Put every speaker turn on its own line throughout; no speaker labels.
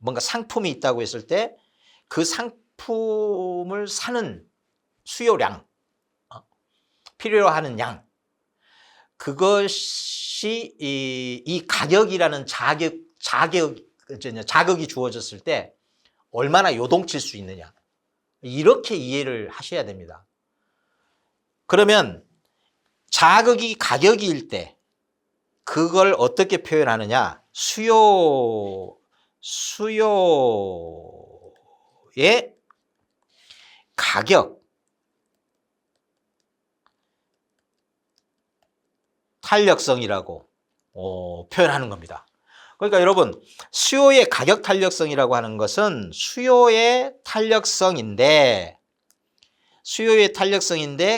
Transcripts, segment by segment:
뭔가 상품이 있다고 했을 때 그 상품을 사는 수요량, 필요로 하는 양, 그것이 이 가격이라는 자극이 주어졌을 때 얼마나 요동칠 수 있느냐, 이렇게 이해를 하셔야 됩니다. 그러면 자극이 가격일 때 그걸 어떻게 표현하느냐, 수요의 가격 탄력성이라고 표현하는 겁니다. 그러니까 여러분, 수요의 가격 탄력성이라고 하는 것은 수요의 탄력성인데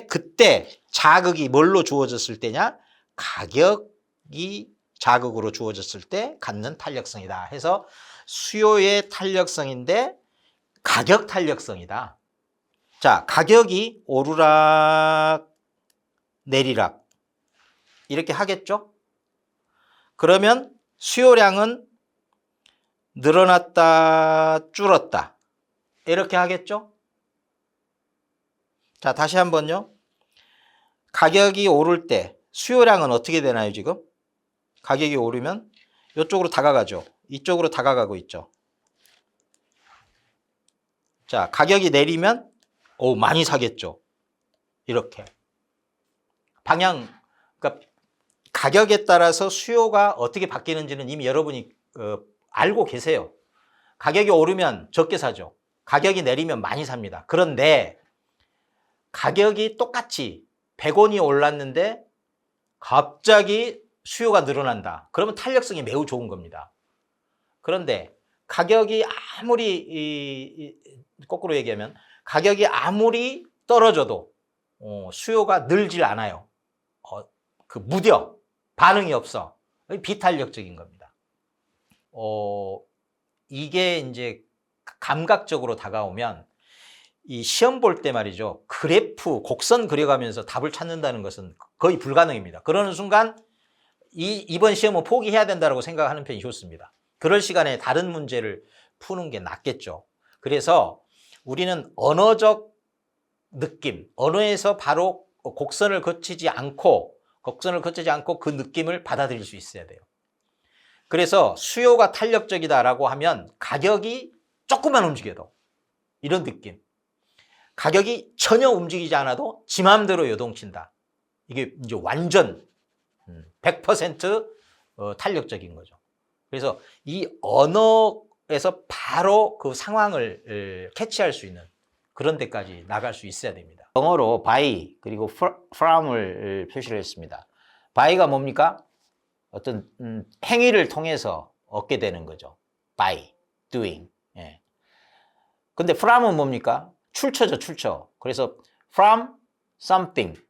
그때 자극이 뭘로 주어졌을 때냐, 가격이 자극으로 주어졌을 때 갖는 탄력성이다 해서 수요의 탄력성인데 가격 탄력성이다. 자, 가격이 오르락 내리락 이렇게 하겠죠? 그러면 수요량은 늘어났다 줄었다 이렇게 하겠죠? 자, 다시 한번요. 가격이 오를 때 수요량은 어떻게 되나요? 지금 가격이 오르면 이쪽으로 다가가죠. 이쪽으로 다가가고 있죠. 자, 가격이 내리면 많이 사겠죠. 이렇게 방향, 그러니까 가격에 따라서 수요가 어떻게 바뀌는지는 이미 여러분이 알고 계세요. 가격이 오르면 적게 사죠. 가격이 내리면 많이 삽니다. 그런데 가격이 똑같이 100원이 올랐는데 갑자기 수요가 늘어난다. 그러면 탄력성이 매우 좋은 겁니다. 그런데 가격이 아무리 거꾸로 얘기하면 가격이 아무리 떨어져도 수요가 늘질 않아요. 무뎌. 반응이 없어. 비탄력적인 겁니다. 이게 이제 감각적으로 다가오면 이 시험 볼 때 말이죠. 그래프, 곡선 그려가면서 답을 찾는다는 것은 거의 불가능입니다. 그러는 순간 이번 시험은 포기해야 된다고 생각하는 편이 좋습니다. 그럴 시간에 다른 문제를 푸는 게 낫겠죠. 그래서 우리는 언어적 느낌, 언어에서 바로 곡선을 거치지 않고 그 느낌을 받아들일 수 있어야 돼요. 그래서 수요가 탄력적이다라고 하면 가격이 조금만 움직여도 이런 느낌. 가격이 전혀 움직이지 않아도 지 마음대로 요동친다. 이게 이제 완전 100% 탄력적인 거죠. 그래서 이 언어에서 바로 그 상황을 캐치할 수 있는 그런 데까지 나갈 수 있어야 됩니다. 영어로 by 그리고 from을 표시를 했습니다. by가 뭡니까? 어떤 행위를 통해서 얻게 되는 거죠. by, doing. 예. 근데 from은 뭡니까? 출처죠, 출처. 그래서 from something.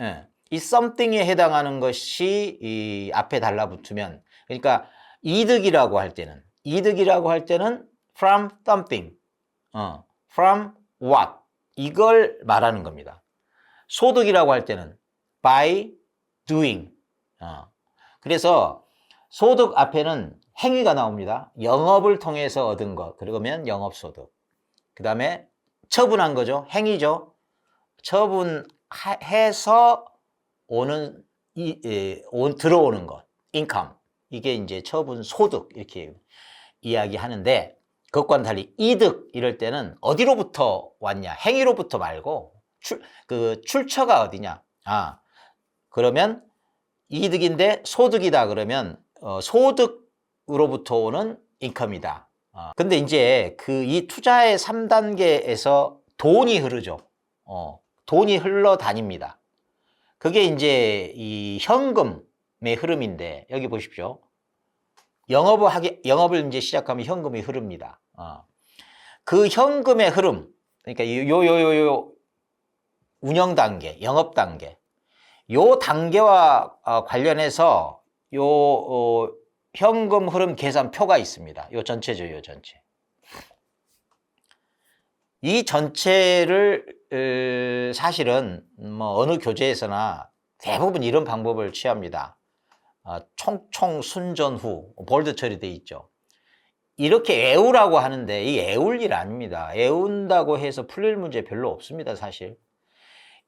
예. 이 something에 해당하는 것이 이 앞에 달라붙으면, 그러니까 이득이라고 할 때는 from something, from what, 이걸 말하는 겁니다. 소득이라고 할 때는 by doing. 그래서 소득 앞에는 행위가 나옵니다. 영업을 통해서 얻은 것, 그러면 영업소득. 그 다음에 처분한 거죠. 행위죠. 처분해서 오는, 들어오는 것, income. 이게 이제 처분 소득, 이렇게 이야기하는데, 그것과는 달리 이득 이럴 때는 어디로부터 왔냐? 행위로부터 말고, 출처가 어디냐? 그러면 이득인데 소득이다 그러면, 소득으로부터 오는 인컴이다. 근데 이제 이 투자의 3단계에서 돈이 흐르죠. 돈이 흘러 다닙니다. 그게 이제 이 현금의 흐름인데, 여기 보십시오. 영업을 이제 시작하면 현금이 흐릅니다. 그 현금의 흐름, 그러니까 요 운영 단계, 영업 단계, 요 단계와 관련해서 현금 흐름 계산표가 있습니다. 요 전체죠, 요 전체. 이 전체를 사실은 뭐 어느 교재에서나 대부분 이런 방법을 취합니다. 총총 순전 후 볼드 처리되어 있죠. 이렇게 애우라고 하는데 이 애울 일 아닙니다. 애운다고 해서 풀릴 문제 별로 없습니다, 사실.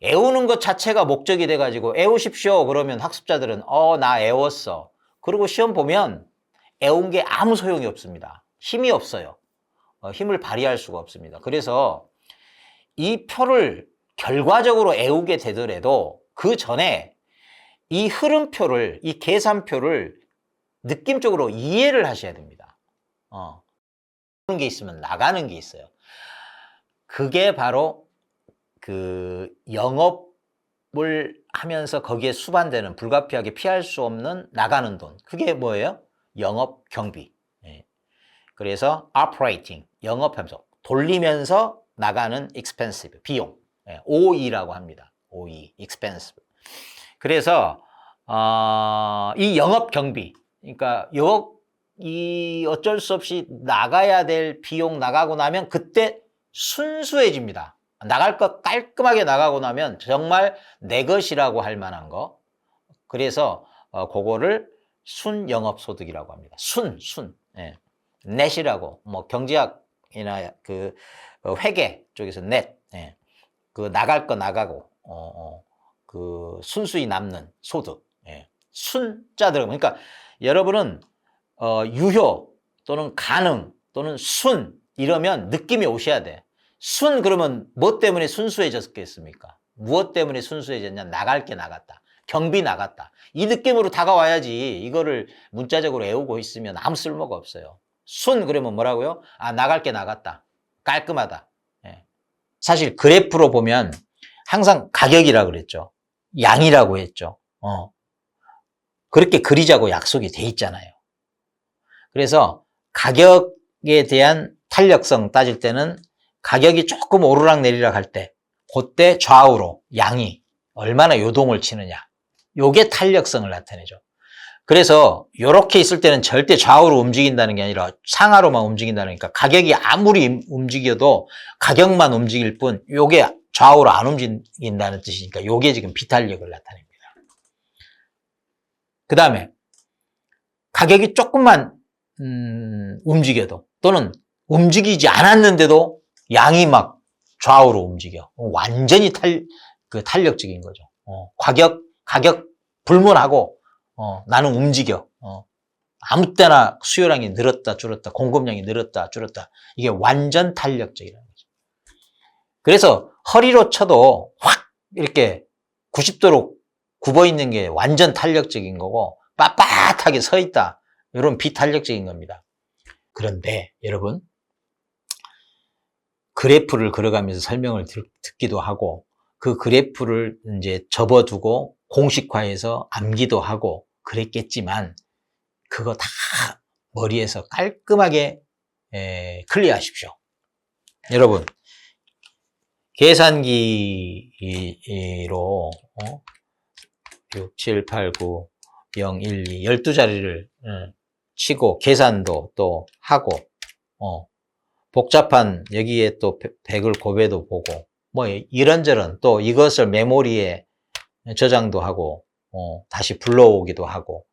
애우는 것 자체가 목적이 돼가지고 애우십시오 그러면 학습자들은 나 애웠어. 그리고 시험 보면 애운 게 아무 소용이 없습니다. 힘이 없어요. 힘을 발휘할 수가 없습니다. 그래서 이 표를 결과적으로 애우게 되더라도 그 전에 이 흐름표를, 이 계산표를 느낌적으로 이해를 하셔야 됩니다. 그런 게 있으면 나가는 게 있어요. 그게 바로 그 영업을 하면서 거기에 수반되는 불가피하게 피할 수 없는 나가는 돈. 그게 뭐예요? 영업 경비. 그래서 operating, 영업하면서 돌리면서 나가는 expensive, 비용. OE라고 합니다. OE, expensive. 그래서 이 영업 경비, 그러니까 이 어쩔 수 없이 나가야 될 비용 나가고 나면 그때 순수해집니다. 나갈 것 깔끔하게 나가고 나면 정말 내 것이라고 할 만한 거. 그래서 그거를 순영업소득이라고 합니다. 순. 넷이라고 뭐 경제학이나 그 회계 쪽에서 넷. 그 나갈 거 나가고 그 순수히 남는 소득. 순자 들어가면 그러니까 여러분은 유효 또는 가능 또는 순 이러면 느낌이 오셔야 돼. 순 그러면 뭐 때문에 순수해졌겠습니까? 무엇 때문에 순수해졌냐? 나갈 게 나갔다. 경비 나갔다. 이 느낌으로 다가와야지 이거를 문자적으로 외우고 있으면 아무 쓸모가 없어요. 순 그러면 뭐라고요? 나갈 게 나갔다. 깔끔하다. 사실 그래프로 보면 항상 가격이라고 그랬죠. 양이라고 했죠. 그렇게 그리자고 약속이 돼 있잖아요. 그래서 가격에 대한 탄력성 따질 때는 가격이 조금 오르락 내리락 할 때 그때 좌우로 양이 얼마나 요동을 치느냐. 요게 탄력성을 나타내죠. 그래서 이렇게 있을 때는 절대 좌우로 움직인다는 게 아니라 상하로만 움직인다니까 가격이 아무리 움직여도 가격만 움직일 뿐 요게 좌우로 안 움직인다는 뜻이니까 요게 지금 비탄력을 나타냅니다. 그 다음에 가격이 조금만 움직여도 또는 움직이지 않았는데도 양이 막 좌우로 움직여. 완전히 탄력적인 거죠. 가격 불문하고 나는 움직여. 아무 때나 수요량이 늘었다 줄었다 공급량이 늘었다 줄었다 이게 완전 탄력적이라는 거죠. 그래서 허리로 쳐도 확 이렇게 90도로 굽어 있는 게 완전 탄력적인 거고 빳빳하게 서 있다 이런 비탄력적인 겁니다. 그런데 여러분 그래프를 그려가면서 설명을 듣기도 하고 그 그래프를 이제 접어두고 공식화해서 암기도 하고 그랬겠지만 그거 다 머리에서 깔끔하게 클리어하십시오. 여러분 계산기로 6, 7, 8, 9, 0, 1, 2 12자리를 치고 계산도 또 하고 복잡한 여기에 또 100을 곱해도 보고 뭐 이런저런 또 이것을 메모리에 저장도 하고 다시 불러오기도 하고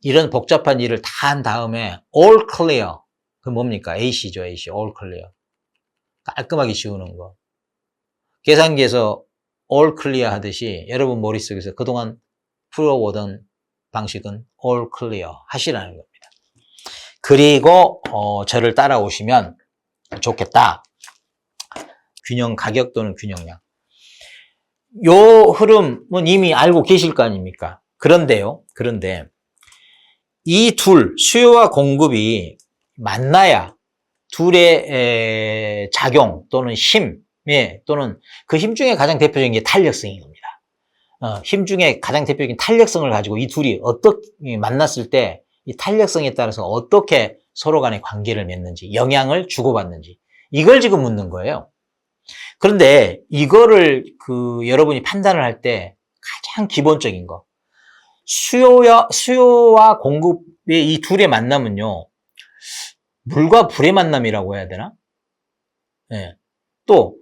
이런 복잡한 일을 다 한 다음에 all clear 그 뭡니까? AC죠. AC all clear 깔끔하게 지우는 거 계산기에서 all clear 하듯이 여러분 머릿속에서 그동안 풀어오던 방식은 all clear 하시라는 겁니다. 그리고 저를 따라오시면 좋겠다. 균형 가격 또는 균형량. 요 흐름은 이미 알고 계실 거 아닙니까? 그런데 이 둘, 수요와 공급이 만나야 둘의 작용 또는 힘, 또는 그 힘 중에 가장 대표적인 게 탄력성인 겁니다. 힘 중에 가장 대표적인 탄력성을 가지고 이 둘이 어떻게 만났을 때 이 탄력성에 따라서 어떻게 서로 간의 관계를 맺는지, 영향을 주고받는지, 이걸 지금 묻는 거예요. 그런데 이거를 여러분이 판단을 할 때 가장 기본적인 거, 수요와 공급의 이 둘의 만남은요, 물과 불의 만남이라고 해야 되나? 또,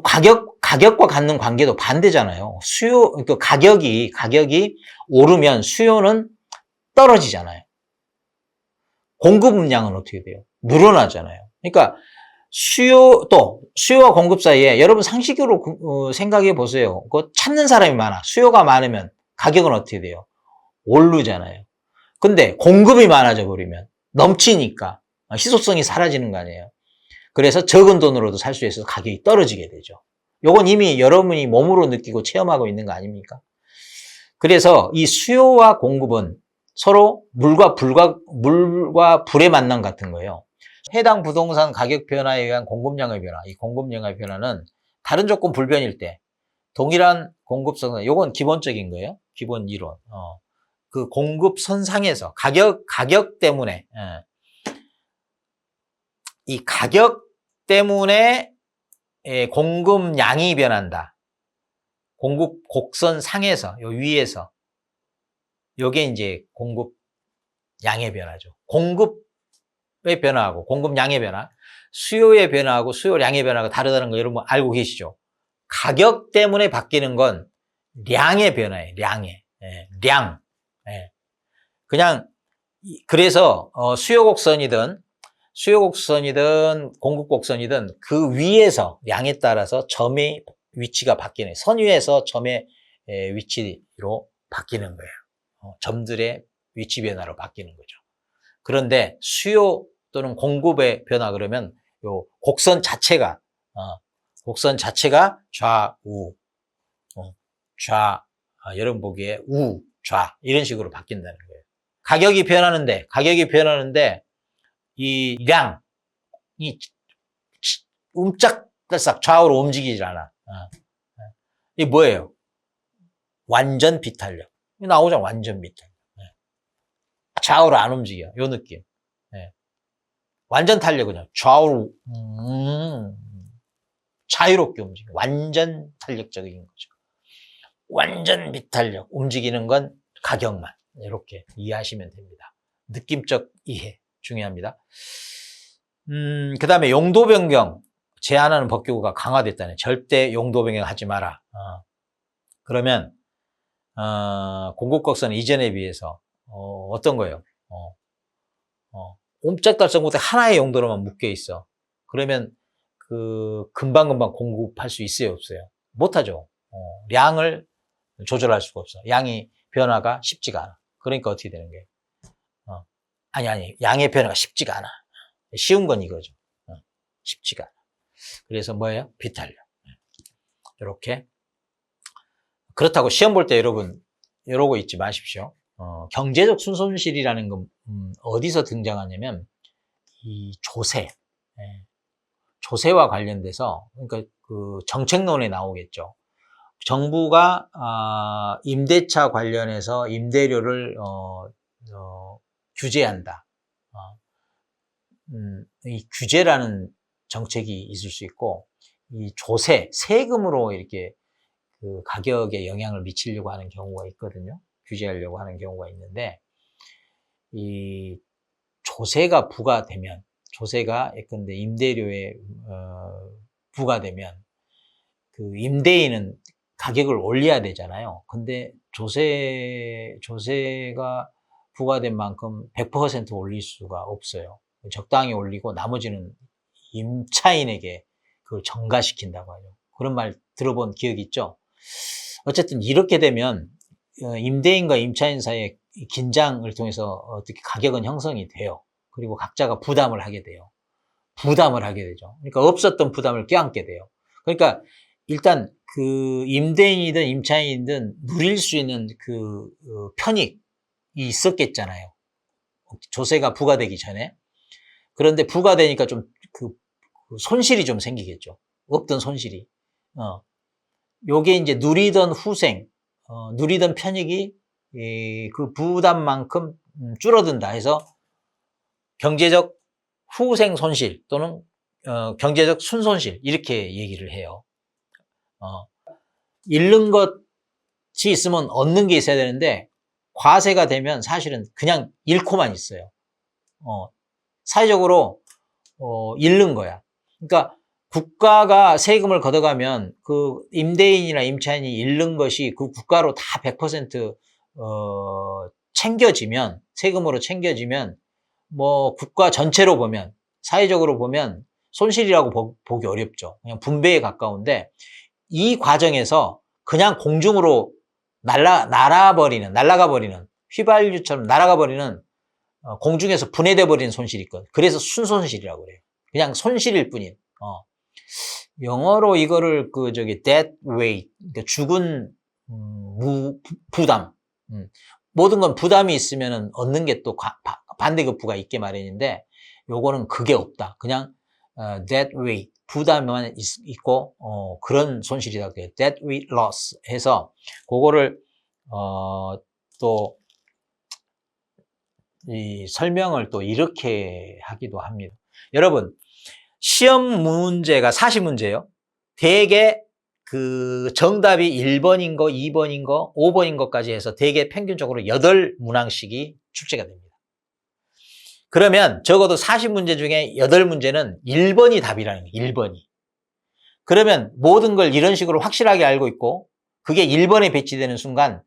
가격과 갖는 관계도 반대잖아요. 그러니까 가격이 오르면 수요는 떨어지잖아요. 공급량은 어떻게 돼요? 늘어나잖아요. 그러니까 수요와 공급 사이에 여러분 상식으로 생각해 보세요. 그 찾는 사람이 많아. 수요가 많으면 가격은 어떻게 돼요? 오르잖아요. 근데 공급이 많아져 버리면 넘치니까 희소성이 사라지는 거 아니에요. 그래서 적은 돈으로도 살 수 있어서 가격이 떨어지게 되죠. 요건 이미 여러분이 몸으로 느끼고 체험하고 있는 거 아닙니까? 그래서 이 수요와 공급은 서로 물과 불의 만남 같은 거예요. 해당 부동산 가격 변화에 의한 공급량의 변화, 이 공급량의 변화는 다른 조건 불변일 때 동일한 공급선, 요건 기본적인 거예요. 기본 이론. 그 공급선상에서 가격 때문에, 이 가격 때문에 공급량이 변한다. 공급 곡선 상에서, 요 위에서. 요게 이제 공급량의 변화죠. 공급의 변화하고 공급량의 변화, 수요의 변화하고 수요량의 변화가 다르다는 거 여러분 알고 계시죠? 가격 때문에 바뀌는 건 량의 변화예요. 량. 그냥 그래서 수요 곡선이든 공급 곡선이든 그 위에서 량에 따라서 점의 위치가 바뀌는, 선 위에서 점의 위치로 바뀌는 거예요. 점들의 위치 변화로 바뀌는 거죠. 그런데 수요 또는 공급의 변화 그러면 요 곡선 자체가 좌우, 여러분 보기에 좌 이런 식으로 바뀐다는 거예요. 가격이 변하는데 이 량이 움짝달싹 좌우로 움직이질 않아. 이게 뭐예요? 완전 비탄력. 나오잖아, 완전 비탄력. 좌우로 안 움직여. 요 느낌. 완전 탄력은요, 좌우로, 자유롭게 움직여. 완전 탄력적인 거죠. 완전 비탄력. 움직이는 건 가격만. 이렇게 이해하시면 됩니다. 느낌적 이해. 중요합니다. 그 다음에 용도 변경 제한하는 법규가 강화됐다네. 절대 용도 변경 하지 마라. 그러면, 공급곡선 이전에 비해서, 어떤 거예요? 옴짝달싹 못해 하나의 용도로만 묶여 있어. 그러면 금방금방 공급할 수 있어요, 없어요? 못하죠. 량을 조절할 수가 없어. 양이 변화가 쉽지가 않아. 그러니까 어떻게 되는 거예요? 양의 변화가 쉽지가 않아. 쉬운 건 이거죠. 쉽지가 않아. 그래서 뭐예요? 비탄력. 이렇게. 그렇다고 시험 볼 때 여러분, 이러고 있지 마십시오. 경제적 순손실이라는 건 어디서 등장하냐면 이 조세와 관련돼서, 그러니까 그 정책론에 나오겠죠. 정부가 임대차 관련해서 임대료를 규제한다. 이 규제라는 정책이 있을 수 있고, 이 세금으로 이렇게 그 가격에 영향을 미치려고 하는 경우가 있거든요. 규제하려고 하는 경우가 있는데, 이 조세가 예컨대 임대료에 부과되면 그 임대인은 가격을 올려야 되잖아요. 근데 조세가 부과된 만큼 100% 올릴 수가 없어요. 적당히 올리고 나머지는 임차인에게 그걸 전가시킨다고 하죠. 그런 말 들어본 기억이 있죠? 어쨌든 이렇게 되면 임대인과 임차인 사이의 긴장을 통해서 어떻게 가격은 형성이 돼요. 그리고 각자가 부담을 하게 되죠. 그러니까 없었던 부담을 껴안게 돼요. 그러니까 일단 그 임대인이든 임차인이든 누릴 수 있는 그 편익이 있었겠잖아요. 조세가 부과되기 전에. 그런데 부과되니까 좀 그 손실이 좀 생기겠죠. 없던 손실이. 요게 이제 누리던 편익이 그 부담만큼 줄어든다 해서 경제적 후생 손실 또는 경제적 순손실 이렇게 얘기를 해요. 잃는 것이 있으면 얻는 게 있어야 되는데 과세가 되면 사실은 그냥 잃고만 있어요. 사회적으로 잃는 거야. 그러니까 국가가 세금을 걷어가면 그 임대인이나 임차인이 잃는 것이 그 국가로 다 100% 챙겨지면, 세금으로 챙겨지면 뭐 국가 전체로 보면 사회적으로 보면 손실이라고 보기 어렵죠. 그냥 분배에 가까운데 이 과정에서 그냥 공중으로 날아가 버리는 휘발유처럼 날아가 버리는 공중에서 분해돼 버리는 손실이 있거든. 그래서 순손실이라고 그래요. 그냥 손실일 뿐인. 영어로 이거를 dead weight, 그러니까 죽은 부담. 모든 건 부담이 있으면은 얻는 게 또 반대급부가 있게 마련인데 요거는 그게 없다. 그냥 dead weight, 부담만 있고 그런 손실이다. dead weight loss 해서 그거를 또 이 설명을 또 이렇게 하기도 합니다. 여러분, 시험 문제가 40문제예요. 대개 그 정답이 1번인 거, 2번인 거, 5번인 것까지 해서 대개 평균적으로 8문항씩이 출제가 됩니다. 그러면 적어도 40문제 중에 8문제는 1번이 답이라는 거예요. 1번이. 그러면 모든 걸 이런 식으로 확실하게 알고 있고 그게 1번에 배치되는 순간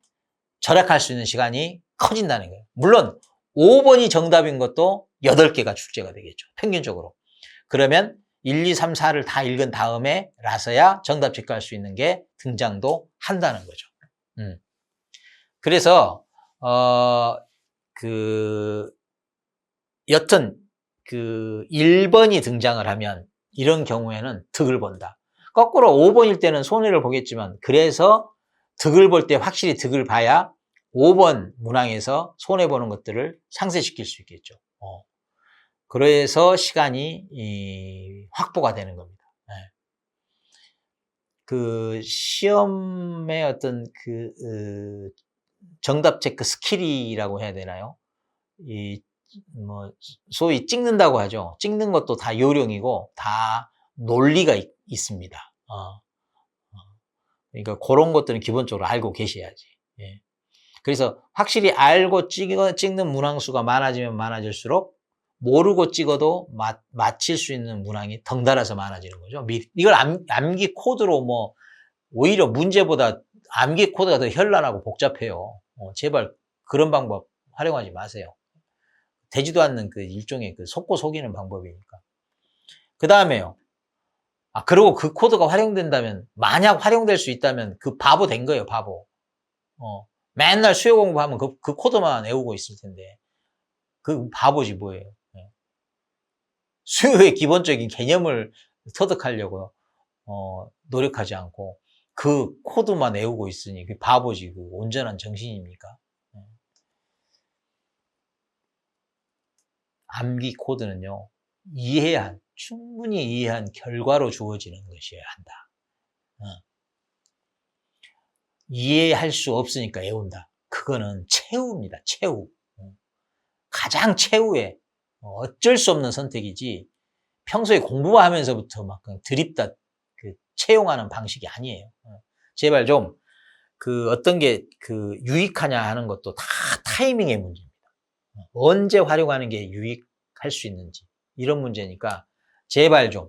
절약할 수 있는 시간이 커진다는 거예요. 물론 5번이 정답인 것도 8개가 출제가 되겠죠. 평균적으로. 그러면 1, 2, 3, 4를 다 읽은 다음에 라서야 정답 체크할 수 있는 게 등장도 한다는 거죠. 그래서 여튼 1번이 등장을 하면 이런 경우에는 득을 본다. 거꾸로 5번일 때는 손해를 보겠지만 그래서 득을 볼 때 확실히 득을 봐야 5번 문항에서 손해보는 것들을 상쇄시킬 수 있겠죠. 그래서 시간이 확보가 되는 겁니다. 네. 그 시험의 어떤 정답 체크 스킬이라고 해야 되나요? 소위 찍는다고 하죠. 찍는 것도 다 요령이고 다 논리가 있습니다. 그러니까 그런 것들은 기본적으로 알고 계셔야지. 예. 그래서 확실히 알고 찍는 문항수가 많아지면 많아질수록 모르고 찍어도 맞힐 수 있는 문항이 덩달아서 많아지는 거죠. 이걸 암기 코드로 오히려 문제보다 암기 코드가 더 현란하고 복잡해요. 제발 그런 방법 활용하지 마세요. 되지도 않는 일종의 속고 속이는 방법이니까. 그 다음에요. 그리고 그 코드가 활용된다면, 만약 활용될 수 있다면 그 바보 된 거예요, 바보. 맨날 수요 공부하면 그 코드만 외우고 있을 텐데. 그 바보지 뭐예요. 수요의 기본적인 개념을 터득하려고 노력하지 않고 그 코드만 외우고 있으니 그 바보지. 그 온전한 정신입니까? 암기 코드는요, 충분히 이해한 결과로 주어지는 것이어야 한다. 이해할 수 없으니까 외운다. 그거는 최후입니다. 최후. 가장 최후의 어쩔 수 없는 선택이지 평소에 공부하면서부터 막 드립다 채용하는 방식이 아니에요. 제발 좀 어떤 게 유익하냐 하는 것도 다 타이밍의 문제입니다. 언제 활용하는 게 유익할 수 있는지 이런 문제니까 제발 좀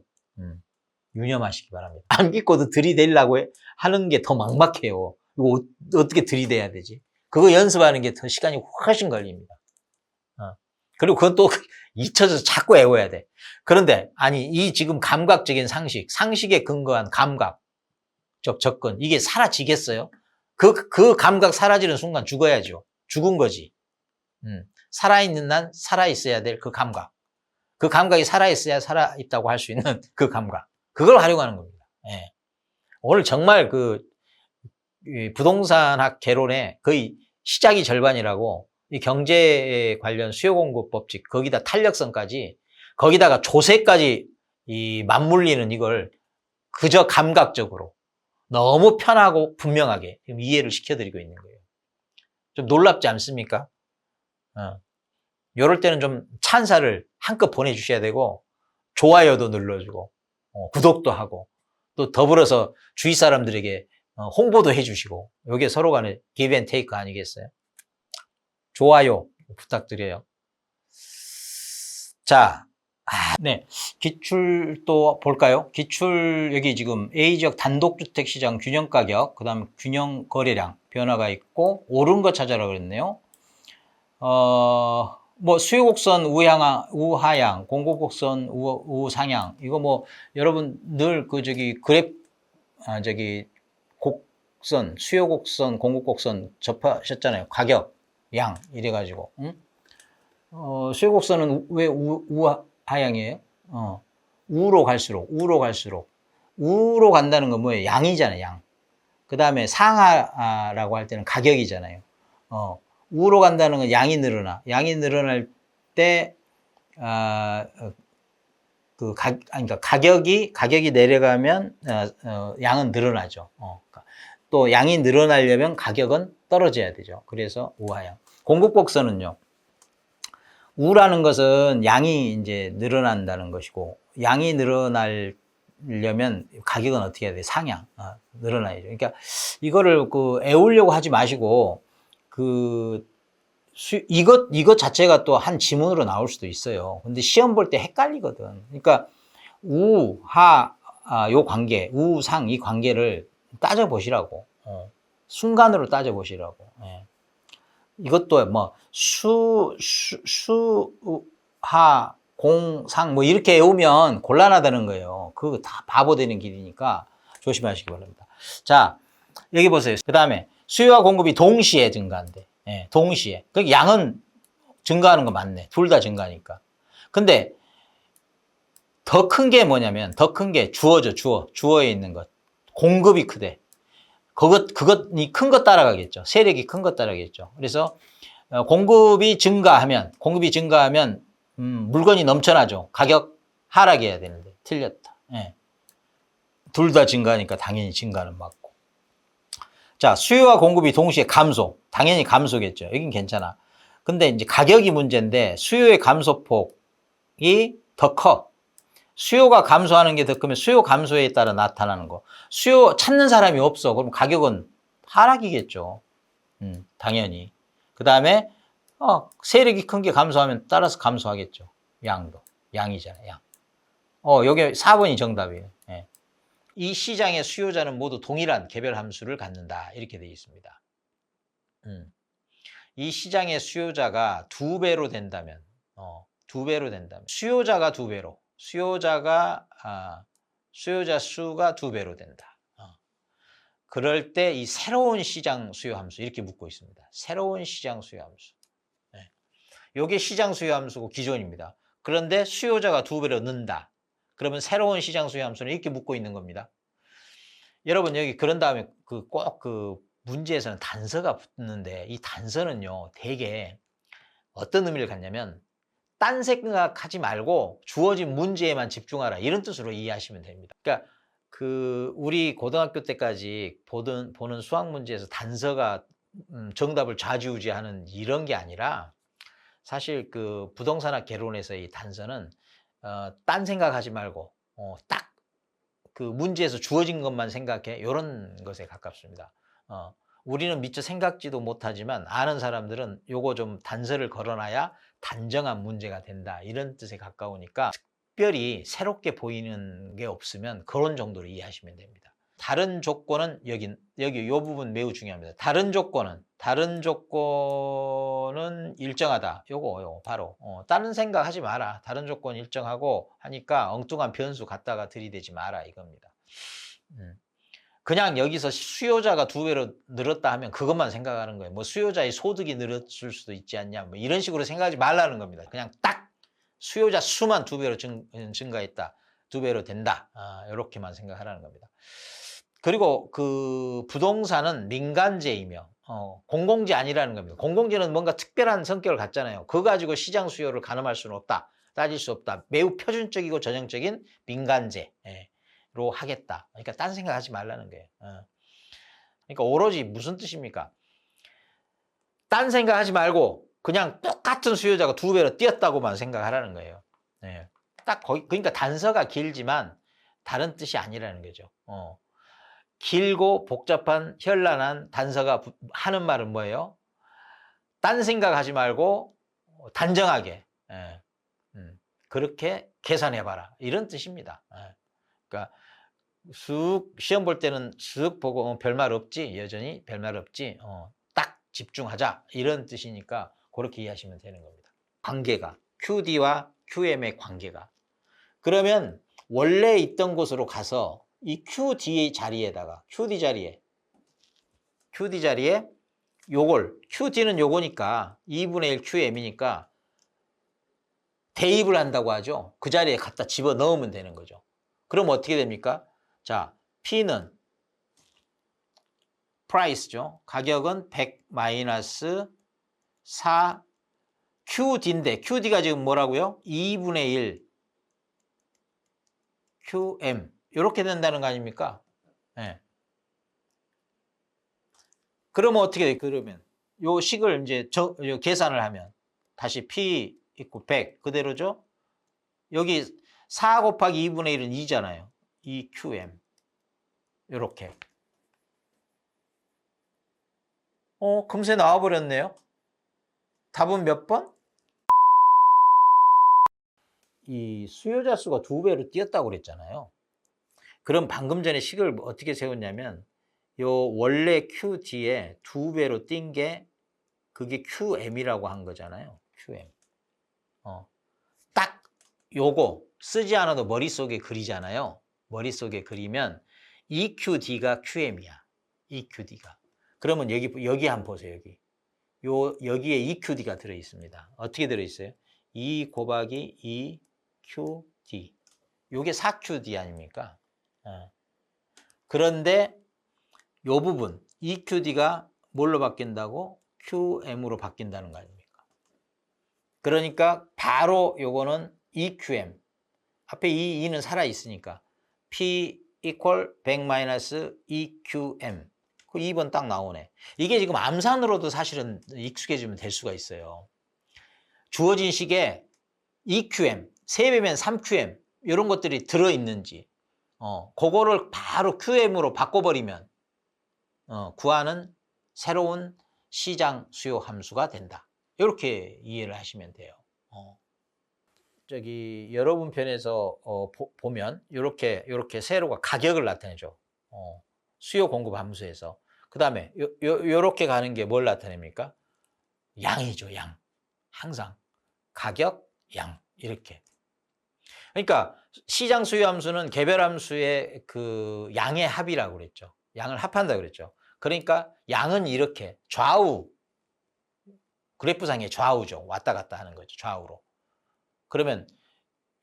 유념하시기 바랍니다. 암기 코드 들이대려고 하는 게 더 막막해요. 이거 어떻게 들이대야 되지? 그거 연습하는 게 더 시간이 훨씬 걸립니다. 그리고 그건 또 잊혀져서 자꾸 외워야 돼. 그런데 이 지금 감각적인 상식에 근거한 감각적 접근 이게 사라지겠어요? 그 감각 사라지는 순간 죽어야죠. 죽은 거지. 살아있는 난 살아있어야 될 그 감각. 그 감각이 살아있어야 살아있다고 할 수 있는 그 감각. 그걸 활용하는 겁니다. 예. 오늘 정말 부동산학 개론의 거의 시작이 절반이라고 이 경제 관련 수요공급 법칙, 거기다 탄력성까지, 거기다가 조세까지 맞물리는 이걸 그저 감각적으로 너무 편하고 분명하게 지금 이해를 시켜드리고 있는 거예요. 좀 놀랍지 않습니까? 이럴 때는 좀 찬사를 한껏 보내주셔야 되고, 좋아요도 눌러주고, 구독도 하고, 또 더불어서 주위 사람들에게 홍보도 해주시고, 이게 서로 간의 give and take 아니겠어요? 좋아요 부탁드려요. 자, 네. 기출 또 볼까요? 기출 여기 지금 A지역 단독주택 시장 균형 가격, 그 다음 균형 거래량 변화가 있고, 옳은 거 찾아라 그랬네요. 뭐 수요곡선 우하향, 공곡곡선 우상향 이거 뭐 여러분 늘 그 저기 곡선, 수요곡선, 공곡곡선 접하셨잖아요. 가격, 양 이래가지고. 응? 수요곡선은 왜 우하향이에요? 우로 갈수록 우로 간다는 건 뭐예요? 양이잖아요. 양. 그 다음에 상하라고 할 때는 가격이잖아요. 우로 간다는 건 양이 늘어날 때 그러니까 가격이 내려가면 양은 늘어나죠. 또 양이 늘어나려면 가격은 떨어져야 되죠. 그래서 우하향. 공급곡선은요. 우라는 것은 양이 이제 늘어난다는 것이고, 양이 늘어나려면 가격은 어떻게 해야 돼? 상향. 늘어나야죠. 그러니까 이거를 애우려고 하지 마시고, 이것 자체가 또 한 지문으로 나올 수도 있어요. 근데 시험 볼 때 헷갈리거든. 그러니까 요 관계, 우상 이 관계를 따져보시라고. 순간으로 따져보시라고. 예. 이것도 뭐 하, 공, 상 뭐 이렇게 외우면 곤란하다는 거예요. 그거 다 바보 되는 길이니까 조심하시기 바랍니다. 자, 여기 보세요. 그 다음에 수요와 공급이 동시에 증가한대. 예, 동시에. 그 양은 증가하는 거 맞네. 둘 다 증가하니까. 근데 더 큰 게 뭐냐면, 더 큰 게 주어에 있는 것. 공급이 크대. 그것이 큰 것 따라가겠죠. 세력이 큰 것 따라가겠죠. 그래서 공급이 증가하면 물건이 넘쳐나죠. 가격 하락해야 되는데 틀렸다. 예. 둘 다 증가하니까 당연히 증가는 맞고. 자, 수요와 공급이 동시에 감소. 당연히 감소겠죠. 여긴 괜찮아. 근데 이제 가격이 문제인데 수요의 감소폭이 더 커. 수요가 감소하는 게 더 크면 수요 감소에 따라 나타나는 거. 수요 찾는 사람이 없어. 그럼 가격은 하락이겠죠. 당연히. 그 다음에 세력이 큰 게 감소하면 따라서 감소하겠죠. 양도. 양이잖아요. 양. 여기 4번이 정답이에요. 예. 이 시장의 수요자는 모두 동일한 개별 함수를 갖는다. 이렇게 되어 있습니다. 이 시장의 수요자가 2배로 된다면, 수요자가 2배로, 수요자 수가 2배로 된다. 그럴 때 이 새로운 시장 수요 함수 이렇게 묻고 있습니다. 새로운 시장 수요 함수. 네. 이게 시장 수요 함수고 기존입니다. 그런데 수요자가 2배로 는다. 그러면 새로운 시장 수요 함수는 이렇게 묻고 있는 겁니다. 여러분 여기 그런 다음에 꼭 문제에서는 단서가 붙는데 이 단서는요 되게 어떤 의미를 갖냐면 딴 생각하지 말고 주어진 문제에만 집중하라 이런 뜻으로 이해하시면 됩니다. 그러니까 우리 고등학교 때까지 보는 수학 문제에서 단서가 정답을 좌지우지하는 이런 게 아니라 사실 부동산학 개론에서의 단서는 딴 생각하지 말고 딱 문제에서 주어진 것만 생각해 이런 것에 가깝습니다. 우리는 미처 생각지도 못하지만 아는 사람들은 요거 좀 단서를 걸어놔야 단정한 문제가 된다 이런 뜻에 가까우니까 특별히 새롭게 보이는 게 없으면 그런 정도로 이해하시면 됩니다. 다른 조건은 여기 이 부분 매우 중요합니다. 다른 조건은 일정하다. 요거 바로 다른 생각하지 마라. 다른 조건 일정하고 하니까 엉뚱한 변수 갖다가 들이대지 마라 이겁니다. 그냥 여기서 수요자가 2배로 늘었다 하면 그것만 생각하는 거예요. 뭐 수요자의 소득이 늘었을 수도 있지 않냐 뭐 이런 식으로 생각하지 말라는 겁니다. 그냥 딱 수요자 수만 2배로 증가했다. 2배로 된다. 이렇게만 생각하라는 겁니다. 그리고 부동산은 민간재이며 공공재 아니라는 겁니다. 공공재는 뭔가 특별한 성격을 갖잖아요. 그거 가지고 시장 수요를 가늠할 수는 없다. 따질 수 없다. 매우 표준적이고 전형적인 민간재로 하겠다. 그러니까 딴 생각하지 말라는 거예요. 그러니까 오로지 무슨 뜻입니까? 딴 생각하지 말고 그냥 똑같은 수요자가 2배로 뛰었다고만 생각하라는 거예요. 네. 그러니까 단서가 길지만 다른 뜻이 아니라는 거죠. 길고 복잡한 현란한 단서가 하는 말은 뭐예요? 딴 생각하지 말고 단정하게 그렇게 계산해봐라 이런 뜻입니다. 그러니까 시험 볼 때는 쓱 보고 별말 없지 여전히 별말 없지 딱 집중하자 이런 뜻이니까 그렇게 이해하시면 되는 겁니다. 관계가 QD와 QM의 관계가. 그러면 원래 있던 곳으로 가서 이 QD 자리에다가 QD 자리에 요걸 QD는 요거니까 2분의 1 QM이니까 대입을 한다고 하죠. 그 자리에 갖다 집어 넣으면 되는 거죠. 그럼 어떻게 됩니까? 자, P는 price죠. 가격은 100 마이너스 4 QD인데 QD가 지금 뭐라고요? 2분의 1 QM 이렇게 된다는 거 아닙니까? 네. 그러면 어떻게 돼? 그러면 요 식을 이제 계산을 하면 다시 P = 100 그대로죠? 여기 4 곱하기 2분의 1은 2잖아요. 2QM 이렇게. 금세 나와버렸네요. 답은 몇 번? 이 수요자 수가 2배로 뛰었다고 그랬잖아요. 그럼 방금 전에 식을 어떻게 세웠냐면 요 원래 QD에 2배로 뛴 게 그게 QM이라고 한 거잖아요. QM. 딱 요거 쓰지 않아도 머릿속에 그리잖아요. 머릿속에 그리면 EQD가 QM이야. EQD가. 그러면 여기 한번 보세요. 여기에 EQD가 들어 있습니다. 어떻게 들어 있어요? 2 곱하기 2QD. 요게 4QD 아닙니까? 그런데 요 부분 EQD가 뭘로 바뀐다고? QM으로 바뀐다는 거 아닙니까? 그러니까 바로 요거는 EQM. 앞에 이 2는 살아 있으니까 P equal 100 - EQM. 그 2번 딱 나오네. 이게 지금 암산으로도 사실은 익숙해지면 될 수가 있어요. 주어진 식에 EQM, 3배면 3QM 이런 것들이 들어있는지 그거를 바로 QM으로 바꿔버리면 구하는 새로운 시장 수요 함수가 된다. 이렇게 이해를 하시면 돼요. 여러분 편에서 보면 이렇게 세로가 가격을 나타내죠. 수요 공급 함수에서. 그 다음에 요렇게 가는 게 뭘 나타냅니까? 양이죠, 양. 항상 가격, 양 이렇게. 그러니까 시장 수요 함수는 개별 함수의 그 양의 합이라고 그랬죠. 양을 합한다고 그랬죠. 그러니까 양은 이렇게 좌우, 그래프상의 좌우죠. 왔다 갔다 하는 거죠. 좌우로. 그러면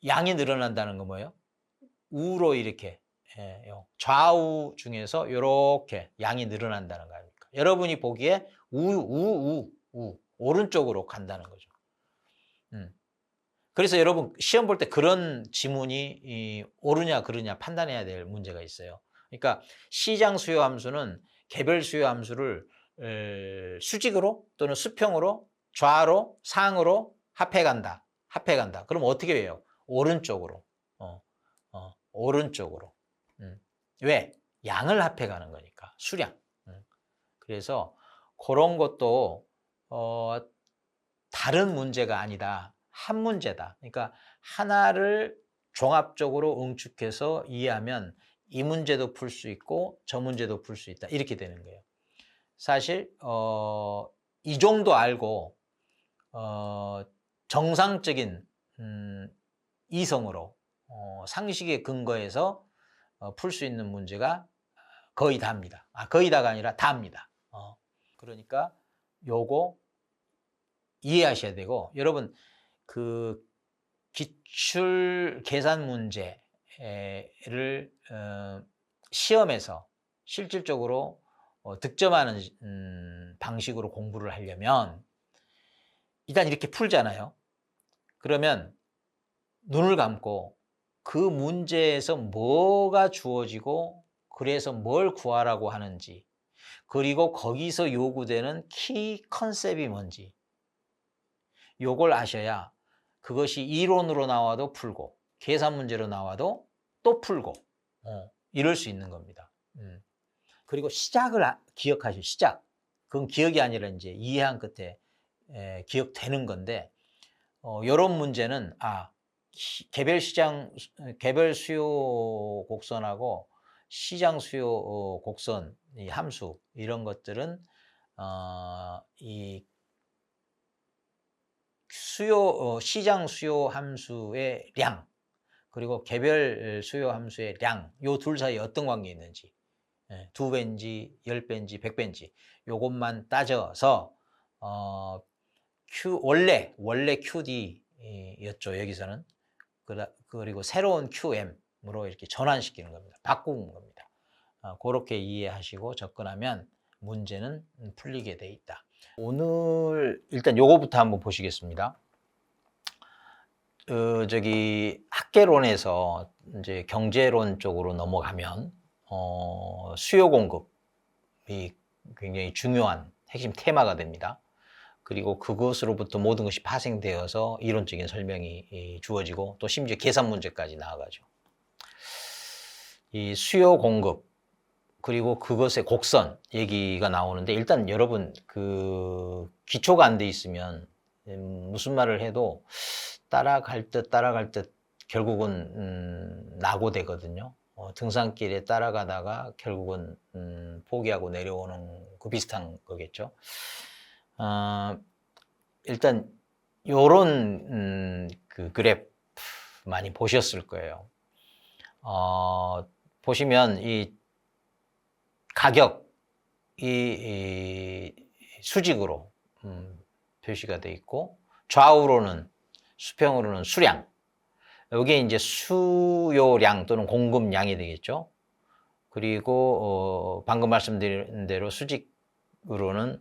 양이 늘어난다는 건 뭐예요? 우로 이렇게 좌우 중에서 이렇게 양이 늘어난다는 거 아닙니까? 여러분이 보기에 오른쪽으로 간다는 거죠. 그래서 여러분 시험 볼 때 그런 지문이 옳으냐 그르냐 판단해야 될 문제가 있어요. 그러니까 시장 수요 함수는 개별 수요 함수를 수직으로 또는 수평으로 좌로 상으로 합해 간다. 그럼 어떻게 해요? 오른쪽으로. 오른쪽으로. 왜? 양을 합해 가는 거니까. 수량. 그래서 그런 것도 다른 문제가 아니다. 한 문제다. 그러니까 하나를 종합적으로 응축해서 이해하면 이 문제도 풀 수 있고 저 문제도 풀 수 있다. 이렇게 되는 거예요. 사실 이 정도 알고 정상적인 이성으로 상식에 근거해서 풀 수 있는 문제가 거의 다입니다. 거의 다가 아니라 다입니다. 그러니까 요거 이해하셔야 되고, 여러분 그 기출 계산 문제를 시험에서 실질적으로 득점하는 방식으로 공부를 하려면 일단 이렇게 풀잖아요. 그러면 눈을 감고 그 문제에서 뭐가 주어지고 그래서 뭘 구하라고 하는지, 그리고 거기서 요구되는 키 컨셉이 뭔지 요걸 아셔야 그것이 이론으로 나와도 풀고 계산 문제로 나와도 또 풀고 이럴 수 있는 겁니다. 그리고 시작을 기억하시오. 시작. 그건 기억이 아니라 이제 이해한 끝에 기억되는 건데, 이런 문제는 개별 수요 곡선하고 시장 수요 곡선 이 함수 이런 것들은 이 시장 수요 함수의 량, 그리고 개별 수요 함수의 량, 요 둘 사이에 어떤 관계가 있는지, 2배인지 10배인지 100배인지 요것만 따져서 원래 QD였죠. 여기서는. 그리고 새로운 QM으로 이렇게 전환시키는 겁니다. 바꾸는 겁니다. 그렇게 이해하시고 접근하면 문제는 풀리게 돼 있다. 오늘 일단 요거부터 한번 보시겠습니다. 학계론에서 이제 경제론 쪽으로 넘어가면 수요 공급이 굉장히 중요한 핵심 테마가 됩니다. 그리고 그것으로부터 모든 것이 파생되어서 이론적인 설명이 주어지고 또 심지어 계산 문제까지 나와가죠. 이 수요 공급 그리고 그것의 곡선 얘기가 나오는데, 일단 여러분 그 기초가 안 돼 있으면 무슨 말을 해도 따라갈 듯 결국은 낙오되거든요. 등산길에 따라가다가 결국은 포기하고 내려오는 그 비슷한 거겠죠. 일단 요런 그 그래프 많이 보셨을 거예요. 보시면 이 가격이 수직으로 표시가 돼 있고, 좌우로는 수평으로는 수량, 여기에 이제 수요량 또는 공급량이 되겠죠. 그리고 방금 말씀드린 대로 수직으로는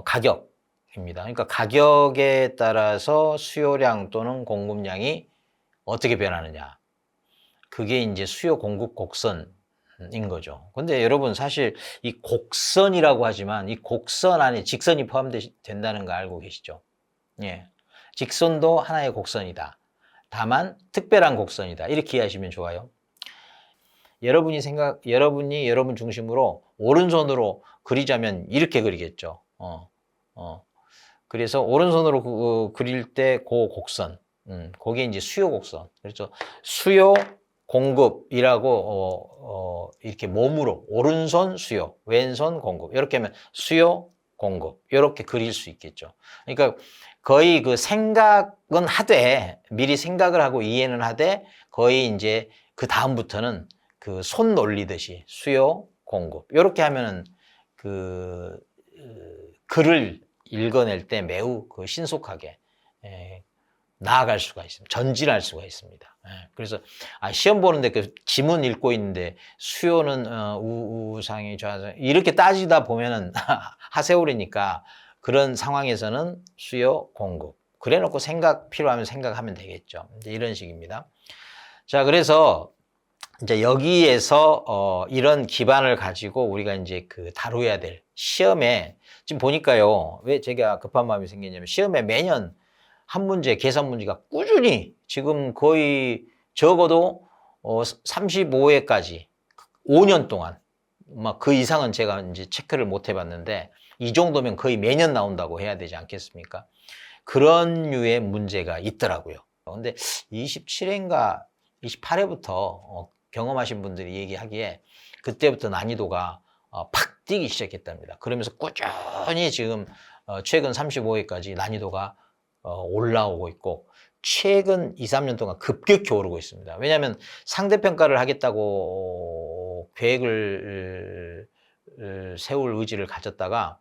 가격입니다. 그러니까 가격에 따라서 수요량 또는 공급량이 어떻게 변하느냐, 그게 이제 수요 공급 곡선인 거죠. 근데 여러분 사실 이 곡선이라고 하지만 이 곡선 안에 직선이 포함된다는 거 알고 계시죠? 예. 직선도 하나의 곡선이다. 다만 특별한 곡선이다. 이렇게 이해하시면 좋아요. 여러분 중심으로 오른손으로 그리자면 이렇게 그리겠죠. 그래서 오른손으로 그릴 때 그 곡선, 그게 이제 수요 곡선. 그렇죠. 수요 공급이라고 이렇게 몸으로 오른손 수요, 왼손 공급, 이렇게 하면 수요 공급 이렇게 그릴 수 있겠죠. 그러니까 거의 그 생각은 하되, 미리 생각을 하고 이해는 하되, 거의 이제 그 다음부터는 그 손 놀리듯이 수요 공급 이렇게 하면은 그 글을 읽어낼 때 매우 그 신속하게 나아갈 수가 있습니다. 전진할 수가 있습니다. 그래서 시험 보는데 그 지문 읽고 있는데 수요는 우상이 좌상 이렇게 따지다 보면은 하세월이니까, 그런 상황에서는 수요 공급 그래 놓고 필요하면 생각하면 되겠죠. 이제 이런 식입니다. 자, 그래서 이제 여기에서 이런 기반을 가지고 우리가 이제 그 다뤄야 될 시험에, 지금 보니까요, 왜 제가 급한 마음이 생기냐면 시험에 매년 한 문제, 계산 문제가 꾸준히 지금 거의 적어도 35회까지 5년 동안, 막 그 이상은 제가 이제 체크를 못 해봤는데, 이 정도면 거의 매년 나온다고 해야 되지 않겠습니까? 그런 류의 문제가 있더라고요. 근데 27회인가 28회부터 경험하신 분들이 얘기하기에 그때부터 난이도가 팍 뛰기 시작했답니다. 그러면서 꾸준히 지금 최근 35회까지 난이도가 올라오고 있고, 최근 2, 3년 동안 급격히 오르고 있습니다. 왜냐하면 상대평가를 하겠다고 계획을 세울 의지를 가졌다가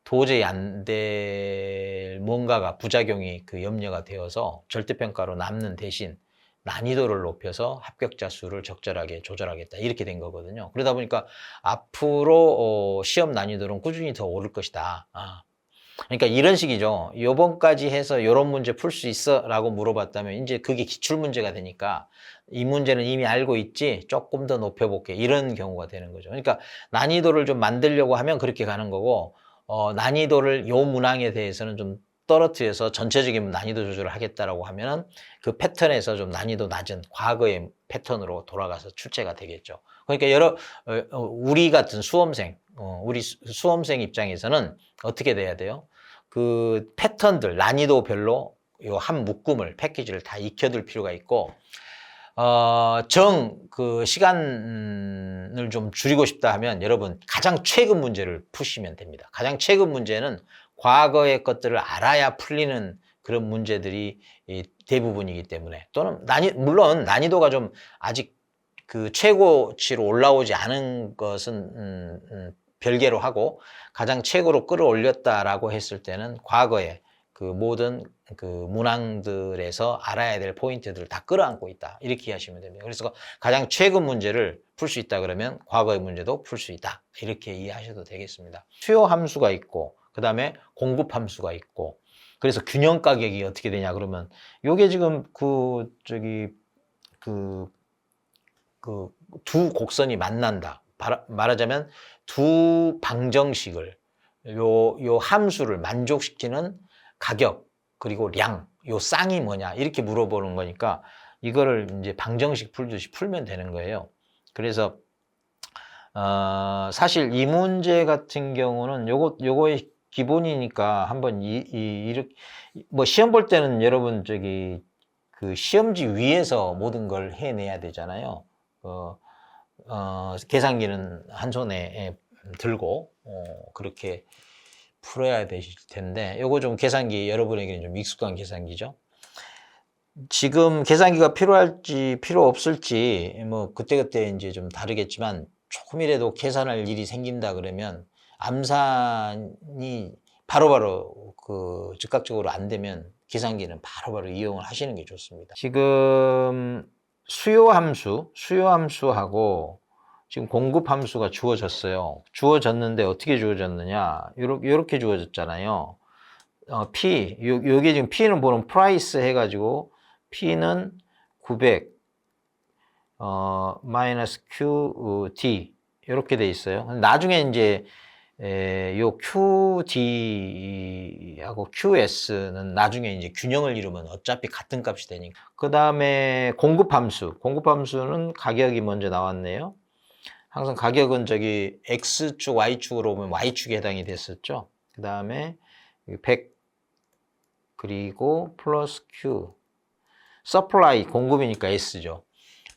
도저히 안 될 뭔가가 부작용이 그 염려가 되어서 절대평가로 남는 대신 난이도를 높여서 합격자 수를 적절하게 조절하겠다, 이렇게 된 거거든요. 그러다 보니까 앞으로 시험 난이도는 꾸준히 더 오를 것이다. 그러니까 이런 식이죠. 요번까지 해서 이런 문제 풀 수 있어? 라고 물어봤다면 이제 그게 기출문제가 되니까 이 문제는 이미 알고 있지, 조금 더 높여볼게, 이런 경우가 되는 거죠. 그러니까 난이도를 좀 만들려고 하면 그렇게 가는 거고, 난이도를 요 문항에 대해서는 좀 떨어뜨려서 전체적인 난이도 조절을 하겠다라고 하면은 그 패턴에서 좀 난이도 낮은 과거의 패턴으로 돌아가서 출제가 되겠죠. 그러니까 우리 같은 수험생, 우리 수험생 입장에서는 어떻게 돼야 돼요? 그 패턴들, 난이도별로 요 한 묶음을, 패키지를 다 익혀둘 필요가 있고, 그 시간을 좀 줄이고 싶다 하면 여러분 가장 최근 문제를 푸시면 됩니다. 가장 최근 문제는 과거의 것들을 알아야 풀리는
그런 문제들이 대부분이기 때문에 또는 물론 난이도가 좀 아직 그 최고치로 올라오지 않은 것은 별개로 하고 가장 최고로 끌어올렸다라고 했을 때는 과거에 그 모든 그 문항들에서 알아야 될 포인트들을 다 끌어안고 있다. 이렇게 이해하시면 됩니다. 그래서 가장 최근 문제를 풀 수 있다 그러면 과거의 문제도 풀 수 있다. 이렇게 이해하셔도 되겠습니다. 수요 함수가 있고 그다음에 공급 함수가 있고 그래서 균형 가격이 어떻게 되냐 그러면 요게 지금 두 곡선이 만난다. 말하자면 두 방정식을 요 함수를 만족시키는 가격 그리고 량, 요 쌍이 뭐냐 이렇게 물어보는 거니까 이거를 이제 방정식 풀듯이 풀면 되는 거예요. 그래서 사실 이 문제 같은 경우는 요거의 기본이니까 한번 이렇게 뭐 시험 볼 때는 여러분 그 시험지 위에서 모든 걸 해내야 되잖아요. 계산기는 한 손에 들고 그렇게 풀어야 되실 텐데 요거 좀 계산기 여러분에게는 좀 익숙한 계산기죠. 지금 계산기가 필요할지 필요 없을지 뭐 그때그때 이제 좀 다르겠지만 조금이라도 계산할 일이 생긴다 그러면 암산이 바로바로 그 즉각적으로 안 되면 계산기는 바로바로 이용을 하시는 게 좋습니다. 지금 수요 함수하고 지금 공급 함수가 주어졌어요. 주어졌는데 어떻게 주어졌느냐? 요렇게 주어졌잖아요. 요게 지금 P는 보는 프라이스 해가지고 P는 900 마이너스 QD 이렇게 돼 있어요. 나중에 이제 요 QD하고 QS는 나중에 이제 균형을 이루면 어차피 같은 값이 되니까. 그 다음에 공급함수는 가격이 먼저 나왔네요. 항상 가격은 X축, Y축으로 오면 Y축에 해당이 됐었죠. 그 다음에 100 그리고 플러스 Q. 서플라이 공급이니까 S죠.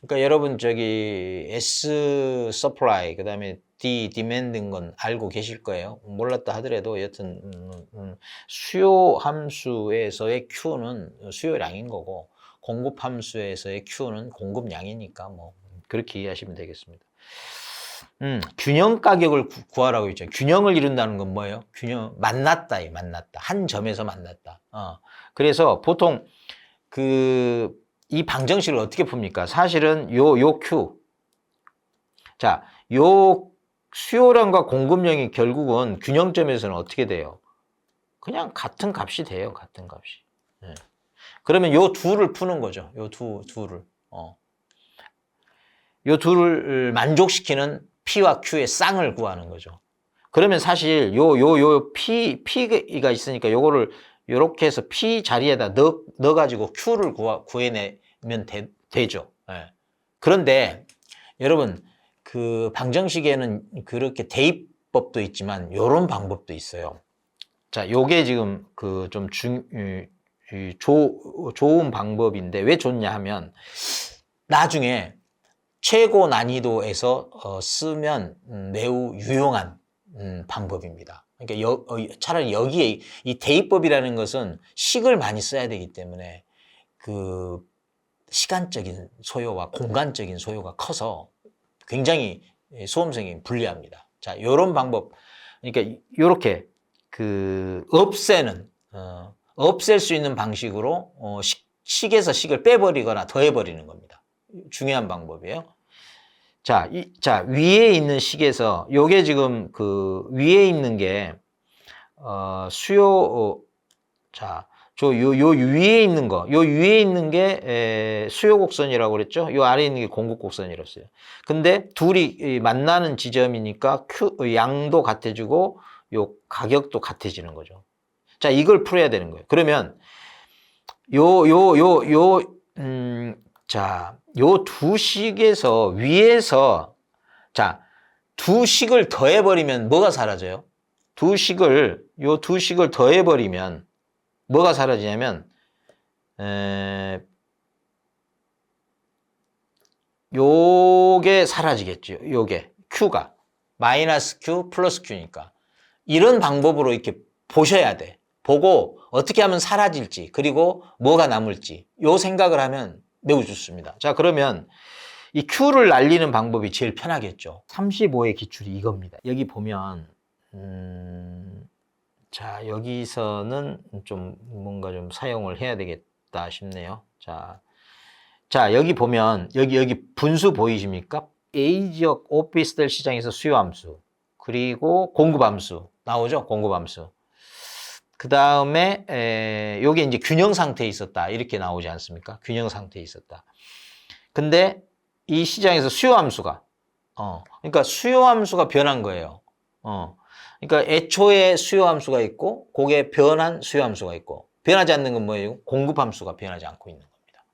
그러니까 여러분 S 서플라이 그다음에 D 디맨드인 건 알고 계실 거예요. 몰랐다 하더라도 여튼 수요 함수에서의 Q는 수요량인 거고 공급 함수에서의 Q는 공급량이니까 뭐 그렇게 이해하시면 되겠습니다. 균형 가격을 구하라고 했죠. 균형을 이룬다는 건 뭐예요? 만났다. 한 점에서 만났다. 그래서 보통 이 방정식을 어떻게 풉니까? 사실은 요 Q. 자, 요 수요량과 공급량이 결국은 균형점에서는 어떻게 돼요? 그냥 같은 값이 돼요. 같은 값이. 네. 그러면 요 둘을 푸는 거죠. 요 둘을. 요 둘을 만족시키는 P와 Q의 쌍을 구하는 거죠. 그러면 사실 P가 있으니까 요거를 요렇게 해서 P 자리에다 넣어가지고 Q를 구해내면 되죠. 네. 그런데 여러분 그 방정식에는 그렇게 대입법도 있지만 요런 방법도 있어요. 자, 요게 지금 그 좀 좋은 방법인데 왜 좋냐 하면 나중에 최고 난이도에서 쓰면 매우 유용한 방법입니다. 그러니까 차라리 여기에 이 대입법이라는 것은 식을 많이 써야 되기 때문에 그 시간적인 소요와 공간적인 소요가 커서 굉장히 수험생이 불리합니다. 자, 이런 방법, 그러니까 이렇게 그 없앨 수 있는 방식으로 식에서 식을 빼버리거나 더해버리는 겁니다. 중요한 방법이에요. 자, 위에 있는 식에서 요게 지금 그 위에 있는 게 요 위에 있는 거, 요 위에 있는 게 수요 곡선이라고 그랬죠. 요 아래에 있는 게 공급 곡선이랬어요. 근데 둘이 만나는 지점이니까 양도 같아지고 요 가격도 같아지는 거죠. 자, 이걸 풀어야 되는 거예요. 그러면 요 두 식에서 위에서 두 식을 더해버리면 뭐가 사라져요? 요 두 식을 더해버리면 뭐가 사라지냐면 요게 사라지겠죠. 요게 Q가 마이너스 Q 플러스 Q니까 이런 방법으로 이렇게 보셔야 돼. 보고 어떻게 하면 사라질지 그리고 뭐가 남을지 요 생각을 하면 매우 좋습니다. 자, 그러면 이 Q를 날리는 방법이 제일 편하겠죠. 35의 기출이 이겁니다. 여기 보면 자, 여기서는 좀 뭔가 좀 사용을 해야 되겠다 싶네요. 자, 여기 보면 여기 분수 보이십니까? A지역 오피스텔 시장에서 수요함수 그리고 공급함수 나오죠? 공급함수. 그 다음에 요게 이제 균형 상태에 있었다 이렇게 나오지 않습니까? 균형 상태에 있었다. 근데 이 시장에서 수요함수가 그러니까 수요함수가 변한 거예요. 그러니까 애초에 수요함수가 있고 그게 변한 수요함수가 있고 변하지 않는 건 뭐예요? 공급함수가 변하지 않고 있는 겁니다.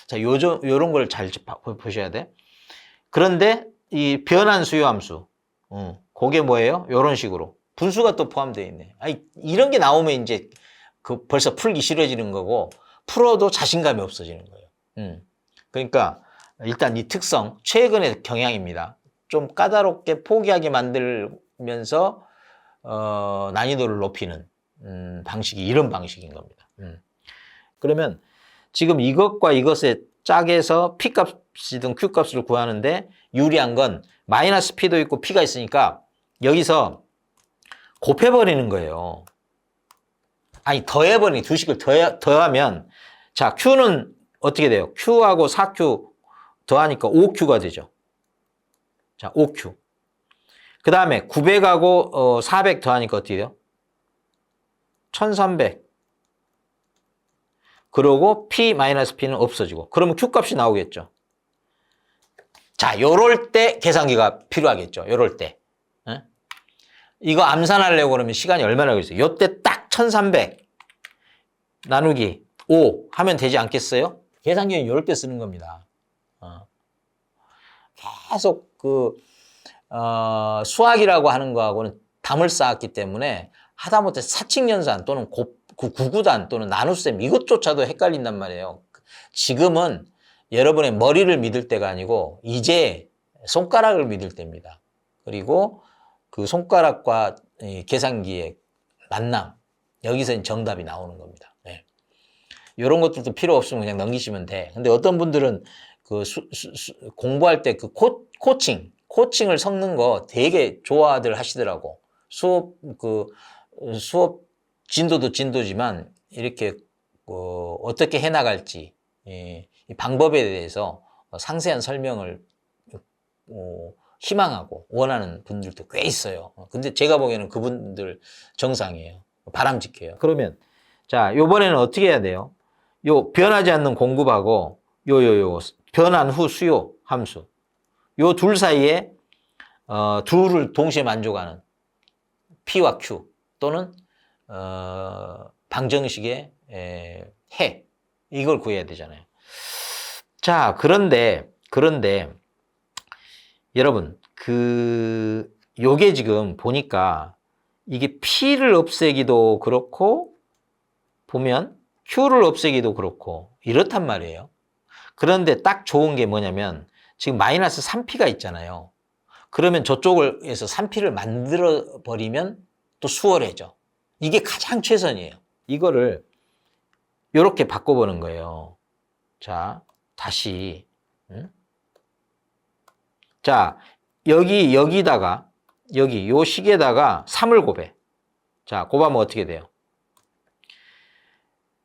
자, 요런 걸 잘 보셔야 돼. 그런데 이 변한 수요함수 그게 뭐예요? 요런 식으로 분수가 또 포함되어 있네. 아니, 이런 게 나오면 이제 그 벌써 풀기 싫어지는 거고 풀어도 자신감이 없어지는 거예요. 그러니까 일단 이 특성 최근의 경향입니다. 좀 까다롭게 포기하게 만들면서 난이도를 높이는 방식이 이런 방식인 겁니다. 그러면 지금 이것과 이것의 짝에서 P값이든 Q값을 구하는데 유리한 건 마이너스 P도 있고 P가 있으니까 여기서 곱해버리는 거예요. 아니, 더해버리는 두 식을 더하면 자, Q는 어떻게 돼요? Q하고 4Q 더하니까 5Q가 되죠. 자, 5Q. 그 다음에 900하고 400 더하니까 어떻게 돼요? 1300. 그러고 P-P는 없어지고. 그러면 Q값이 나오겠죠. 자, 요럴 때 계산기가 필요하겠죠. 요럴 때. 이거 암산하려고 그러면 시간이 얼마나 걸리겠어요? 요때 딱 1300 나누기 5 하면 되지 않겠어요? 계산기는 요럴 때 쓰는 겁니다. 계속 수학이라고 하는 거하고는 담을 쌓았기 때문에 하다못해 사칙연산 또는 구구단 또는 나눗셈 이것조차도 헷갈린단 말이에요. 지금은 여러분의 머리를 믿을 때가 아니고 이제 손가락을 믿을 때입니다. 그리고 그 손가락과 계산기의 만남 여기서 정답이 나오는 겁니다. 네. 이런 것들도 필요 없으면 그냥 넘기시면 돼. 근데 어떤 분들은 그 공부할 때 그 코칭을 섞는 거 되게 좋아들 하시더라고. 수업 진도도 진도지만 이렇게 어떻게 해나갈지 이 방법에 대해서 상세한 설명을 희망하고 원하는 분들도 꽤 있어요. 근데 제가 보기에는 그분들 정상이에요. 바람직해요. 그러면 자, 요번에는 어떻게 해야 돼요? 요 변하지 않는 공급하고 요 변한 후 수요 함수 요 둘 사이에 둘을 동시에 만족하는 P와 Q 또는 방정식의 해 이걸 구해야 되잖아요. 자, 그런데 여러분 요게 지금 보니까 이게 P를 없애기도 그렇고 보면 Q를 없애기도 그렇고 이렇단 말이에요. 그런데 딱 좋은 게 뭐냐면 지금 마이너스 3P가 있잖아요. 그러면 저쪽에서 3P를 만들어 버리면 또 수월해져. 이게 가장 최선이에요. 이거를 이렇게 바꿔보는 거예요. 자, 다시 자, 여기다가 요 식에다가 3을 곱해. 자, 곱하면 어떻게 돼요?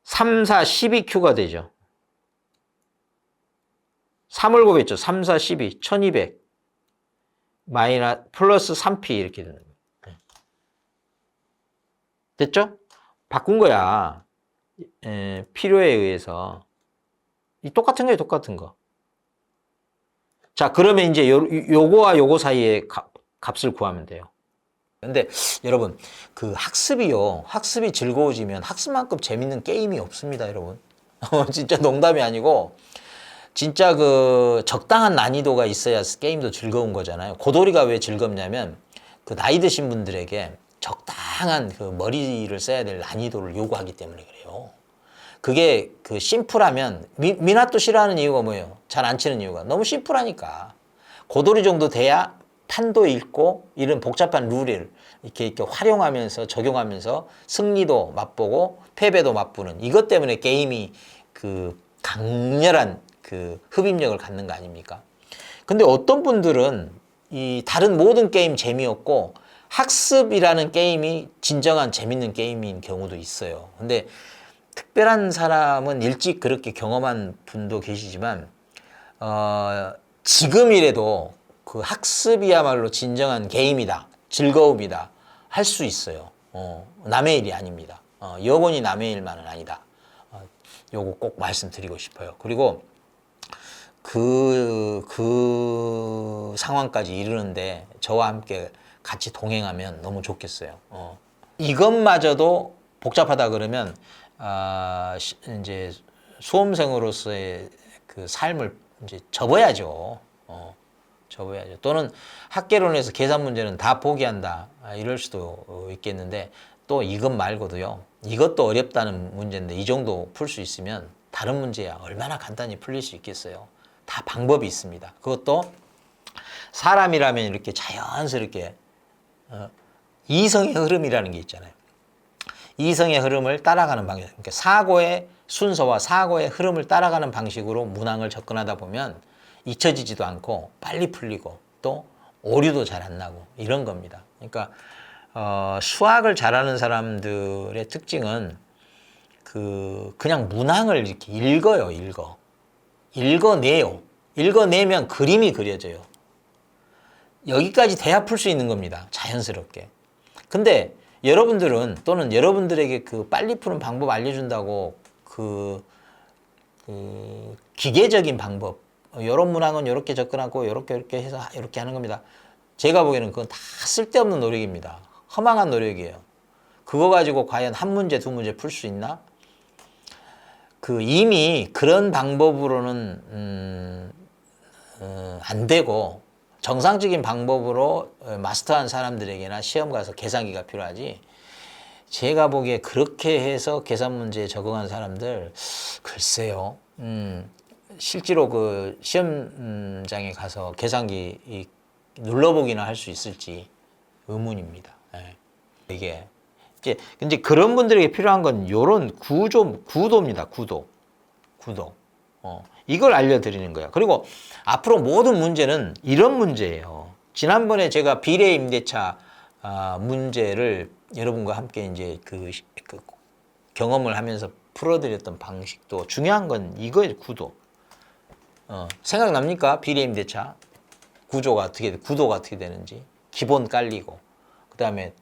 3, 4, 12Q가 되죠. 3을 곱했죠. 3, 4, 12, 1200 플러스 3P 이렇게 되는 거예요. 됐죠? 바꾼 거야. 필요에 의해서. 똑같은 거예요, 똑같은 거. 자, 그러면 이제 요거와 요거 사이에 값을 구하면 돼요. 근데 여러분, 그 학습이 즐거워지면 학습만큼 재밌는 게임이 없습니다, 여러분. 진짜 농담이 아니고, 진짜 그 적당한 난이도가 있어야 게임도 즐거운 거잖아요. 고돌이가 왜 즐겁냐면, 그 나이 드신 분들에게 적당한 그 머리를 써야 될 난이도를 요구하기 때문에 그래요. 그게 그 심플하면 미나또 싫어하는 이유가 뭐예요? 잘 안 치는 이유가 너무 심플하니까. 고돌이 정도 돼야 판도 읽고 이런 복잡한 룰을 이렇게 활용하면서 적용하면서 승리도 맛보고 패배도 맛보는 이것 때문에 게임이 그 강렬한 그 흡입력을 갖는 거 아닙니까? 근데 어떤 분들은 이 다른 모든 게임 재미없고 학습이라는 게임이 진정한 재밌는 게임인 경우도 있어요. 근데 특별한 사람은 일찍 그렇게 경험한 분도 계시지만 지금이라도 그 학습이야말로 진정한 게임이다, 즐거움이다 할 수 있어요. 남의 일이 아닙니다. 영원히 남의 일만은 아니다. 요거 꼭 말씀드리고 싶어요. 그리고 그 상황까지 이르는데 저와 함께 같이 동행하면 너무 좋겠어요. 이것마저도 복잡하다 그러면 이제 수험생으로서의 그 삶을 이제 접어야죠. 접어야죠. 또는 학개론에서 계산 문제는 다 포기한다. 이럴 수도 있겠는데 또 이것 말고도요. 이것도 어렵다는 문제인데 이 정도 풀 수 있으면 다른 문제야 얼마나 간단히 풀릴 수 있겠어요. 다 방법이 있습니다. 그것도 사람이라면 이렇게 자연스럽게 이성의 흐름이라는 게 있잖아요. 이성의 흐름을 따라가는 방식, 그러니까 사고의 순서와 사고의 흐름을 따라가는 방식으로 문항을 접근하다 보면 잊혀지지도 않고 빨리 풀리고 또 오류도 잘 안 나고 이런 겁니다. 그러니까 수학을 잘하는 사람들의 특징은 그냥 문항을 이렇게 읽어내요. 읽어내면 그림이 그려져요. 여기까지 돼야 풀 수 있는 겁니다. 자연스럽게. 근데 여러분들은 또는 여러분들에게 그 빨리 푸는 방법 알려준다고 그 기계적인 방법, 이런 문항은 이렇게 접근하고 이렇게 해서 이렇게 하는 겁니다. 제가 보기에는 그건 다 쓸데없는 노력입니다. 허망한 노력이에요. 그거 가지고 과연 한 문제, 두 문제 풀 수 있나? 이미 그런 방법으로는 안 되고 정상적인 방법으로 마스터한 사람들에게나 시험 가서 계산기가 필요하지. 제가 보기에 그렇게 해서 계산 문제에 적응한 사람들 글쎄요. 실제로 그 시험장에 가서 계산기 눌러보기나 할 수 있을지 의문입니다. 이게 이제 그런 분들에게 필요한 건 요런 구도입니다. 구도. 이걸 알려드리는 거야. 그리고 앞으로 모든 문제는 이런 문제예요. 지난번에 제가 비례 임대차 문제를 여러분과 함께 이제 그 경험을 하면서 풀어드렸던 방식도 중요한 건 이거예요. 구도. 생각납니까? 비례 임대차 구도가 어떻게 되는지. 기본 깔리고 그 다음에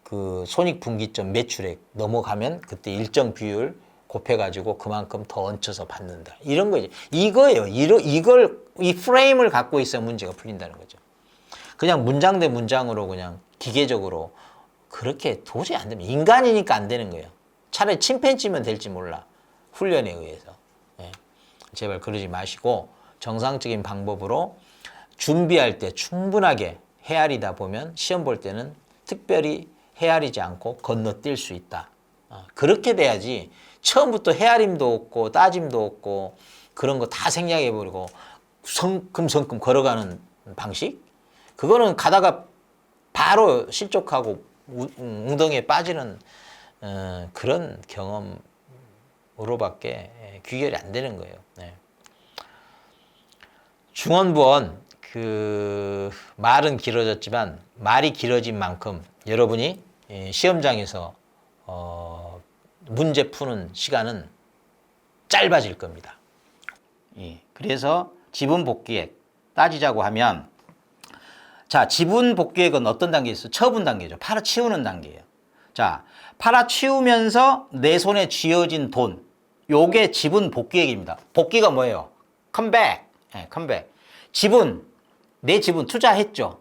그 손익분기점 매출액 넘어가면 그때 일정 비율 곱해가지고 그만큼 더 얹혀서 받는다. 이런 거지. 이거예요. 이 프레임을 갖고 있어야 문제가 풀린다는 거죠. 그냥 문장 대 문장으로 그냥 기계적으로 그렇게 도저히 안 됩니다. 인간이니까 안 되는 거예요. 차라리 침팬지면 될지 몰라. 훈련에 의해서. 제발 그러지 마시고 정상적인 방법으로 준비할 때 충분하게 헤아리다 보면 시험 볼 때는 특별히 헤아리지 않고 건너뛸 수 있다. 그렇게 돼야지 처음부터 헤아림도 없고 따짐도 없고 그런 거 다 생략해버리고 성큼성큼 걸어가는 방식? 그거는 가다가 바로 실족하고 웅덩이에 빠지는 그런 경험으로밖에 귀결이 안 되는 거예요. 중원부원 말은 길어졌지만 말이 길어진 만큼 여러분이 시험장에서 문제 푸는 시간은 짧아질 겁니다. 그래서 지분복귀액 따지자고 하면 자, 지분복귀액은 어떤 단계에 있어요? 처분 단계죠. 팔아치우는 단계예요. 자, 팔아치우면서 내 손에 쥐어진 돈, 요게 지분복귀액입니다. 복귀가 뭐예요? 컴백. 컴백. 내 지분 투자했죠.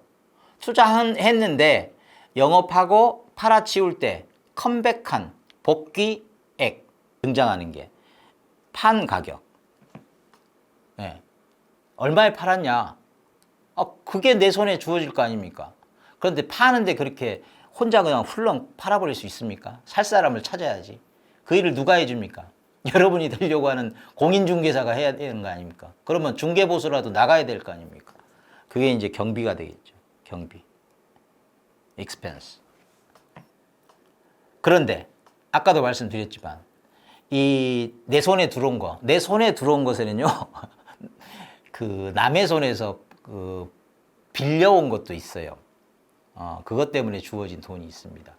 투자했는데 영업하고 팔아치울 때 컴백한 복귀액 등장하는 게 판 가격. 얼마에 팔았냐? 그게 내 손에 주어질 거 아닙니까? 그런데 파는데 그렇게 혼자 그냥 훌렁 팔아버릴 수 있습니까? 살 사람을 찾아야지. 그 일을 누가 해줍니까? 여러분이 되려고 하는 공인중개사가 해야 되는 거 아닙니까? 그러면 중개보수라도 나가야 될 거 아닙니까? 그게 이제 경비가 되겠죠. 경비. expense. 그런데 아까도 말씀드렸지만 이 내 손에 들어온 거, 내 손에 들어온 것에는요 그 남의 손에서 그 빌려온 것도 있어요. 그것 때문에 주어진 돈이 있습니다.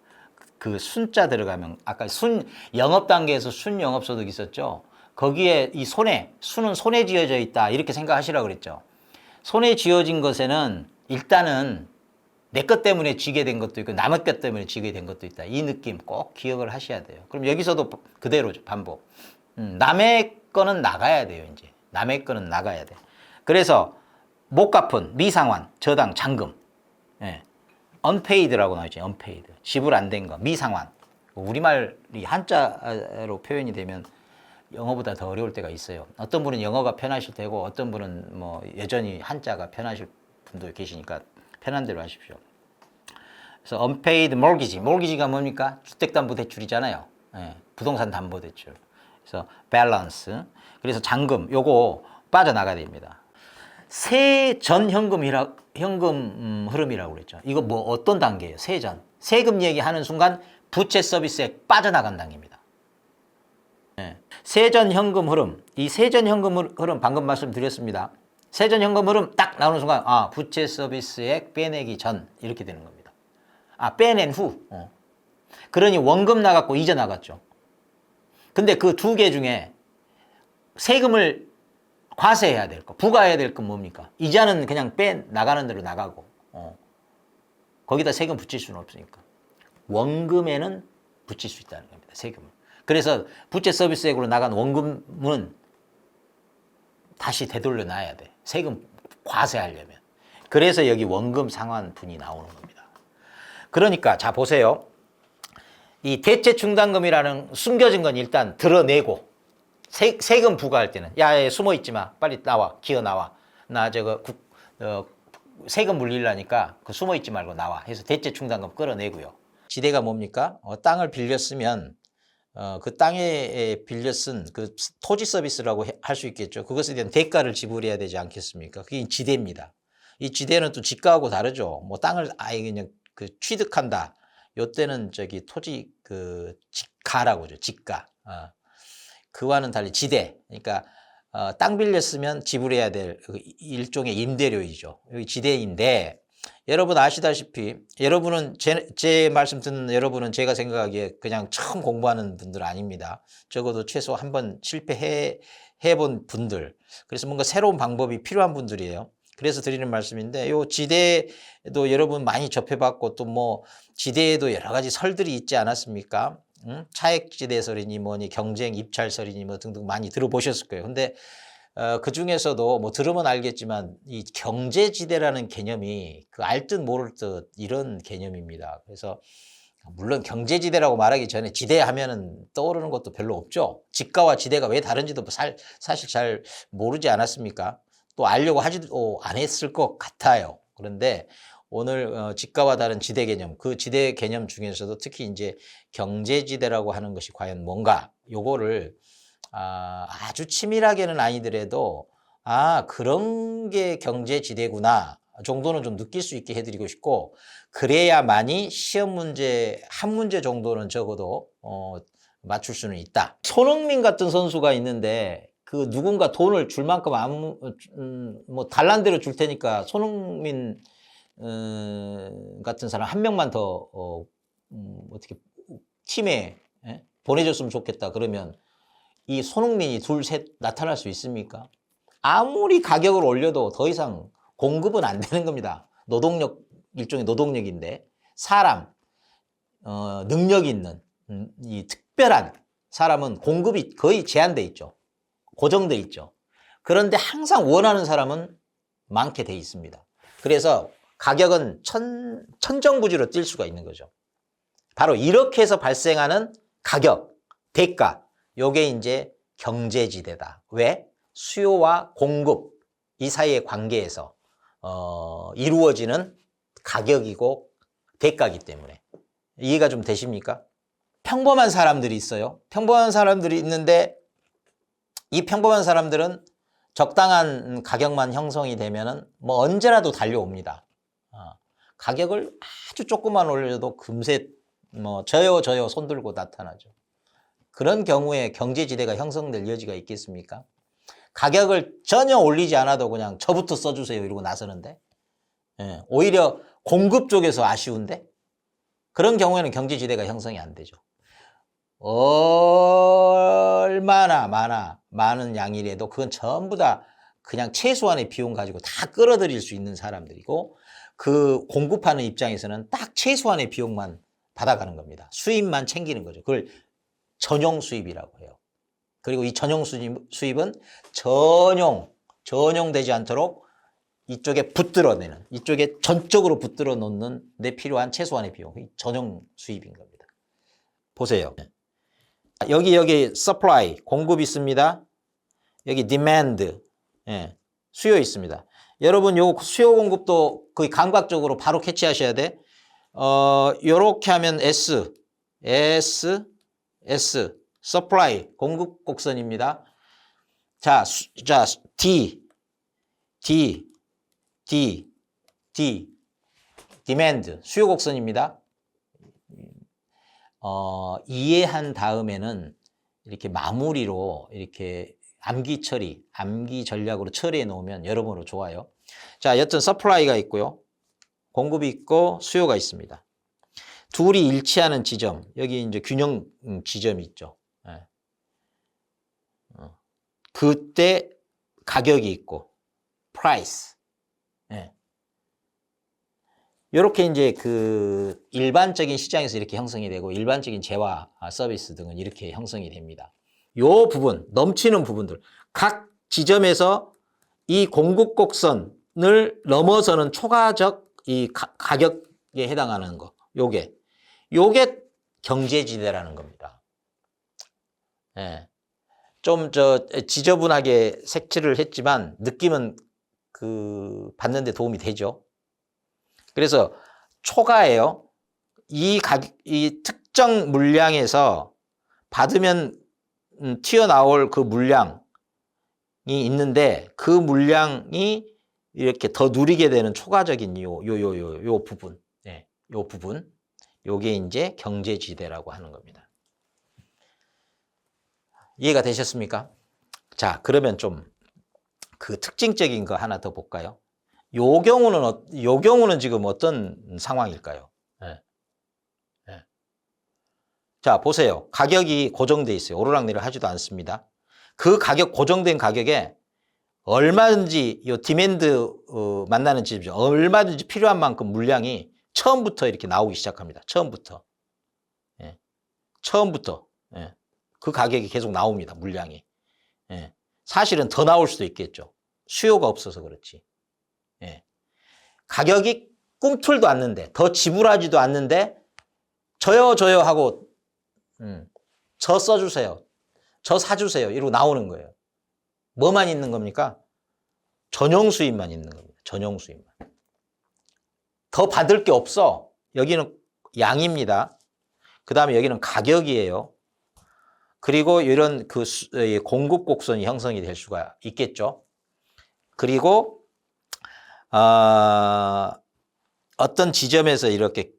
그 순자 들어가면 아까 순 영업 단계에서 순 영업소득 있었죠. 거기에 이 손에 순은 손에 지어져 있다 이렇게 생각하시라고 그랬죠. 손에 지어진 것에는 일단은 내 것 때문에 지게 된 것도 있고 남의 것 때문에 지게 된 것도 있다. 이 느낌 꼭 기억을 하셔야 돼요. 그럼 여기서도 그대로죠. 반복. 남의 거는 나가야 돼요. 이제 남의 거는 나가야 돼. 그래서 못 갚은 미상환, 저당, 잔금, 예. unpaid라고 나오죠. unpaid. 지불 안 된 거, 미상환. 우리말이 한자로 표현이 되면 영어보다 더 어려울 때가 있어요. 어떤 분은 영어가 편하실 테고 어떤 분은 뭐 여전히 한자가 편하실 분도 계시니까 편한 대로 하십시오. 그래서 unpaid mortgage, mortgage가 뭡니까? 주택담보대출이잖아요. 예, 부동산 담보대출. 그래서 balance. 그래서 잔금, 요거 빠져나가야 됩니다. 세전 현금 흐름이라고 그랬죠. 이거 뭐 어떤 단계예요? 세전. 세금 얘기하는 순간 부채 서비스액 빠져나간 단계입니다. 네. 세전 현금 흐름. 이 세전 현금 흐름 방금 말씀드렸습니다. 세전 현금 흐름 딱 나오는 순간 부채 서비스액 빼내기 전 이렇게 되는 겁니다. 빼낸 후. 그러니 원금 나갔고 이자 나갔죠. 근데 그 두 개 중에 세금을 과세해야 될 거, 부과해야 될 건 뭡니까? 이자는 그냥 나가는 대로 나가고, 거기다 세금 붙일 수는 없으니까. 원금에는 붙일 수 있다는 겁니다, 세금을. 그래서 부채 서비스액으로 나간 원금은 다시 되돌려 놔야 돼. 세금 과세하려면. 그래서 여기 원금 상환분이 나오는 겁니다. 그러니까, 자, 보세요. 이 대체 충당금이라는 숨겨진 건 일단 드러내고, 세금 부과할 때는 야, 숨어 있지 마. 빨리 나와. 기어 나와. 나 세금 물리려니까 숨어 있지 말고 나와. 해서 대체 충당금 끌어내고요. 지대가 뭡니까? 땅을 빌려 쓰면 그 땅에 빌려 쓴 그 토지 서비스라고 할 수 있겠죠. 그것에 대한 대가를 지불해야 되지 않겠습니까? 그게 지대입니다. 이 지대는 또 지가하고 다르죠. 뭐 땅을 아예 그냥 취득한다. 요때는 토지 지가라고 하죠. 지가. 그와는 달리 지대, 그러니까 땅 빌렸으면 지불해야 될 일종의 임대료이죠. 여기 지대인데 여러분 아시다시피 여러분은 제 말씀 듣는 여러분은 제가 생각하기에 그냥 처음 공부하는 분들 아닙니다. 적어도 최소 한번 실패해 본 분들. 그래서 뭔가 새로운 방법이 필요한 분들이에요. 그래서 드리는 말씀인데 요 지대도 여러분 많이 접해봤고 또 뭐 지대에도 여러 가지 설들이 있지 않았습니까? 차액지대설이니 뭐니 경쟁 입찰설이니 뭐 등등 많이 들어보셨을 거예요. 근데 그 중에서도 뭐 들으면 알겠지만 이 경제지대라는 개념이 그 알 듯 모를 듯 이런 개념입니다. 그래서 물론 경제지대라고 말하기 전에 지대하면은 떠오르는 것도 별로 없죠. 지가와 지대가 왜 다른지도 사실 잘 모르지 않았습니까? 또 알려고 하지도 안 했을 것 같아요. 그런데 오늘 지가와 다른 지대 개념, 그 지대 개념 중에서도 특히 이제 경제지대라고 하는 것이 과연 뭔가 요거를 아주 치밀하게는 아니더라도 그런 게 경제지대구나 정도는 좀 느낄 수 있게 해드리고 싶고 그래야만이 시험 문제 한 문제 정도는 적어도 맞출 수는 있다. 손흥민 같은 선수가 있는데 그 누군가 돈을 줄 만큼 뭐 달란대로 줄 테니까 손흥민 같은 사람 한 명만 더 어떻게 팀에 보내줬으면 좋겠다. 그러면 이 손흥민이 둘, 셋 나타날 수 있습니까? 아무리 가격을 올려도 더 이상 공급은 안 되는 겁니다. 일종의 노동력인데 사람, 능력이 있는 이 특별한 사람은 공급이 거의 제한돼 있죠. 고정돼 있죠. 그런데 항상 원하는 사람은 많게 돼 있습니다. 그래서 가격은 천정부지로 뛸 수가 있는 거죠. 바로 이렇게 해서 발생하는 가격, 대가, 요게 이제 경제지대다. 왜? 수요와 공급 이 사이의 관계에서 이루어지는 가격이고 대가이기 때문에. 이해가 좀 되십니까? 평범한 사람들이 있어요. 평범한 사람들이 있는데 이 평범한 사람들은 적당한 가격만 형성이 되면은 뭐 언제라도 달려옵니다.
가격을 아주 조금만 올려도 금세 뭐 저요 손 들고 나타나죠. 그런 경우에 경제지대가 형성될 여지가 있겠습니까? 가격을 전혀 올리지 않아도 그냥 저부터 써주세요 이러고 나서는데, 예, 오히려 공급 쪽에서 아쉬운데 그런 경우에는 경제지대가 형성이 안 되죠. 얼마나 많은 양이라도 그건 전부 다 그냥 최소한의 비용 가지고 다 끌어들일 수 있는 사람들이고, 그 공급하는 입장에서는 딱 최소한의 비용만 받아가는 겁니다. 수입만 챙기는 거죠. 그걸 전용 수입이라고 해요. 그리고 이 전용 수입은 전용되지 않도록 이쪽에 붙들어내는, 이쪽에 전적으로 붙들어 놓는 데 필요한 최소한의 비용, 전용 수입인 겁니다. 보세요. 여기 supply, 공급 있습니다. 여기 demand, 예, 수요 있습니다. 여러분 요 수요 공급도 거의 감각적으로 바로 캐치하셔야 돼. 요렇게 하면 S, supply, 공급 곡선입니다. 자, demand, 수요 곡선입니다. 이해한 다음에는 이렇게 마무리로 이렇게 암기 전략으로 처리해 놓으면 여러모로 좋아요. 자, 여튼 supply가 있고요. 공급이 있고 수요가 있습니다. 둘이 일치하는 지점, 여기 이제 균형 지점이 있죠. 예. 그때 가격이 있고 price. 예. 이렇게 이제 그 일반적인 시장에서 이렇게 형성이 되고, 일반적인 재화 서비스 등은 이렇게 형성이 됩니다. 요 부분, 넘치는 부분들, 각 지점에서 이 공급 곡선을 넘어서는 초과적 이 가격에 해당하는 거, 요게 경제지대라는 겁니다. 예. 좀 지저분하게 색칠을 했지만 느낌은 그 받는 데 도움이 되죠. 그래서 초과예요. 이 특정 물량에서 받으면 튀어나올 그 물량이 있는데, 그 물량이 이렇게 더 누리게 되는 초과적인 요 부분, 네, 요 부분, 요게 이제 경제지대라고 하는 겁니다. 이해가 되셨습니까? 자, 그러면 좀 그 특징적인 거 하나 더 볼까요? 요 경우는 지금 어떤 상황일까요? 네. 네. 자, 보세요. 가격이 고정돼 있어요. 오르락내리락 하지도 않습니다. 그 가격, 고정된 가격에 얼마든지 요 디맨드 만나는 지점이죠. 얼마든지 필요한 만큼 물량이 처음부터 이렇게 나오기 시작합니다. 처음부터. 예. 처음부터. 예. 그 가격이 계속 나옵니다. 물량이. 예. 사실은 더 나올 수도 있겠죠. 수요가 없어서 그렇지. 예. 가격이 꿈틀도 않는데, 더 지불하지도 않는데, 저요 하고, 저 써주세요. 저 사주세요. 이러고 나오는 거예요. 뭐만 있는 겁니까? 전용 수입만 있는 겁니다. 전용 수입만. 더 받을 게 없어. 여기는 양입니다. 그 다음에 여기는 가격이에요. 그리고 이런 그 공급 곡선이 형성이 될 수가 있겠죠. 그리고 어떤 지점에서 이렇게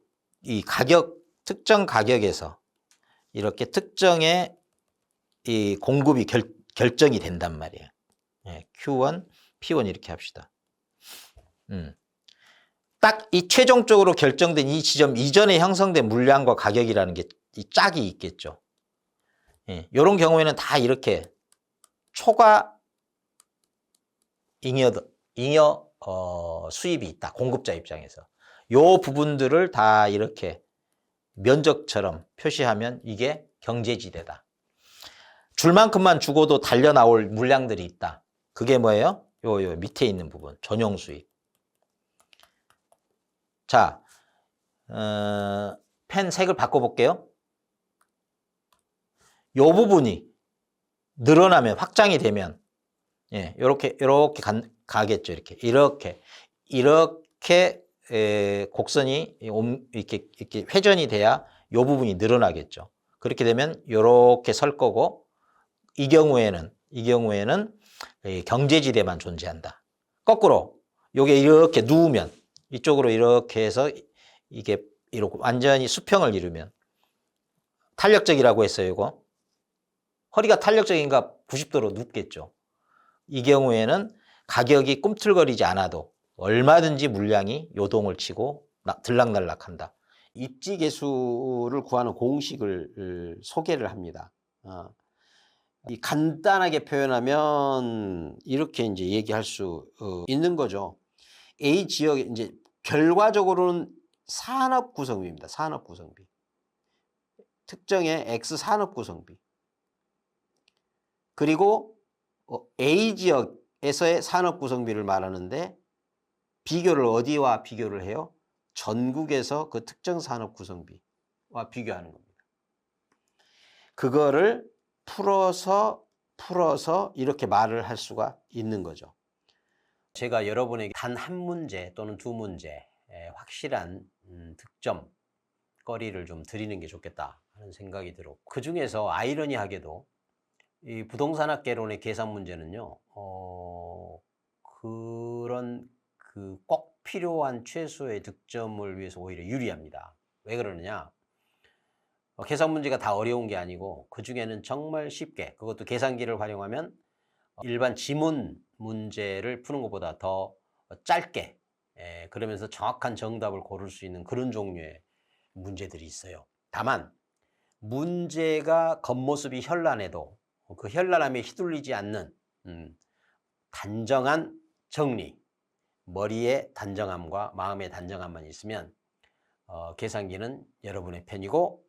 이 특정 가격에서 이렇게 특정의 이 공급이 결정이 된단 말이에요. 예, Q1, P1 이렇게 합시다. 딱 이 최종적으로 결정된 이 지점 이전에 형성된 물량과 가격이라는 게 이 짝이 있겠죠. 예, 이런 경우에는 다 이렇게 초과 잉여 수입이 있다. 공급자 입장에서. 요 부분들을 다 이렇게 면적처럼 표시하면 이게 경제지대다. 줄 만큼만 주고도 달려 나올 물량들이 있다. 그게 뭐예요? 요 밑에 있는 부분, 전용 수입. 자, 펜 색을 바꿔볼게요. 요 부분이 늘어나면, 확장이 되면, 예, 요렇게 가겠죠. 이렇게 곡선이 이렇게 회전이 돼야 요 부분이 늘어나겠죠. 그렇게 되면 요렇게 설 거고, 이 경우에는 경제지대만 존재한다. 거꾸로 요게 이렇게 누우면 이쪽으로 이렇게 해서 이게 이렇게 완전히 수평을 이루면 탄력적이라고 했어요. 이거 허리가 탄력적인가 90도로 눕겠죠. 이 경우에는 가격이 꿈틀거리지 않아도 얼마든지 물량이 요동을 치고 들락날락한다.
입지 개수를 구하는 공식을 소개를 합니다. 이 간단하게 표현하면 이렇게 이제 얘기할 수 있는 거죠. A 지역에 이제 결과적으로는 산업 구성비입니다. 산업 구성비. 특정의 X 산업 구성비. 그리고 A 지역에서의 산업 구성비를 말하는데 비교를 어디와 비교를 해요? 전국에서 그 특정 산업 구성비와 비교하는 겁니다. 그거를 풀어서 이렇게 말을 할 수가 있는 거죠. 제가 여러분에게 단 한 문제 또는 두 문제 확실한 득점거리를 좀 드리는 게 좋겠다 하는 생각이 들었고, 그 중에서 아이러니하게도 이 부동산학개론의 계산 문제는요, 그런 그 꼭 필요한 최소의 득점을 위해서 오히려 유리합니다. 왜 그러느냐? 계산 문제가 다 어려운 게 아니고 그 중에는 정말 쉽게, 그것도 계산기를 활용하면 일반 지문 문제를 푸는 것보다 더 짧게, 그러면서 정확한 정답을 고를 수 있는 그런 종류의 문제들이 있어요. 다만 문제가 겉모습이 현란해도 그 현란함에 휘둘리지 않는 단정한 정리, 머리의 단정함과 마음의 단정함만 있으면 계산기는 여러분의 편이고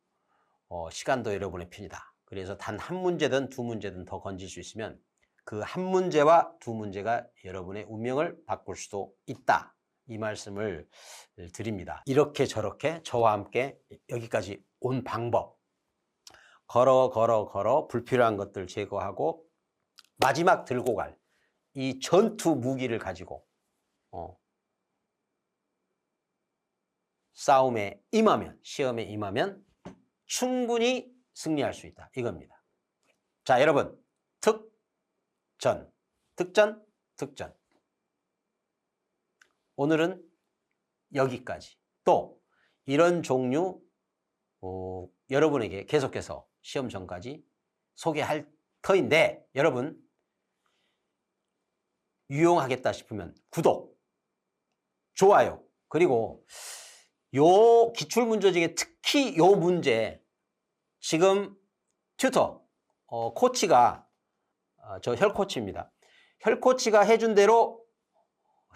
시간도 여러분의 편이다. 그래서 단 한 문제든 두 문제든 더 건질 수 있으면 그 한 문제와 두 문제가 여러분의 운명을 바꿀 수도 있다. 이 말씀을 드립니다. 이렇게 저렇게 저와 함께 여기까지 온 방법, 걸어 불필요한 것들 제거하고 마지막 들고 갈 이 전투 무기를 가지고 싸움에 임하면, 시험에 임하면 충분히 승리할 수 있다. 이겁니다. 자, 여러분, 득전. 오늘은 여기까지. 또 이런 종류 여러분에게 계속해서 시험 전까지 소개할 터인데, 여러분 유용하겠다 싶으면 구독, 좋아요, 그리고 요 기출문제 중에 특히 요 문제 지금 튜터 코치가 저 혈코치입니다. 혈코치가 해준 대로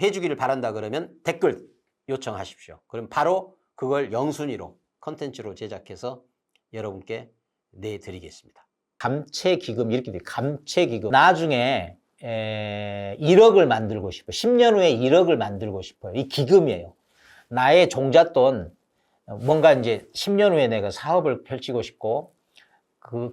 해주기를 바란다 그러면 댓글 요청하십시오. 그럼 바로 그걸 영순위로 컨텐츠로 제작해서 여러분께 내드리겠습니다.
감채기금 이렇게 돼. 감채기금. 나중에 1억을 만들고 싶어요. 10년 후에 1억을 만들고 싶어요. 이 기금이에요. 나의 종잣돈, 뭔가 이제 10년 후에 내가 사업을 펼치고 싶고,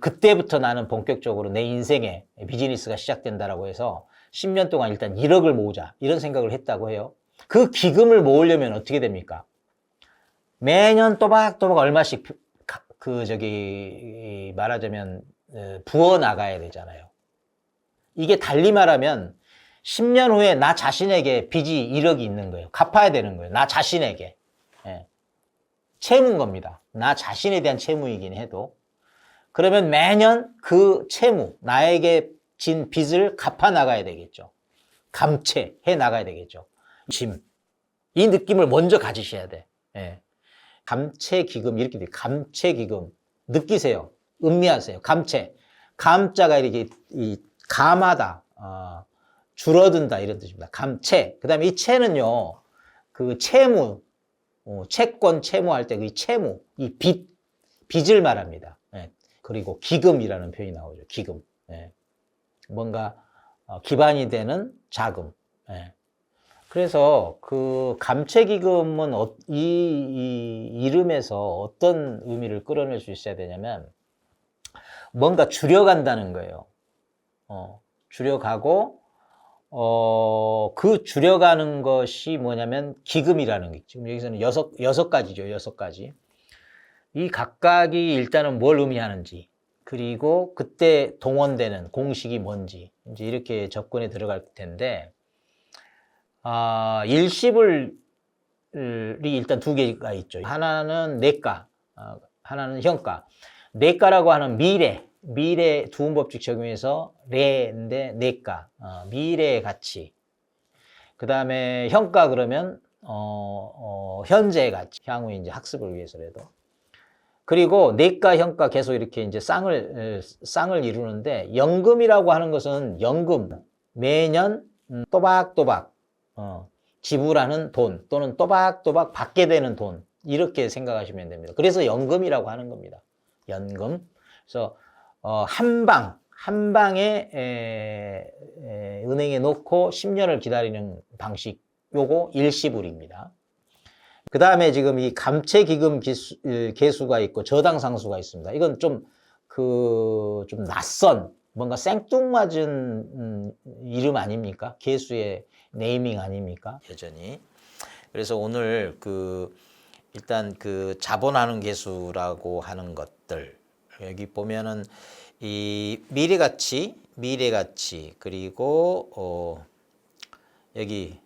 그때부터 나는 본격적으로 내 인생의 비즈니스가 시작된다라고 해서 10년 동안 일단 1억을 모으자, 이런 생각을 했다고 해요. 그 기금을 모으려면 어떻게 됩니까? 매년 또박또박 얼마씩 말하자면 부어 나가야 되잖아요. 이게 달리 말하면 10년 후에 나 자신에게 빚이 1억이 있는 거예요. 갚아야 되는 거예요. 나 자신에게. 채무인 겁니다. 나 자신에 대한 채무이긴 해도. 그러면 매년 그 채무, 나에게 진 빚을 갚아 나가야 되겠죠. 감채해 나가야 되겠죠. 이 느낌을 먼저 가지셔야 돼. 감채기금 이렇게 돼. 감채기금. 느끼세요. 음미하세요. 감채. 감자가 이렇게 감하다, 줄어든다, 이런 뜻입니다. 감채. 그 다음에 이 채는요, 그 채무, 채권 채무할 때 그 채무, 이 빚을 말합니다. 그리고 기금이라는 표현이 나오죠. 기금. 뭔가 기반이 되는 자금. 그래서 그 감채기금은 이 이름에서 어떤 의미를 끌어낼 수 있어야 되냐면, 뭔가 줄여간다는 거예요. 줄여가고, 그 줄여가는 것이 뭐냐면 기금이라는 게, 지금 여기서는 여섯 가지죠. 6가지. 이 각각이 일단은 뭘 의미하는지, 그리고 그때 동원되는 공식이 뭔지, 이제 이렇게 접근에 들어갈 텐데, 일시불 일단 두 개가 있죠. 하나는 내가, 하나는 현가. 내가라고 하는 미래 두음법칙 적용해서 레인데 내가, 미래의 가치. 그 다음에 현가 그러면 현재의 가치. 향후 이제 학습을 위해서라도. 그리고 내가 현가 계속 이렇게 이제 쌍을 이루는데 연금이라고 하는 것은 연금 매년 또박또박 지불하는 돈 또는 또박또박 받게 되는 돈 이렇게 생각하시면 됩니다. 그래서 연금이라고 하는 겁니다. 연금. 그래서 한 방에 은행에 놓고 10년을 기다리는 방식 요거 일시불입니다. 그 다음에 지금 이 감채기금 계수가 있고 저당상수가 있습니다. 이건 좀 낯선, 뭔가 생뚱맞은 이름 아닙니까? 계수의 네이밍 아닙니까?
여전히. 그래서 오늘 일단 자본하는 계수라고 하는 것들, 여기 보면은 이 미래가치, 그리고 여기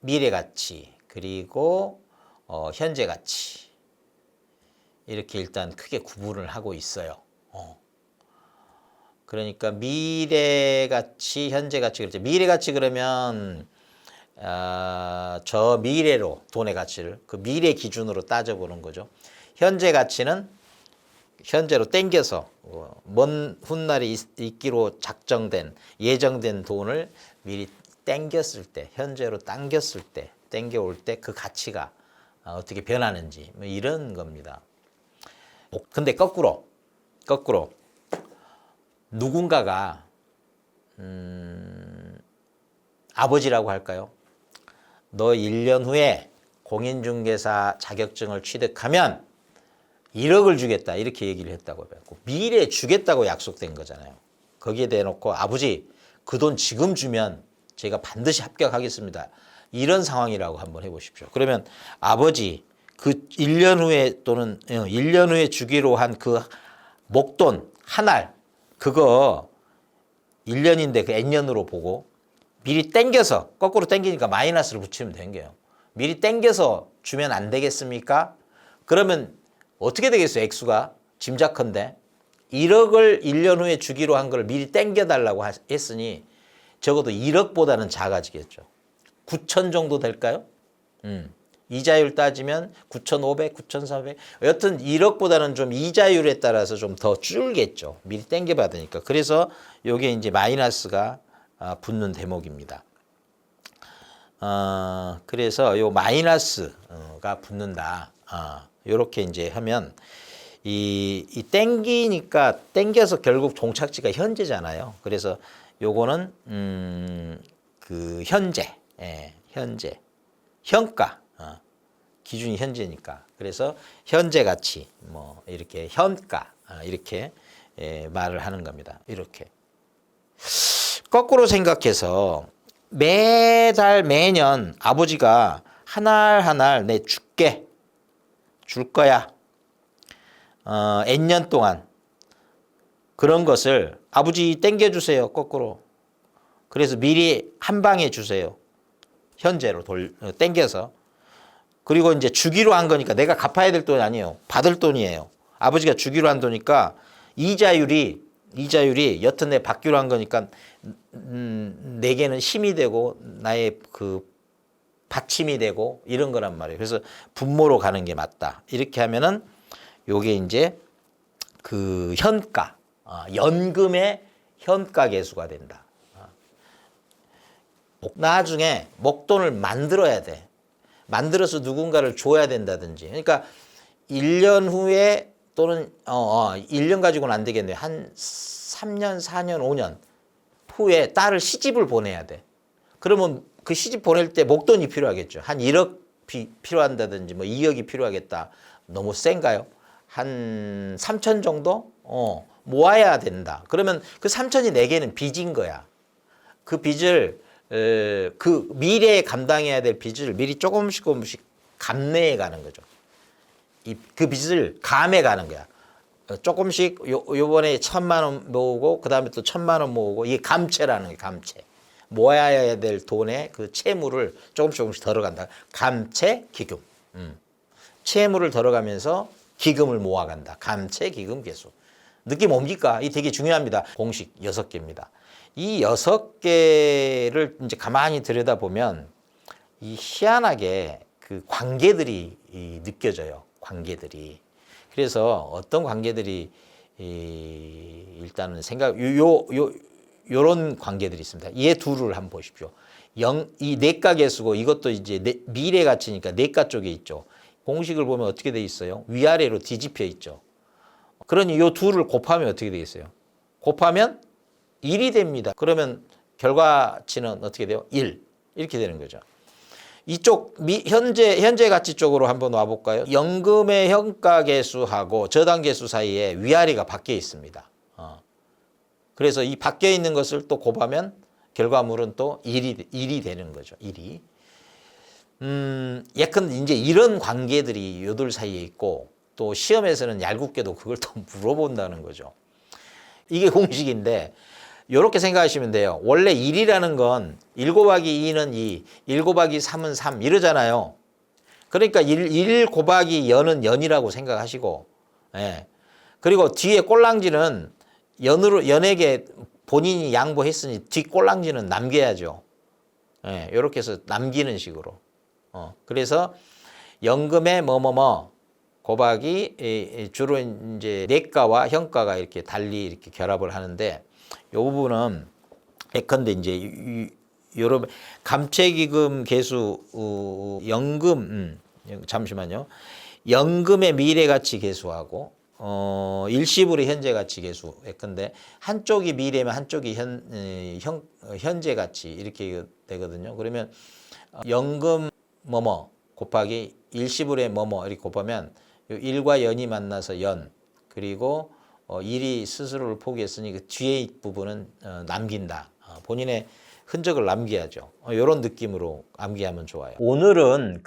미래가치, 그리고 현재 가치 이렇게 일단 크게 구분을 하고 있어요. 그러니까 미래 가치, 현재 가치 그렇죠. 미래 가치 그러면 저 미래로 돈의 가치를 그 미래 기준으로 따져보는 거죠. 현재 가치는 현재로 땡겨서 먼 훗날이 있기로 작정된 예정된 돈을 미리 땡겼을 때, 현재로 당겼을 때, 땡겨올 때 그 가치가 어떻게 변하는지 뭐 이런 겁니다. 근데 거꾸로 누군가가 아버지라고 할까요? 너 1년 후에 공인중개사 자격증을 취득하면 1억을 주겠다 이렇게 얘기를 했다고 해요. 미래에 주겠다고 약속된 거잖아요. 거기에 대놓고 아버지 그 돈 지금 주면 제가 반드시 합격하겠습니다. 이런 상황이라고 한번 해보십시오. 그러면 아버지 그 1년 후에 또는 1년 후에 주기로 한 그 목돈 한 알 그거 1년인데 그 N년으로 보고 미리 땡겨서 거꾸로 땡기니까 마이너스를 붙이면 되는 거예요. 미리 땡겨서 주면 안 되겠습니까? 그러면 어떻게 되겠어요? 액수가 짐작컨대 1억을 1년 후에 주기로 한 걸 미리 땡겨달라고 했으니 적어도 1억보다는 작아지겠죠. 9천 정도 될까요? 이자율 따지면 9,500, 9,400. 여튼 1억보다는 좀 이자율에 따라서 좀 더 줄겠죠. 미리 땡겨받으니까. 그래서 이게 이제 마이너스가 붙는 대목입니다. 그래서 요 마이너스가 붙는다. 요렇게 이제 하면 이 땡기니까 땡겨서 결국 종착지가 현재잖아요. 그래서 요거는 그 현재, 현가, 기준이 현재니까. 그래서 현재 가치, 뭐 이렇게 현가 이렇게 말을 하는 겁니다. 이렇게 거꾸로 생각해서 매달 매년 아버지가 한 알 내 줄게, 줄 거야. N년 동안 그런 것을 아버지 땡겨주세요. 거꾸로. 그래서 미리 한 방에 주세요. 현재로 땡겨서. 그리고 이제 주기로 한 거니까 내가 갚아야 될 돈이 아니에요. 받을 돈이에요. 아버지가 주기로 한 돈이니까 이자율이 여튼 내 받기로 한 거니까 내게는 힘이 되고 나의 그 받침이 되고 이런 거란 말이에요. 그래서 분모로 가는 게 맞다. 이렇게 하면은 요게 이제 그 현가, 연금의 현가 계수가 된다. 나중에 목돈을 만들어야 돼. 만들어서 누군가를 줘야 된다든지. 그러니까 1년 후에 또는 1년 가지고는 안 되겠네요. 한 3년, 4년, 5년 후에 딸을 시집을 보내야 돼. 그러면 그 시집 보낼 때 목돈이 필요하겠죠. 한 1억 필요한다든지 뭐 2억이 필요하겠다. 너무 센가요? 한 3천 정도? 모아야 된다. 그러면 그 3천이 내게는 빚인 거야. 그 빚을 그 미래에 감당해야 될 빚을 미리 조금씩 감내해 가는 거죠. 그 빚을 감해 가는 거야. 조금씩 요번에 1,000만 원 모으고 그다음에 또 1,000만 원 모으고 이게 감채라는 게 감채.
모아야 될 돈의 그 채무를 조금씩 덜어간다. 감채 기금. 채무를 덜어가면서 기금을 모아간다. 감채 기금 계수. 느낌 옵니까? 이 되게 중요합니다. 공식 6개입니다. 이 6개를 이제 가만히 들여다보면 이 희한하게 그 관계들이 느껴져요. 관계들이. 그래서 어떤 관계들이 일단은 요런 관계들이 있습니다. 얘 둘을 한번 보십시오. 이 내가 계수고 이것도 이제 미래 가치니까 내가 쪽에 있죠. 공식을 보면 어떻게 돼 있어요? 위아래로 뒤집혀 있죠. 그러니 요 둘을 곱하면 어떻게 되겠어요? 곱하면 1이 됩니다. 그러면 결과치는 어떻게 돼요? 1. 이렇게 되는 거죠. 이쪽 현재 가치 쪽으로 한번 와볼까요? 연금의 현가 계수하고 저당 계수 사이에 위아래가 바뀌어 있습니다. 그래서 이 바뀌어 있는 것을 또 곱하면 결과물은 또 1이 되는 거죠. 1이. 예컨대 이제 이런 관계들이 요들 사이에 있고 또 시험에서는 얄궂게도 그걸 또 물어본다는 거죠. 이게 공식인데 이렇게 생각하시면 돼요. 원래 1이라는 건 1 곱하기 2는 2, 1 곱하기 3은 3 이러잖아요. 그러니까 1 곱하기 연은 연이라고 생각하시고, 예. 그리고 뒤에 꼴랑지는 연에게 본인이 양보했으니 뒤 꼴랑지는 남겨야죠. 예, 이렇게 해서 남기는 식으로. 그래서 연금의 뭐뭐뭐 곱하기 주로 이제 내가와 현가가 이렇게 달리 이렇게 결합을 하는데 이 부분은 예컨대 이제 여러분 감채기금 계수 연금 잠시만요. 연금의 미래가치 계수하고 일시불의 현재가치 계수 예컨대 한쪽이 미래면 한쪽이 현재가치 이렇게 되거든요. 그러면 연금 뭐뭐 곱하기 일시불의 뭐뭐 이렇게 곱하면 1과 연이 만나서 연 그리고 1이 스스로를 포기했으니 그 뒤에 부분은 남긴다. 본인의 흔적을 남겨야죠. 이런 느낌으로 암기하면 좋아요. 오늘은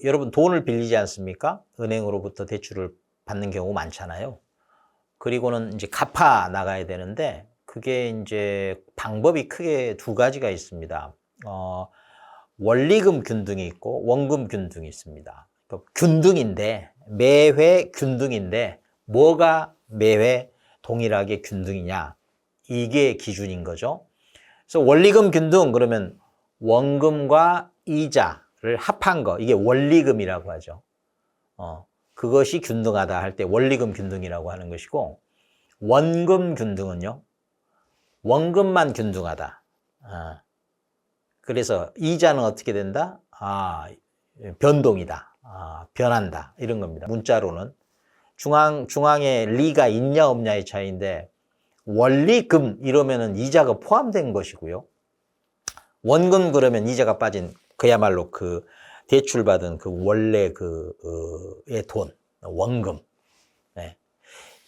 여러분 돈을 빌리지 않습니까? 은행으로부터 대출을 받는 경우 많잖아요. 그리고는 이제 갚아 나가야 되는데 그게 이제 방법이 크게 두 가지가 있습니다. 원리금 균등이 있고 원금 균등이 있습니다. 균등인데 매회 균등인데 뭐가 매회 동일하게 균등이냐 이게 기준인 거죠. 그래서 원리금 균등 그러면 원금과 이자를 합한 거 이게 원리금이라고 하죠. 그것이 균등하다 할 때 원리금 균등이라고 하는 것이고 원금 균등은요. 원금만 균등하다. 그래서 이자는 어떻게 된다? 변동이다. 변한다. 이런 겁니다. 문자로는. 중앙에 리가 있냐 없냐의 차이인데 원리금 이러면은 이자가 포함된 것이고요. 원금 그러면 이자가 빠진 그야말로 그 대출받은 그 원래 의 돈, 원금. 네.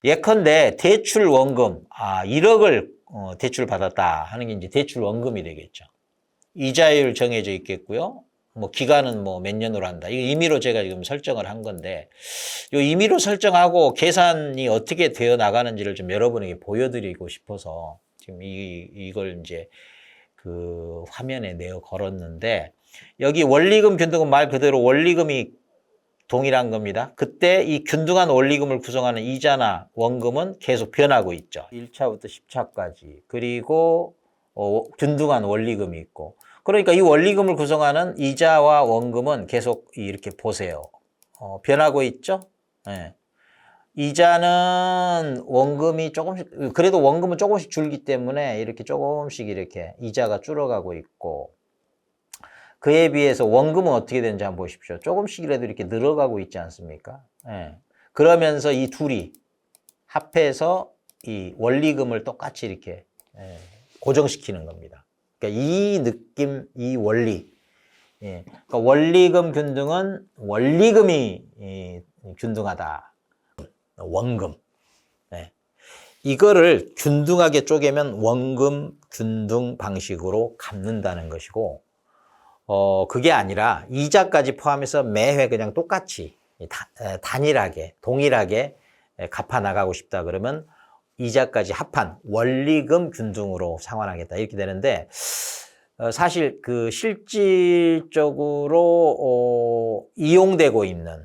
예컨대 대출 원금, 1억을 대출 받았다 하는 게 이제 대출 원금이 되겠죠. 이자율 정해져 있겠고요. 뭐 기간은 뭐 몇 년으로 한다. 이거 임의로 제가 지금 설정을 한 건데, 요 임의로 설정하고 계산이 어떻게 되어 나가는지를 좀 여러분에게 보여드리고 싶어서 지금 이걸 이제 그 화면에 내어 걸었는데, 여기 원리금 균등은 말 그대로 원리금이 동일한 겁니다. 그때 이 균등한 원리금을 구성하는 이자나 원금은 계속 변하고 있죠. 1차부터 10차까지. 그리고 균등한 원리금이 있고. 그러니까 이 원리금을 구성하는 이자와 원금은 계속 이렇게 보세요. 변하고 있죠? 네. 이자는 원금이 조금씩, 그래도 원금은 조금씩 줄기 때문에 이렇게 조금씩 이렇게 이자가 줄어가고 있고, 그에 비해서 원금은 어떻게 되는지 한번 보십시오. 조금씩이라도 이렇게 늘어가고 있지 않습니까? 네. 그러면서 이 둘이 합해서 이 원리금을 똑같이 이렇게 고정시키는 겁니다. 그러니까 이 느낌, 이 원리. 그러니까 원리금 균등은 원리금이 균등하다. 원금. 이거를 균등하게 쪼개면 원금 균등 방식으로 갚는다는 것이고, 그게 아니라 이자까지 포함해서 매회 그냥 똑같이 단일하게, 동일하게 갚아 나가고 싶다 그러면 이자까지 합한 원리금 균등으로 상환하겠다 이렇게 되는데 사실 그 실질적으로 이용되고 있는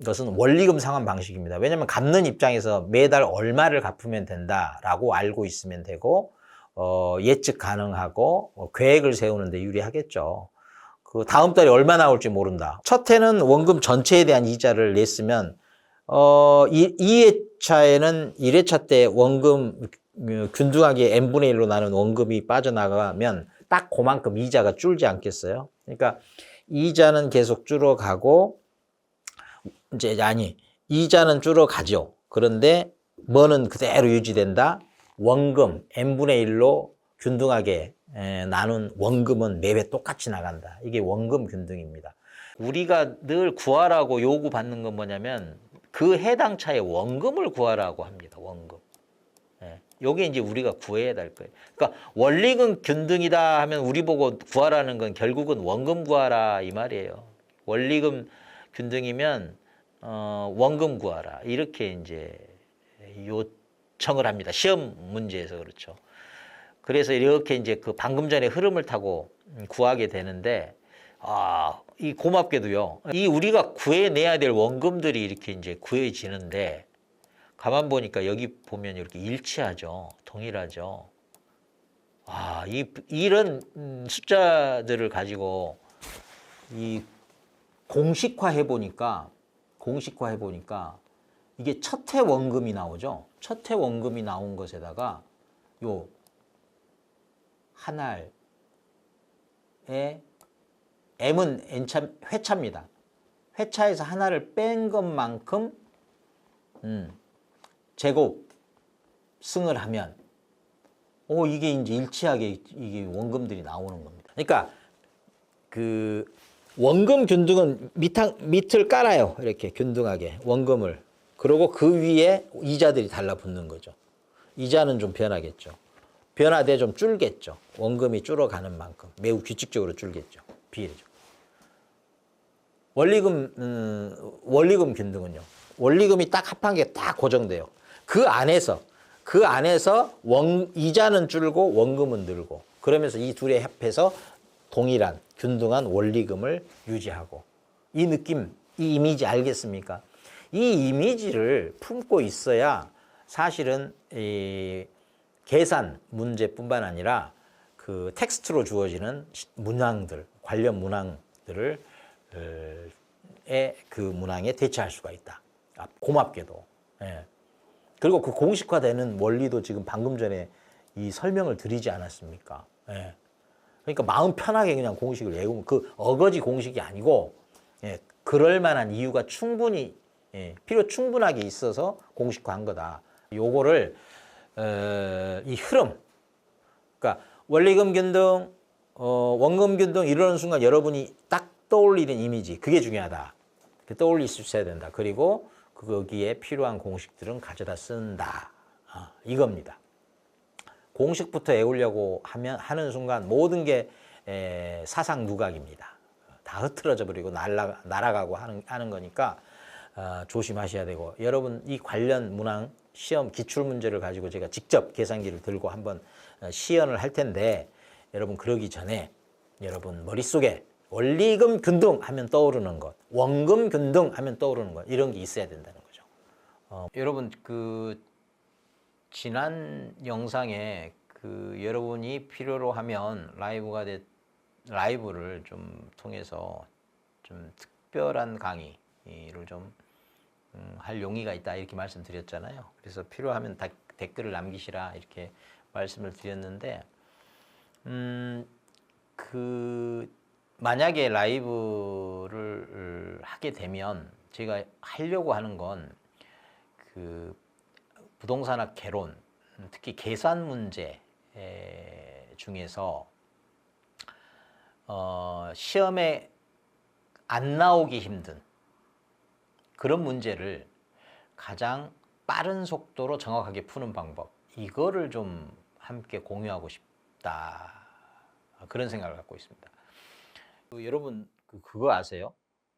것은 원리금 상환 방식입니다. 왜냐하면 갚는 입장에서 매달 얼마를 갚으면 된다라고 알고 있으면 되고 예측 가능하고 계획을 세우는데 유리하겠죠. 그 다음 달에 얼마 나올지 모른다. 첫 해는 원금 전체에 대한 이자를 냈으면 2회차에는 1회차 때 원금 균등하게 n분의 1로 나눈 원금이 빠져나가면 딱 그만큼 이자가 줄지 않겠어요? 그러니까 이자는 계속 줄어가고 이자는 줄어가죠. 그런데 뭐는 그대로 유지된다. 원금 n분의 1로 균등하게 나눈 원금은 매회 똑같이 나간다. 이게 원금 균등입니다. 우리가 늘 구하라고 요구받는 건 뭐냐면 그 해당 차의 원금을 구하라고 합니다. 원금. 요게 이제 우리가 구해야 될 거예요. 그러니까 원리금 균등이다 하면 우리 보고 구하라는 건 결국은 원금 구하라 이 말이에요. 원리금 균등이면 원금 구하라 이렇게 이제 요청을 합니다. 시험 문제에서 그렇죠. 그래서 이렇게 이제 그 방금 전에 흐름을 타고 구하게 되는데 이 고맙게도요. 이 우리가 구해내야 될 원금들이 이렇게 이제 구해지는데 가만 보니까 여기 보면 이렇게 일치하죠. 동일하죠. 이런 숫자들을 가지고 이 공식화해 보니까 이게 첫 해 원금이 나오죠. 첫 해 원금이 나온 것에다가 요 한 알에 m은 회차입니다. 회차에서 하나를 뺀 것만큼 제곱 승을 하면 이게 이제 일치하게 이게 원금들이 나오는 겁니다. 그러니까 그 원금 균등은 밑을 깔아요. 이렇게 균등하게 원금을. 그리고 그 위에 이자들이 달라붙는 거죠. 이자는 좀 변하겠죠. 변화돼 좀 줄겠죠. 원금이 줄어가는 만큼 매우 규칙적으로 줄겠죠. 비례적. 원리금 균등은요. 원리금이 딱 합한 게 딱 고정돼요. 그 안에서 이자는 줄고 원금은 늘고 그러면서 이 둘의 합해서 동일한 균등한 원리금을 유지하고 이 느낌, 이 이미지 알겠습니까? 이 이미지를 품고 있어야 사실은 이 계산 문제뿐만 아니라 그 텍스트로 주어지는 문항들, 관련 문항들을 그 문항에 대체할 수가 있다. 고맙게도. 그리고 그 공식화되는 원리도 지금 방금 전에 이 설명을 드리지 않았습니까? 그러니까 마음 편하게 그냥 공식을 외우면 그 어거지 공식이 아니고 그럴 만한 이유가 충분히 필요 충분하게 있어서 공식화한 거다. 요거를 이 흐름, 그러니까 원리금 균등, 원금 균등 이러는 순간 여러분이 딱 떠올리는 이미지 그게 중요하다. 떠올릴 수 있어야 된다. 그리고 거기에 필요한 공식들은 가져다 쓴다. 이겁니다. 공식부터 외우려고 하는 순간 모든 게 사상 누각입니다. 다 흐트러져 버리고 날아가고 하는 거니까 조심하셔야 되고 여러분 이 관련 문항 시험 기출문제를 가지고 제가 직접 계산기를 들고 한번 시연을 할 텐데 여러분 그러기 전에 여러분 머릿속에 원리금 균등 하면 떠오르는 것, 원금 균등 하면 떠오르는 것 이런 게 있어야 된다는 거죠. 여러분 그 지난 영상에 그 여러분이 필요로 하면 라이브를 좀 통해서 좀 특별한 강의를 좀 할 용의가 있다 이렇게 말씀드렸잖아요. 그래서 필요하면 댓글을 남기시라 이렇게 말씀을 드렸는데 만약에 라이브를 하게 되면 제가 하려고 하는 건 그 부동산학 개론, 특히 계산 문제 중에서 시험에 안 나오기 힘든 그런 문제를 가장 빠른 속도로 정확하게 푸는 방법 이거를 좀 함께 공유하고 싶다 그런 생각을 갖고 있습니다. 여러분 그거 아세요?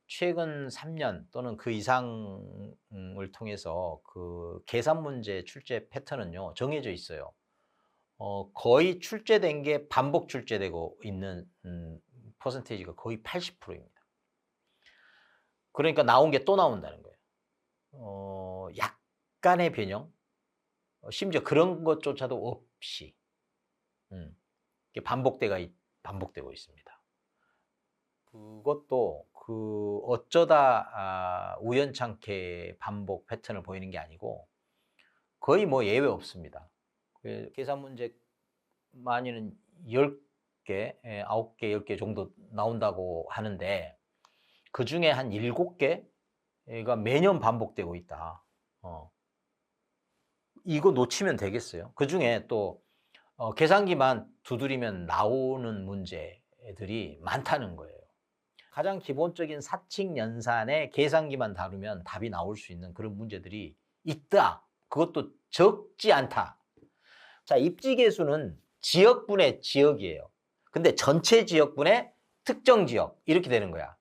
최근 3년 또는 그 이상을 통해서 그 계산 문제 출제 패턴은요 정해져 있어요.
거의 출제된 게 반복 출제되고 있는 퍼센테이지가 거의 80%입니다. 그러니까 나온 게 또 나온다는 거예요. 약간의 변형, 심지어 그런 것조차도 없이 이게 반복되고 있습니다. 그것도 어쩌다 우연찮게 반복 패턴을 보이는 게 아니고 거의 뭐 예외 없습니다. 계산 문제 많이는 10개, 9개, 10개 정도 나온다고 하는데 그 중에 한 7개가 매년 반복되고 있다. 이거 놓치면 되겠어요? 그 중에 또 계산기만 두드리면 나오는 문제들이 많다는 거예요. 가장 기본적인 사칙 연산에 계산기만 다루면 답이 나올 수 있는 그런 문제들이 있다. 그것도 적지 않다. 자, 입지계수는 지역분의 지역이에요. 근데 전체 지역분의 특정 지역 이렇게 되는 거야.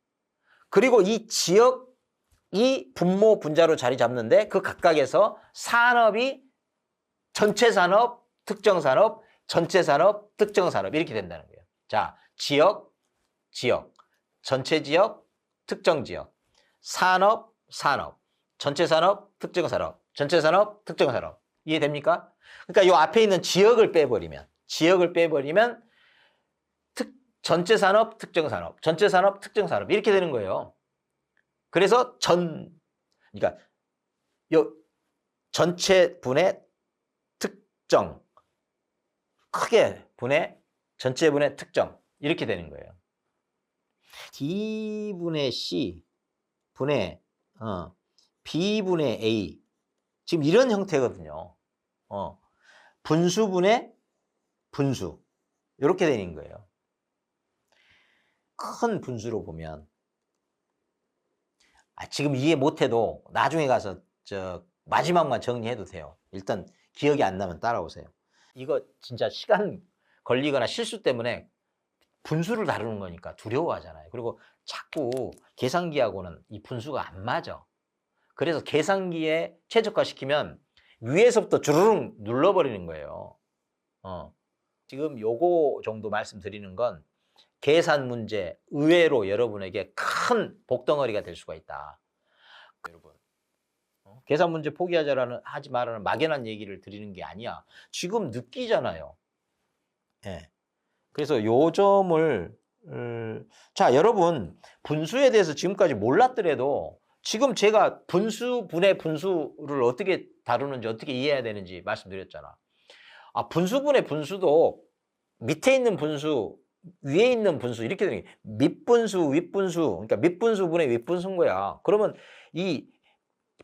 그리고 이 지역이 분모 분자로 자리 잡는데 그 각각에서 산업이 전체 산업, 특정 산업, 전체 산업, 특정 산업 이렇게 된다는 거예요. 자, 지역, 전체 지역, 특정 지역, 산업, 전체 산업, 특정 산업, 전체 산업, 특정 산업. 이해됩니까? 그러니까 이 앞에 있는 지역을 빼버리면 전체 산업, 특정 산업, 전체 산업, 특정 산업 이렇게 되는 거예요. 그래서 그러니까 요 전체 분의 특정, 크게 분의 전체 분의 특정 이렇게 되는 거예요. D분의 C 분의 B분의 A 지금 이런 형태거든요. 분수분의 분수 이렇게 되는 거예요. 큰 분수로 보면 지금 이해 못해도 나중에 가서 마지막만 정리해도 돼요. 일단 기억이 안 나면 따라오세요. 이거 진짜 시간 걸리거나 실수 때문에 분수를 다루는 거니까 두려워하잖아요. 그리고 자꾸 계산기하고는 이 분수가 안 맞아. 그래서 계산기에 최적화시키면 위에서부터 주르륵 눌러버리는 거예요. 지금 요거 정도 말씀드리는 건 계산 문제 의외로 여러분에게 큰 복덩어리가 될 수가 있다. 여러분, 계산 문제 하지 말라는 막연한 얘기를 드리는 게 아니야. 지금 느끼잖아요. 예. 그래서 요 점을 자, 여러분 분수에 대해서 지금까지 몰랐더라도 지금 제가 분수분의 분수를 어떻게 다루는지 어떻게 이해해야 되는지 말씀드렸잖아. 분수분의 분수도 밑에 있는 분수, 위에 있는 분수 이렇게 되는 게 밑분수, 윗분수, 그러니까 밑분수분의 윗분수인 거야. 그러면 이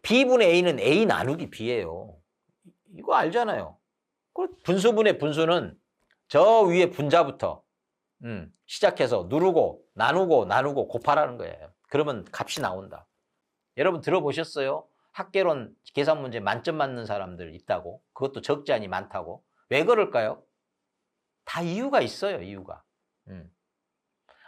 B분의 A는 A 나누기 B예요. 이거 알잖아요. 분수분의 분수는 저 위에 분자부터 시작해서 누르고 나누고 곱하라는 거예요. 그러면 값이 나온다. 여러분 들어보셨어요? 학개론 계산 문제 만점 맞는 사람들 있다고. 그것도 적지 않이 많다고. 왜 그럴까요? 다 이유가 있어요. 이유가.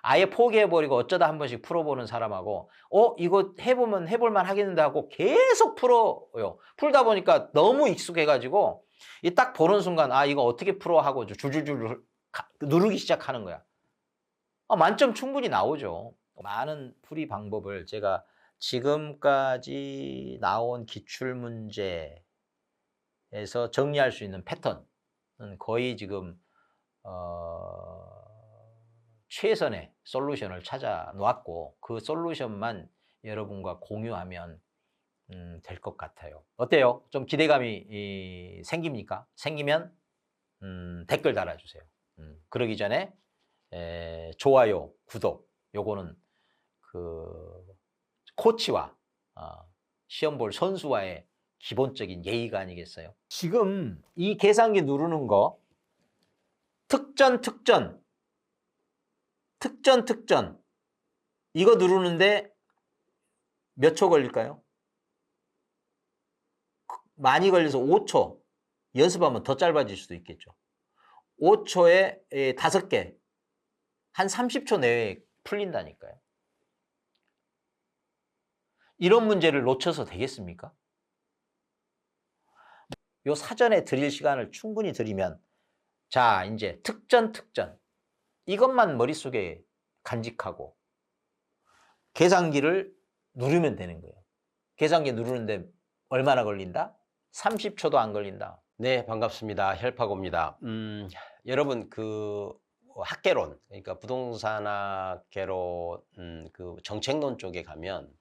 아예 포기해버리고 어쩌다 한 번씩 풀어보는 사람하고 이거 해보면 해볼만 하겠는데 하고 계속 풀어요. 풀다 보니까 너무 익숙해가지고 이 딱 보는 순간 이거 어떻게 풀어 하고 줄줄줄 누르기 시작하는 거야. 만점 충분히 나오죠. 많은 풀이 방법을 제가 지금까지 나온 기출문제에서 정리할 수 있는 패턴은 거의 지금 최선의 솔루션을 찾아 놓았고 그 솔루션만 여러분과 공유하면 될 것 같아요. 어때요? 좀 기대감이 생깁니까? 생기면 댓글 달아주세요. 그러기 전에 좋아요, 구독 요거는 그 코치와 시험 볼 선수와의 기본적인 예의가 아니겠어요? 지금 이 계산기 누르는 거 특전 이거 누르는데 몇 초 걸릴까요? 많이 걸려서 5초 연습하면 더 짧아질 수도 있겠죠. 5초에 5개 한 30초 내에 풀린다니까요. 이런 문제를 놓쳐서 되겠습니까? 요 사전에 드릴 시간을 충분히 드리면
자, 이제 특전. 이것만 머릿속에 간직하고 계산기를 누르면 되는 거예요. 계산기 누르는데 얼마나 걸린다? 30초도 안 걸린다.
네, 반갑습니다. 헬파고입니다. 여러분 학개론, 그러니까 부동산학개론 그 정책론 쪽에 가면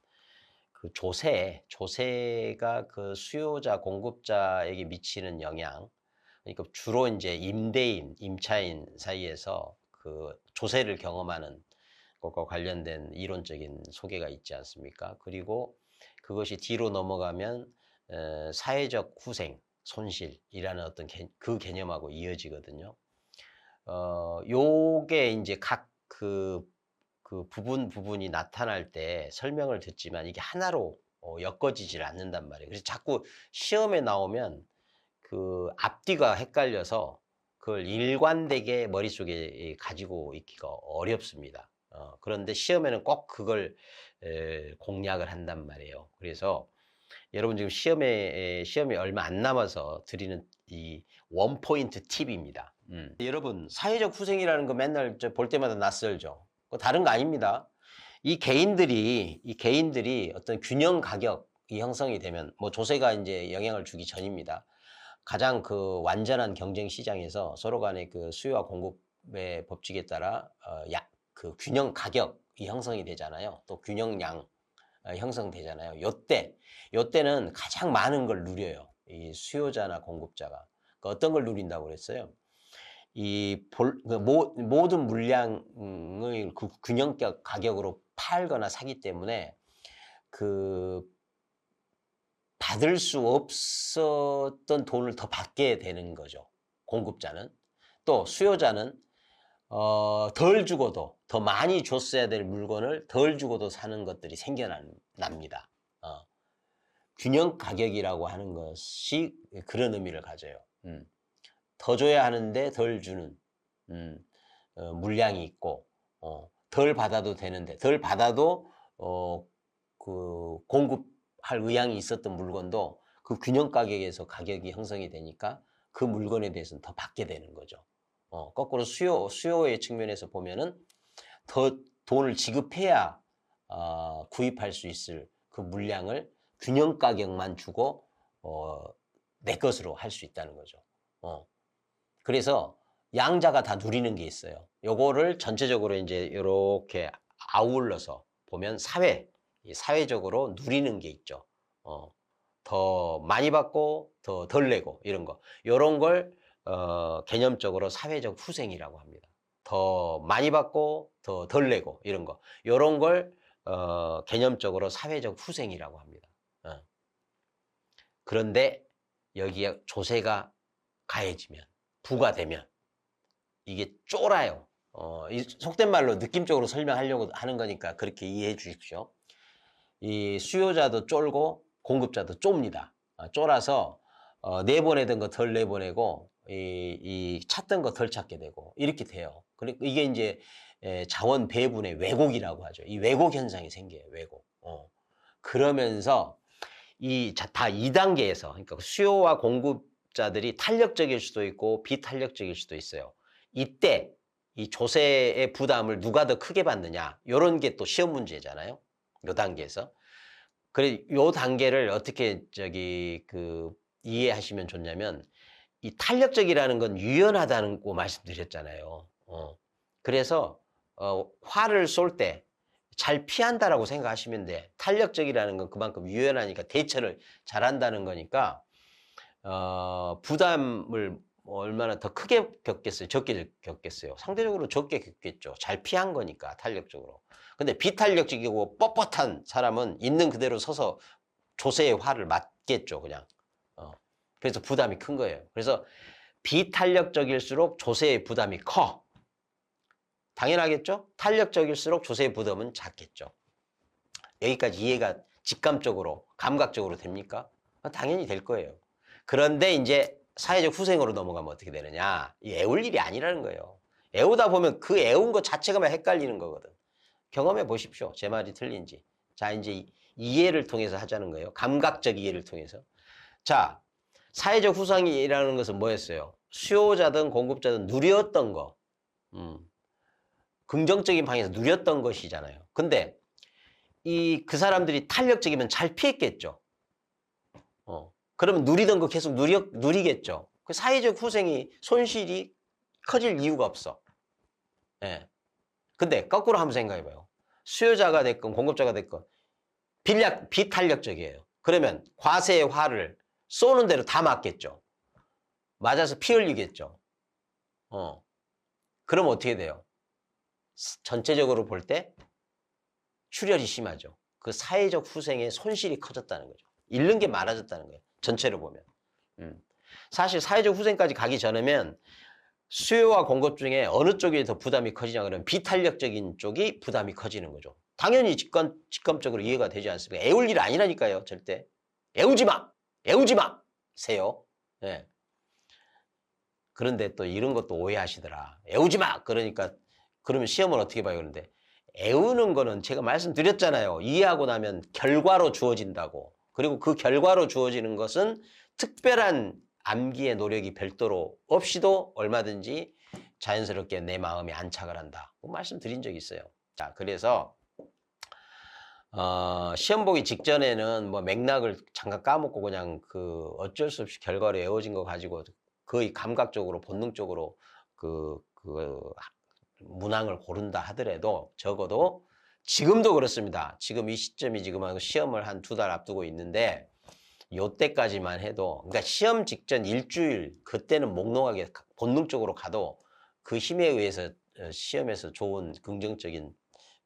그 조세가 그 수요자 공급자에게 미치는 영향, 그러니까 주로 이제 임대인, 임차인 사이에서 그 조세를 경험하는 것과 관련된 이론적인 소개가 있지 않습니까? 그리고 그것이 뒤로 넘어가면 사회적 후생, 손실이라는 어떤 그 개념하고 이어지거든요. 요게 이제 각 그 부분이 나타날 때 설명을 듣지만 이게 하나로 엮어지질 않는단 말이에요. 그래서 자꾸 시험에 나오면 그 앞뒤가 헷갈려서 그걸 일관되게 머릿속에 가지고 있기가 어렵습니다. 그런데 시험에는 꼭 그걸 공략을 한단 말이에요. 그래서 여러분 지금 시험이 얼마 안 남아서 드리는 이 원포인트 팁입니다. 여러분 사회적 후생이라는 거 맨날 볼 때마다 낯설죠. 그거 다른 거 아닙니다. 이 개인들이 어떤 균형 가격이 형성이 되면 뭐 조세가 이제 영향을 주기 전입니다. 가장 그 완전한 경쟁 시장에서 서로 간의 그 수요와 공급의 법칙에 따라 그 균형 가격이 형성이 되잖아요. 또 균형량 형성되잖아요. 요때는 가장 많은 걸 누려요. 이 수요자나 공급자가. 어떤 걸 누린다고 그랬어요? 모든 물량을 그 균형 가격으로 팔거나 사기 때문에 그 받을 수 없었던 돈을 더 받게 되는 거죠. 공급자는. 또 수요자는 덜 주고도 더 많이 줬어야 될 물건을 덜 주고도 사는 것들이 생겨납니다. 균형 가격이라고 하는 것이 그런 의미를 가져요. 더 줘야 하는데 덜 주는 물량이 있고 덜 받아도 되는데 덜 받아도 그 공급할 의향이 있었던 물건도 그 균형 가격에서 가격이 형성이 되니까 그 물건에 대해서는 더 받게 되는 거죠. 거꾸로 수요의 측면에서 보면은 더 돈을 지급해야 구입할 수 있을 그 물량을 균형 가격만 주고 내 것으로 할 수 있다는 거죠. 그래서 양자가 다 누리는 게 있어요. 요거를 전체적으로 이제 이렇게 아울러서 보면 사회적으로 누리는 게 있죠. 더 많이 받고 더 덜 내고 이런 거. 요런 걸 개념적으로 사회적 후생이라고 합니다. 더 많이 받고 더 덜 내고 이런 거. 요런 걸 개념적으로 사회적 후생이라고 합니다. 그런데 여기에 조세가 가해지면 부과되면 이게 쫄아요. 이 속된 말로 느낌적으로 설명하려고 하는 거니까 그렇게 이해해 주십시오. 이 수요자도 쫄고 공급자도 좁니다. 쫄아서 내보내던 거 덜 내보내고 이 찾던 거 덜 찾게 되고 이렇게 돼요. 그러니까 이게 이제 자원 배분의 왜곡이라고 하죠. 이 왜곡 현상이 생겨요. 왜곡. 그러면서 다 2단계에서 그러니까 수요와 공급자들이 탄력적일 수도 있고 비탄력적일 수도 있어요. 이때 이 조세의 부담을 누가 더 크게 받느냐 이런 게 또 시험 문제잖아요. 요 단계에서. 그래 요 단계를 어떻게 이해하시면 좋냐면 이 탄력적이라는 건 유연하다는 거 말씀드렸잖아요. 그래서 화를 쏠 때 잘 피한다라고 생각하시면 돼. 탄력적이라는 건 그만큼 유연하니까 대처를 잘한다는 거니까 부담을 얼마나 더 크게 겪겠어요? 적게 겪겠어요? 상대적으로 적게 겪겠죠. 잘 피한 거니까 탄력적으로. 근데 비탄력적이고 뻣뻣한 사람은 있는 그대로 서서 조세의 화를 맞겠죠. 그냥. 그래서 부담이 큰 거예요. 그래서 비탄력적일수록 조세의 부담이 커. 당연하겠죠? 탄력적일수록 조세의 부담은 작겠죠. 여기까지 이해가 직감적으로, 감각적으로 됩니까? 당연히 될 거예요. 그런데 이제 사회적 후생으로 넘어가면 어떻게 되느냐? 애울 일이 아니라는 거예요. 애우다 보면 그 애운 것 자체가 막 헷갈리는 거거든. 경험해 보십시오. 제 말이 틀린지. 자, 이제 이해를 통해서 하자는 거예요. 감각적 이해를 통해서. 자, 사회적 후생이라는 것은 뭐였어요? 수요자든 공급자든 누렸던 거, 긍정적인 방향에서 누렸던 것이잖아요. 근데 그 사람들이 탄력적이면 잘 피했겠죠. 그러면 누리던 거 계속 누리겠죠. 그 사회적 후생이 손실이 커질 이유가 없어. 예. 근데 거꾸로 한번 생각해봐요. 수요자가 됐건 공급자가 됐건 비탄력적이에요. 그러면 과세의 화를 쏘는 대로 다 맞겠죠. 맞아서 피 흘리겠죠. 그럼 어떻게 돼요? 전체적으로 볼 때 출혈이 심하죠. 그 사회적 후생의 손실이 커졌다는 거죠. 잃는 게 많아졌다는 거예요. 전체로 보면. 사실 사회적 후생까지 가기 전에면 수요와 공급 중에 어느 쪽이 더 부담이 커지냐 그러면 비탄력적인 쪽이 부담이 커지는 거죠. 당연히 직감적으로 이해가 되지 않습니까? 애울 일 아니라니까요. 절대. 애우지 마! 애우지 마! 세요. 예. 그런데 또 이런 것도 오해하시더라. 애우지 마! 그러니까 그러면 시험을 어떻게 봐요? 그런데 애우는 거는 제가 말씀드렸잖아요. 이해하고 나면 결과로 주어진다고. 그리고 그 결과로 주어지는 것은 특별한 암기의 노력이 별도로 없이도 얼마든지 자연스럽게 내 마음에 안착을 한다. 그 말씀드린 적이 있어요. 자, 그래서 시험 보기 직전에는 뭐 맥락을 잠깐 까먹고 그냥 그 어쩔 수 없이 결과로 외워진 거 가지고 거의 감각적으로 본능적으로 그 문항을 고른다 하더라도 적어도 지금도 그렇습니다. 지금 이 시점이 지금 시험을 한 2달 앞두고 있는데 요때까지만 해도 그러니까 시험 직전 일주일 그때는 몽롱하게 본능적으로 가도 그 힘에 의해서 시험에서 좋은 긍정적인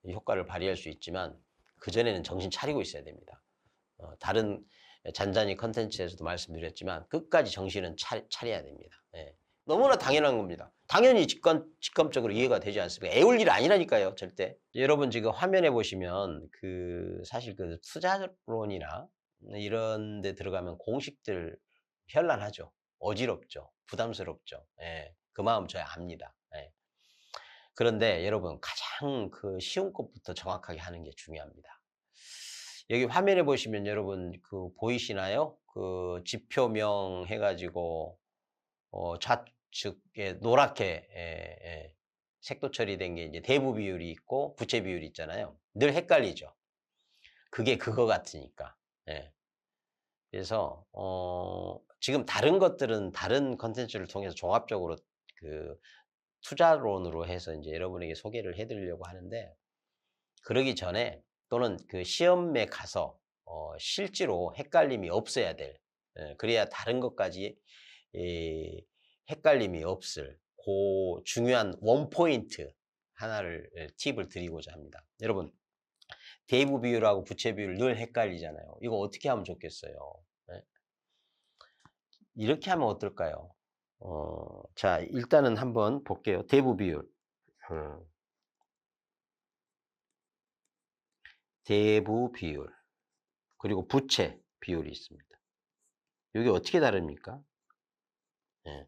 효과를 발휘할 수 있지만 그전에는 정신 차리고 있어야 됩니다. 다른 잔잔히 컨텐츠에서도 말씀드렸지만 끝까지 정신은 차려야 됩니다. 예. 너무나 당연한 겁니다. 당연히 직감적으로 이해가 되지 않습니까? 애울 일 아니라니까요, 절대. 여러분 지금 화면에 보시면 사실 그 투자론이나 이런 데 들어가면 공식들 현란하죠. 어지럽죠. 부담스럽죠. 예. 그 마음 저야 압니다. 예. 그런데 여러분 가장 쉬운 것부터 정확하게 하는 게 중요합니다. 여기 화면에 보시면 여러분 보이시나요? 지표명 해가지고 좌측에 노랗게 색도 처리된 게 이제 대부 비율이 있고 부채 비율이 있잖아요. 늘 헷갈리죠. 그게 그거 같으니까. 예. 그래서 지금 다른 것들은 다른 컨텐츠를 통해서 종합적으로 투자론으로 해서 이제 여러분에게 소개를 해드리려고 하는데 그러기 전에 또는 시험에 가서 실제로 헷갈림이 없어야 될 그래야 다른 것까지 헷갈림이 없을 그 중요한 원포인트 하나를 팁을 드리고자 합니다. 여러분 대부 비율하고 부채 비율 늘 헷갈리잖아요. 이거 어떻게 하면 좋겠어요? 네? 이렇게 하면 어떨까요? 자, 일단은 한번 볼게요. 대부 비율. 대부 비율. 그리고 부채 비율이 있습니다. 이게 어떻게 다릅니까? 네.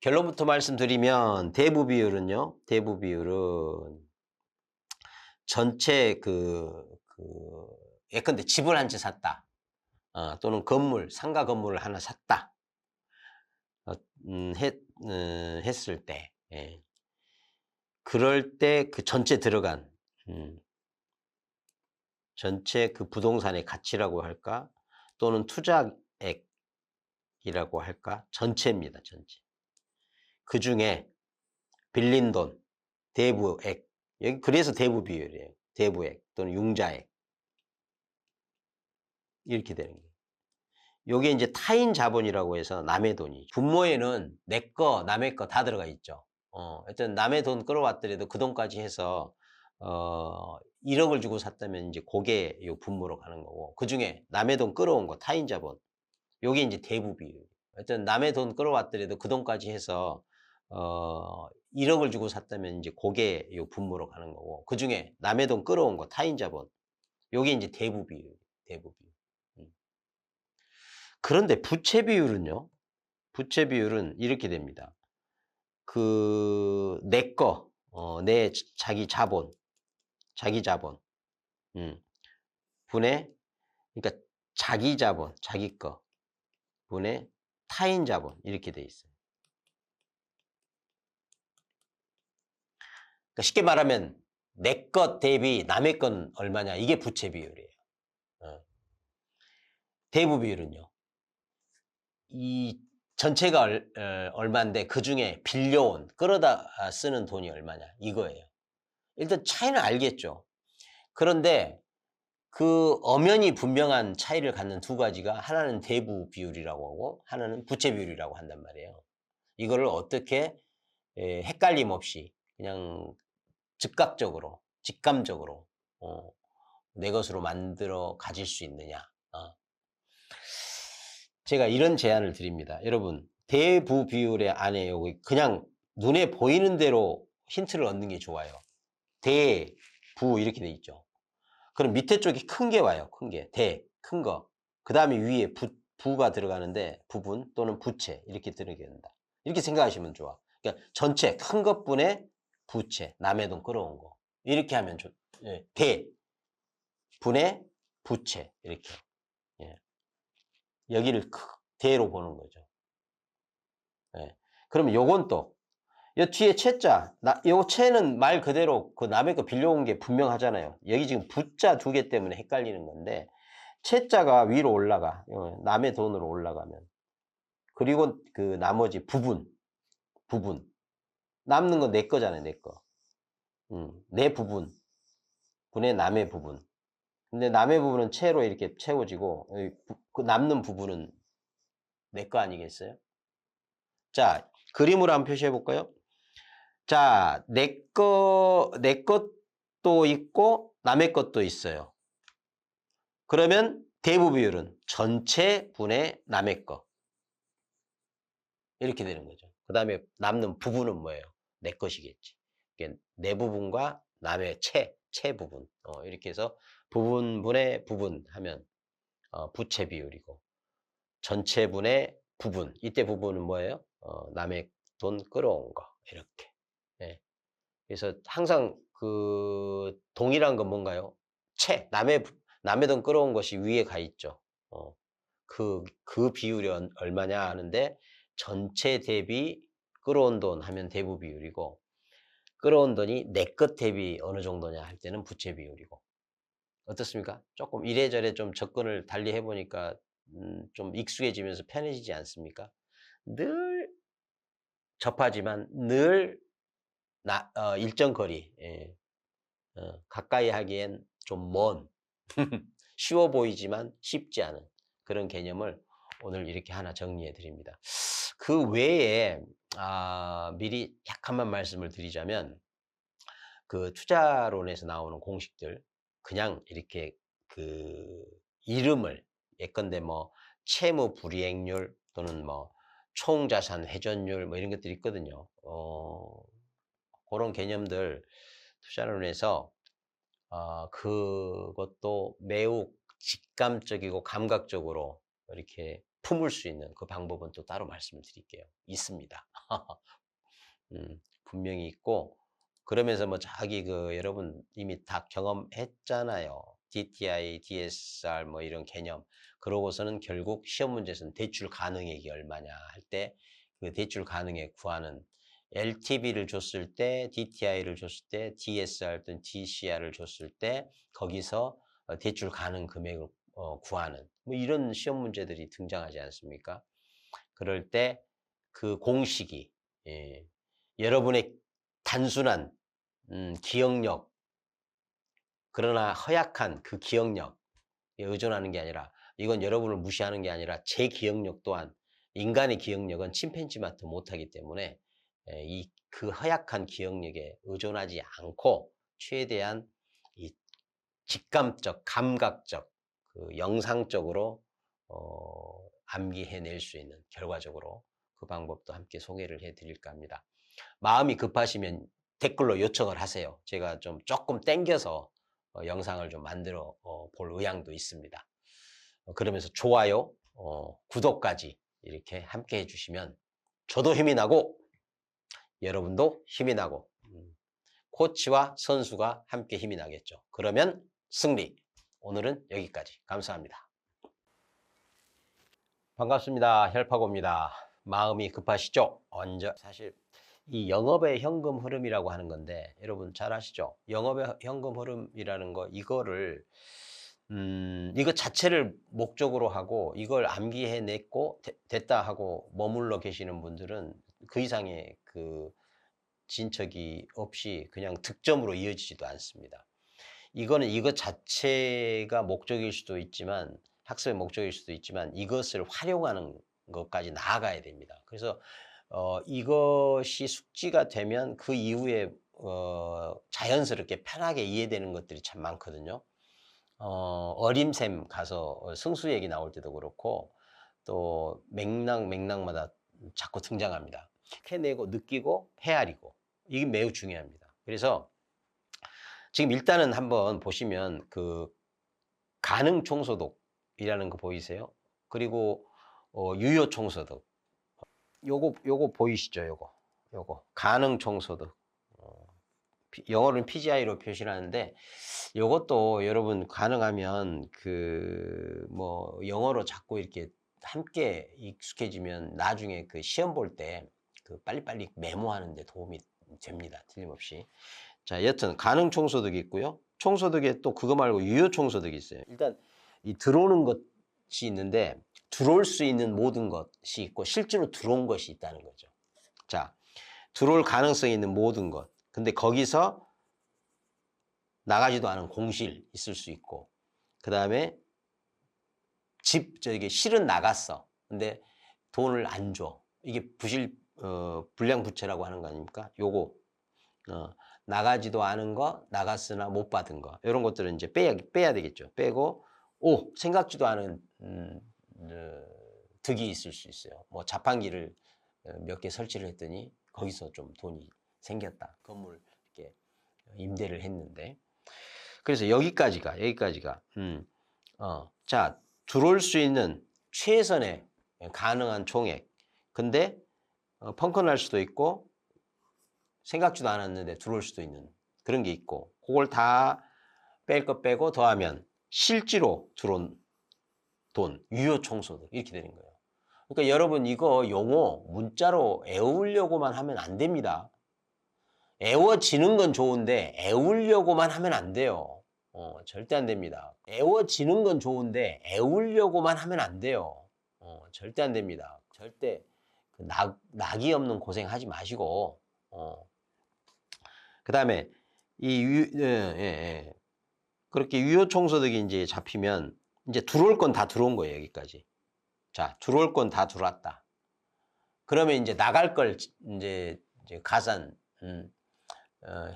결론부터 말씀드리면 대부 비율은요. 대부 비율은 전체 예컨대 집을 한 채 샀다. 또는 상가 건물을 하나 샀다. 했을 때, 예. 그럴 때 전체 들어간, 전체 부동산의 가치라고 할까? 또는 투자액이라고 할까? 전체입니다, 전체. 그 중에 빌린 돈, 대부액, 여기 그래서 대부 비율이에요. 대부액 또는 융자액. 이렇게 되는 거예요. 요게 이제 타인 자본이라고 해서 남의 돈이. 분모에는 내 거, 남의 거 다 들어가 있죠. 하여튼 남의 돈 끌어왔더라도 그 돈까지 해서 1억을 주고 샀다면 이제 그게 요 분모로 가는 거고 그 중에 남의 돈 끌어온 거 타인 자본 요게 이제 대부 비율. 하여튼 남의 돈 끌어왔더라도 그 돈까지 해서 1억을 주고 샀다면 이제 그게 요 분모로 가는 거고 그 중에 남의 돈 끌어온 거 타인 자본 요게 이제 대부 비율. 대부 비율. 그런데 부채 비율은요. 부채 비율은 이렇게 됩니다. 내 거, 자기 자본, 분의, 그러니까 자기 자본, 자기 거, 분의 타인 자본, 이렇게 돼 있어요. 그러니까 쉽게 말하면 내 것 대비 남의 건 얼마냐. 이게 부채 비율이에요. 대부 비율은요. 이 전체가 얼마인데 그중에 빌려온 끌어다 쓰는 돈이 얼마냐. 이거예요. 일단 차이는 알겠죠. 그런데 그 엄연히 분명한 차이를 갖는 두 가지가 하나는 대부 비율이라고 하고 하나는 부채 비율이라고 한단 말이에요. 이거를 어떻게 헷갈림 없이 그냥 즉각적으로, 직감적으로 내 것으로 만들어 가질 수 있느냐. 제가 이런 제안을 드립니다. 여러분, 대부 비율의 안에 여기 그냥 눈에 보이는 대로 힌트를 얻는 게 좋아요. 대, 부 이렇게 돼 있죠. 그럼 밑에 쪽이 큰 게 와요. 큰 게. 대, 큰 거. 그 다음에 위에 부가 들어가는데 부분 또는 부채 이렇게 들어가게 된다. 이렇게 생각하시면 좋아. 그러니까 전체 큰 것분의 부채, 남의 돈 끌어온 거. 이렇게 하면 예. 대, 분의 부채 이렇게. 예. 여기를 대로 보는 거죠. 예. 그러면 요건 또, 요 뒤에 채자, 요 채는 말 그대로 그 남의 거 빌려온 게 분명하잖아요. 여기 지금 부자 두 개 때문에 헷갈리는 건데, 채자가 위로 올라가. 남의 돈으로 올라가면. 그리고 그 나머지 부분. 남는 건 내 거잖아요, 내 거. 내 부분. 분의 남의 부분. 근데 남의 부분은 채로 이렇게 채워지고, 그 남는 부분은 내 거 아니겠어요? 자, 그림으로 한번 표시해 볼까요? 자, 내 것도 있고, 남의 것도 있어요. 그러면 대부 비율은 전체 분의 남의 거. 이렇게 되는 거죠. 그 다음에 남는 부분은 뭐예요? 내 것이겠지. 내 부분과 남의 채 부분. 이렇게 해서 부분분의 부분 하면 부채 비율이고, 전체 분의 부분. 이때 부분은 뭐예요? 남의 돈 끌어온 거. 이렇게. 예. 그래서 항상 그 동일한 건 뭔가요? 남의 돈 끌어온 것이 위에 가 있죠. 그 비율이 얼마냐 하는데 전체 대비 끌어온 돈 하면 대부 비율이고 끌어온 돈이 내 것 대비 어느 정도냐 할 때는 부채 비율이고 어떻습니까? 조금 이래저래 좀 접근을 달리 해보니까 좀 익숙해지면서 편해지지 않습니까? 늘 접하지만 늘 일정 거리 가까이 하기엔 좀 먼 쉬워 보이지만 쉽지 않은 그런 개념을 오늘 이렇게 하나 정리해 드립니다. 그 외에 미리 약간만 말씀을 드리자면 그 투자론에서 나오는 공식들 그냥 이렇게 그 이름을 예컨대 뭐 채무 불이행률 또는 뭐 총자산 회전율 뭐 이런 것들이 있거든요. 그런 개념들 투자론에서 그것도 매우 직감적이고 감각적으로 이렇게 품을 수 있는 그 방법은 또 따로 말씀을 드릴게요. 있습니다. 분명히 있고 그러면서 뭐 자기 여러분 이미 다 경험했잖아요. DTI, DSR 뭐 이런 개념. 그러고서는 결국 시험 문제에서는 대출 가능액이 얼마냐 할 때 그 대출 가능액 구하는 LTV를 줬을 때, DTI를 줬을 때, DSR 또는 DCR을 줬을 때 거기서 대출 가능 금액을 구하는 뭐 이런 시험 문제들이 등장하지 않습니까? 그럴 때 그 공식이 여러분의 단순한 기억력 그러나 허약한 그 기억력에 의존하는 게 아니라 이건 여러분을 무시하는 게 아니라 제 기억력 또한 인간의 기억력은 침팬지마트 못하기 때문에 그 허약한 기억력에 의존하지 않고 최대한 이 직감적, 감각적, 그 영상적으로 암기해낼 수 있는 결과적으로 그 방법도 함께 소개를 해드릴까 합니다. 마음이 급하시면 댓글로 요청을 하세요. 제가 좀 조금 땡겨서 영상을 좀 만들어 볼 의향도 있습니다. 그러면서 좋아요, 구독까지 이렇게 함께 해주시면 저도 힘이 나고 여러분도 힘이 나고 코치와 선수가 함께 힘이 나겠죠. 그러면 승리. 오늘은 여기까지. 감사합니다. 반갑습니다. 헬파고입니다. 마음이 급하시죠? 사실 이 영업의 현금 흐름이라고 하는 건데 여러분 잘 아시죠? 영업의 현금 흐름이라는 거 이거를 이거 자체를 목적으로 하고 이걸 암기해냈고 됐다 하고 머물러 계시는 분들은 그 이상의 그 진척이 없이 그냥 득점으로 이어지지도 않습니다. 이거는 이것 자체가 목적일 수도 있지만 학습의 목적일 수도 있지만 이것을 활용하는 것까지 나아가야 됩니다. 그래서 이것이 숙지가 되면 그 이후에 자연스럽게 편하게 이해되는 것들이 참 많거든요. 어림샘 가서 승수 얘기 나올 때도 그렇고 또 맥락마다 자꾸 등장합니다. 해내고 느끼고 헤아리고 이게 매우 중요합니다. 그래서 지금 일단은 한번 보시면 그 가능 총소득이라는 거 보이세요? 그리고 유효 총소득 요거 보이시죠? 요거 가능 총소득 영어로는 PGI로 표시를 하는데 요것도 여러분 가능하면 그 뭐 영어로 자꾸 이렇게 함께 익숙해지면 나중에 그 시험 볼 때 그 빨리빨리 메모하는 데 도움이 됩니다. 틀림없이. 자, 여튼 가능 총소득이 있고요. 총소득에 또 그거 말고 유효 총소득이 있어요. 일단 이 들어오는 것이 있는데 들어올 수 있는 모든 것이 있고 실제로 들어온 것이 있다는 거죠. 자, 들어올 가능성이 있는 모든 것. 근데 거기서 나가지도 않은 공실 있을 수 있고 그 다음에 실은 나갔어. 근데 돈을 안 줘. 이게 불량부채라고 하는 거 아닙니까? 요거 나가지도 않은 거, 나갔으나 못 받은 거 이런 것들은 이제 빼야 되겠죠. 빼고 생각지도 않은 득이 있을 수 있어요. 뭐 자판기를 몇 개 설치를 했더니 거기서 좀 돈이 생겼다. 건물 이렇게 임대를 했는데 그래서 여기까지가 자 들어올 수 있는 최선의 가능한 총액. 근데 펑크 날 수도 있고 생각지도 않았는데 들어올 수도 있는 그런 게 있고 그걸 다 뺄 거 빼고 더하면 실제로 들어온 돈, 유효 총소득 이렇게 되는 거예요. 그러니까 여러분 이거 용어 문자로 애우려고만 하면 안 됩니다. 애워지는 건 좋은데 애우려고만 하면 안 돼요. 절대 안 됩니다. 애워지는 건 좋은데 애우려고만 하면 안 돼요. 절대 안 됩니다. 절대 낙이 없는 고생 하지 마시고 그 다음에 그렇게 유효 총소득이 이제 잡히면 이제 들어올 건 다 들어온 거예요. 여기까지. 자, 들어올 건 다 들어왔다. 그러면 이제 나갈 걸 이제 가산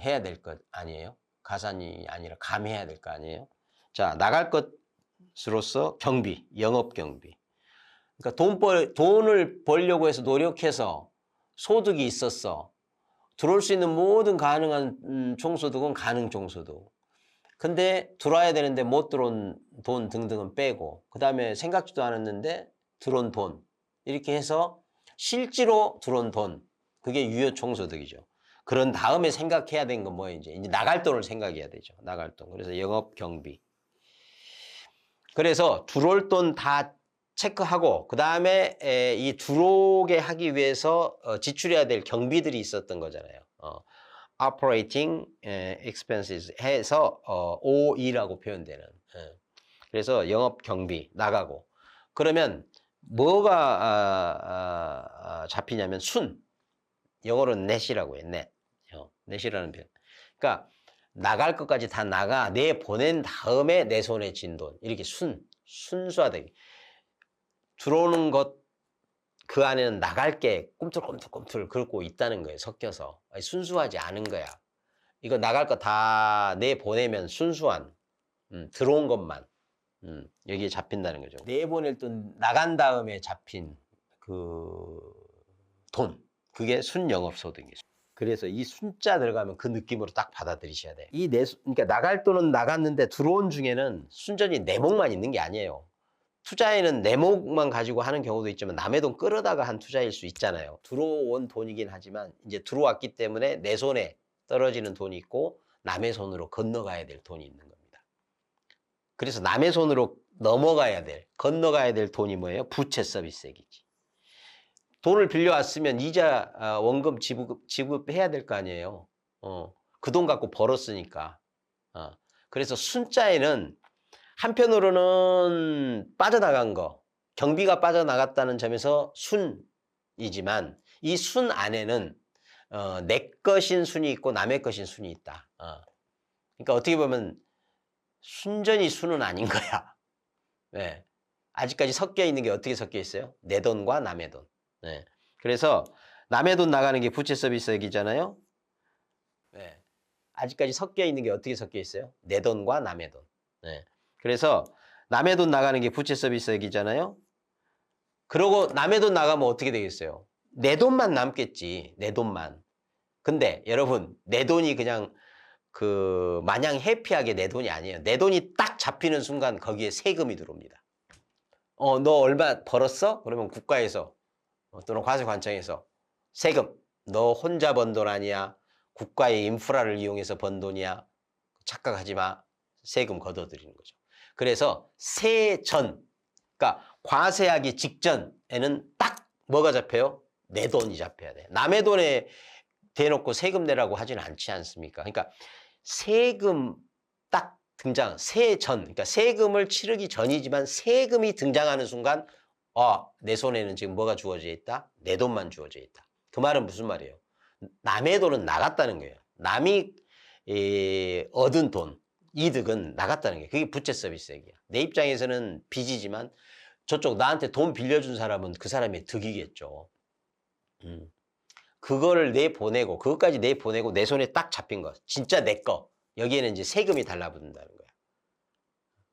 해야 될 것 아니에요? 가산이 아니라 감해야 될 거 아니에요? 자, 나갈 것으로서 경비, 영업 경비. 그러니까 돈을 벌려고 해서 노력해서 소득이 있었어. 들어올 수 있는 모든 가능한 총소득은 가능 총소득. 근데 들어와야 되는데 못 들어온 돈 등등은 빼고 그 다음에 생각지도 않았는데 들어온 돈 이렇게 해서 실제로 들어온 돈 그게 유효 총소득이죠. 그런 다음에 생각해야 되는 건 뭐예요? 이제 나갈 돈을 생각해야 되죠. 나갈 돈. 그래서 영업 경비. 그래서 들어올 돈 다 체크하고 그 다음에 이 들어오게 하기 위해서 지출해야 될 경비들이 있었던 거잖아요. operating expenses 해서 OE라고 표현되는. 그래서 영업 경비 나가고 그러면 뭐가 잡히냐면 영어로는 net이라고 해요. net이라는 표현. 그러니까 나갈 것까지 다 내보낸 다음에 내 손에 쥔 돈 이렇게 순수하게 들어오는 것 그 안에는 나갈 게 꿈틀꿈틀 긁고 있다는 거예요. 섞여서 순수하지 않은 거야. 이거 나갈 거 다 내보내면 순수한 들어온 것만 여기에 잡힌다는 거죠. 내보낼 돈 나간 다음에 잡힌 그 돈 그게 순영업소득이죠. 그래서 이 순자 들어가면 그 느낌으로 딱 받아들이셔야 돼요. 그러니까 나갈 돈은 나갔는데 들어온 중에는 순전히 내목만 있는 게 아니에요. 투자에는 내목만 가지고 하는 경우도 있지만 남의 돈 끌어다가 한 투자일 수 있잖아요. 들어온 돈이긴 하지만 이제 들어왔기 때문에 내 손에 떨어지는 돈이 있고 남의 손으로 건너가야 될 돈이 있는 겁니다. 그래서 남의 손으로 건너가야 될 돈이 뭐예요? 부채 서비스액이지. 돈을 빌려왔으면 이자 원금 지급해야 될 거 아니에요. 그 돈 갖고 벌었으니까. 그래서 순자에는 한편으로는 빠져나간 거, 경비가 빠져나갔다는 점에서 순이지만 이 순 안에는 내 것인 순이 있고 남의 것인 순이 있다. 그러니까 어떻게 보면 순전히 순은 아닌 거야. 네. 아직까지 섞여 있는 게 어떻게 섞여 있어요? 내 돈과 남의 돈. 네. 그래서 남의 돈 나가는 게 부채 서비스액이잖아요. 네. 아직까지 섞여 있는 게 어떻게 섞여 있어요? 내 돈과 남의 돈. 네. 그래서 남의 돈 나가는 게 부채 서비스액이잖아요. 그러고 남의 돈 나가면 어떻게 되겠어요? 내 돈만 남겠지. 내 돈만. 근데 여러분, 내 돈이 그냥 마냥 해피하게 내 돈이 아니에요. 내 돈이 딱 잡히는 순간 거기에 세금이 들어옵니다. 너 얼마 벌었어? 그러면 국가에서 또는 과세관청에서 세금. 너 혼자 번 돈 아니야. 국가의 인프라를 이용해서 번 돈이야. 착각하지 마. 세금 걷어들이는 거죠. 그래서 세전, 그러니까 과세하기 직전에는 딱 뭐가 잡혀요? 내 돈이 잡혀야 돼. 남의 돈에 대놓고 세금 내라고 하지는 않지 않습니까? 그러니까 세금 딱 등장, 세전, 그러니까 세금을 치르기 전이지만 세금이 등장하는 순간 내 손에는 지금 뭐가 주어져 있다? 내 돈만 주어져 있다. 그 말은 무슨 말이에요? 남의 돈은 나갔다는 거예요. 남이 얻은 돈, 이득은 나갔다는 거예요. 그게 부채 서비스액이야. 내 입장에서는 빚이지만 저쪽 나한테 돈 빌려준 사람은 그 사람의 득이겠죠. 그거를 내보내고, 그것까지 내보내고 내 손에 딱 잡힌 거. 진짜 내 거. 여기에는 이제 세금이 달라붙는다는 거야.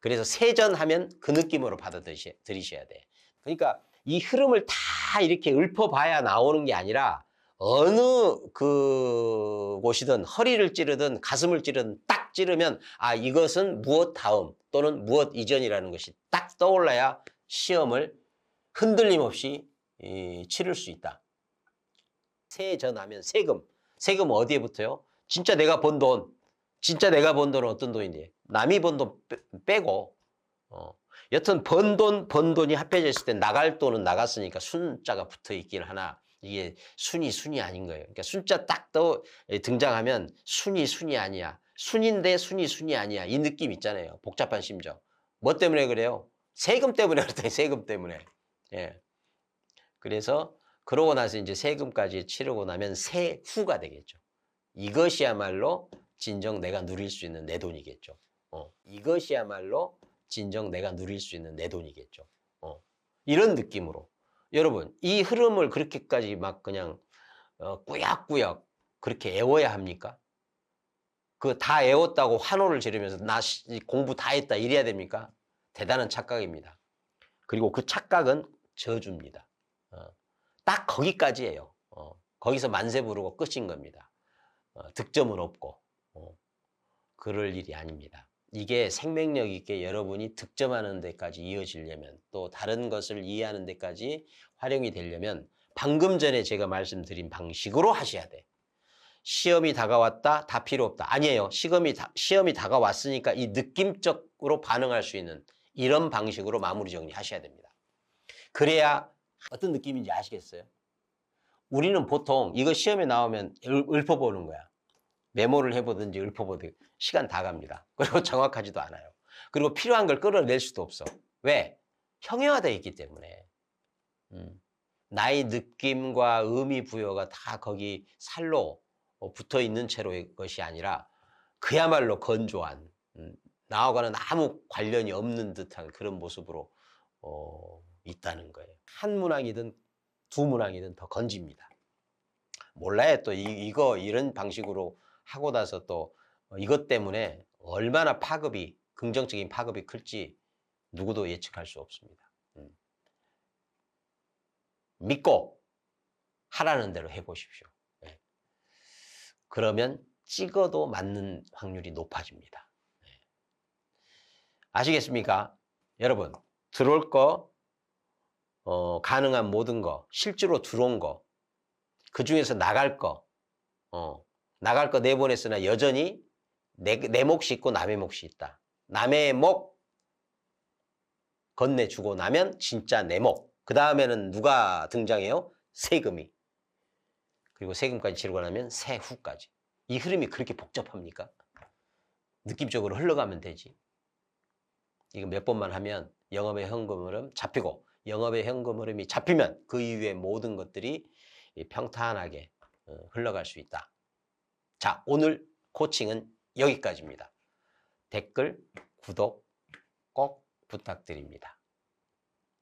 그래서 세전하면 그 느낌으로 받아들이셔야 돼. 그러니까 이 흐름을 다 이렇게 읊어봐야 나오는 게 아니라 어느 곳이든 허리를 찌르든 가슴을 찌르든 딱 찌르면 이것은 무엇 다음 또는 무엇 이전이라는 것이 딱 떠올라야 시험을 흔들림 없이 치를 수 있다. 세전하면 세금. 세금은 어디에 붙어요? 진짜 내가 번 돈. 진짜 내가 번 돈은 어떤 돈인데? 남이 번 돈 빼고. 여튼 번 돈이 합해져 있을 때 나갈 돈은 나갔으니까 순자가 붙어 있긴 하나 이게 순이 아닌 거예요. 그러니까 순자 딱 등장하면 순이 아니야. 순인데 순이 아니야. 이 느낌 있잖아요. 복잡한 심정. 뭐 때문에 그래요? 세금 때문에 그렇다. 세금 때문에. 예. 그래서 그러고 나서 이제 세금까지 치르고 나면 세후가 되겠죠. 이것이야말로 진정 내가 누릴 수 있는 내 돈이겠죠. 이것이야말로 진정 내가 누릴 수 있는 내 돈이겠죠. 이런 느낌으로. 여러분, 이 흐름을 그렇게까지 막 그냥 꾸역꾸역 그렇게 애워야 합니까? 그 다 애웠다고 환호를 지르면서 나 공부 다 했다 이래야 됩니까? 대단한 착각입니다. 그리고 그 착각은 저주입니다. 딱 거기까지예요. 거기서 만세 부르고 끝인 겁니다. 득점은 없고 그럴 일이 아닙니다. 이게 생명력 있게 여러분이 득점하는 데까지 이어지려면 또 다른 것을 이해하는 데까지 활용이 되려면 방금 전에 제가 말씀드린 방식으로 하셔야 돼. 시험이 다가왔다, 다 필요 없다. 아니에요. 시험이 다가왔으니까 이 느낌적으로 반응할 수 있는 이런 방식으로 마무리 정리하셔야 됩니다. 그래야 어떤 느낌인지 아시겠어요? 우리는 보통 이거 시험에 나오면 읊어보는 거야. 메모를 해보든지 읊어보든지 시간 다 갑니다. 그리고 정확하지도 않아요. 그리고 필요한 걸 끌어낼 수도 없어. 왜? 형용화되어 있기 때문에. 나의 느낌과 의미 부여가 다 거기 살로 붙어 있는 채로의 것이 아니라 그야말로 건조한 나하고는 아무 관련이 없는 듯한 그런 모습으로 있다는 거예요. 한 문항이든 두 문항이든 더 건집니다. 몰라요. 또 이런 방식으로 하고 나서 또 이것 때문에 얼마나 긍정적인 파급이 클지 누구도 예측할 수 없습니다. 믿고 하라는 대로 해보십시오. 네. 그러면 찍어도 맞는 확률이 높아집니다. 네. 아시겠습니까? 여러분, 들어올 거, 가능한 모든 거, 실제로 들어온 거, 그 중에서 나갈 거 내보냈으나 여전히 내 몫이 있고 남의 몫이 있다. 남의 몫 건네주고 나면 진짜 내 몫. 그 다음에는 누가 등장해요? 세금이. 그리고 세금까지 치르고 나면 세후까지. 이 흐름이 그렇게 복잡합니까? 느낌적으로 흘러가면 되지. 이거 몇 번만 하면 영업의 현금 흐름 잡히고, 영업의 현금 흐름이 잡히면 그 이후에 모든 것들이 평탄하게 흘러갈 수 있다. 자, 오늘 코칭은 여기까지입니다. 댓글, 구독 꼭 부탁드립니다.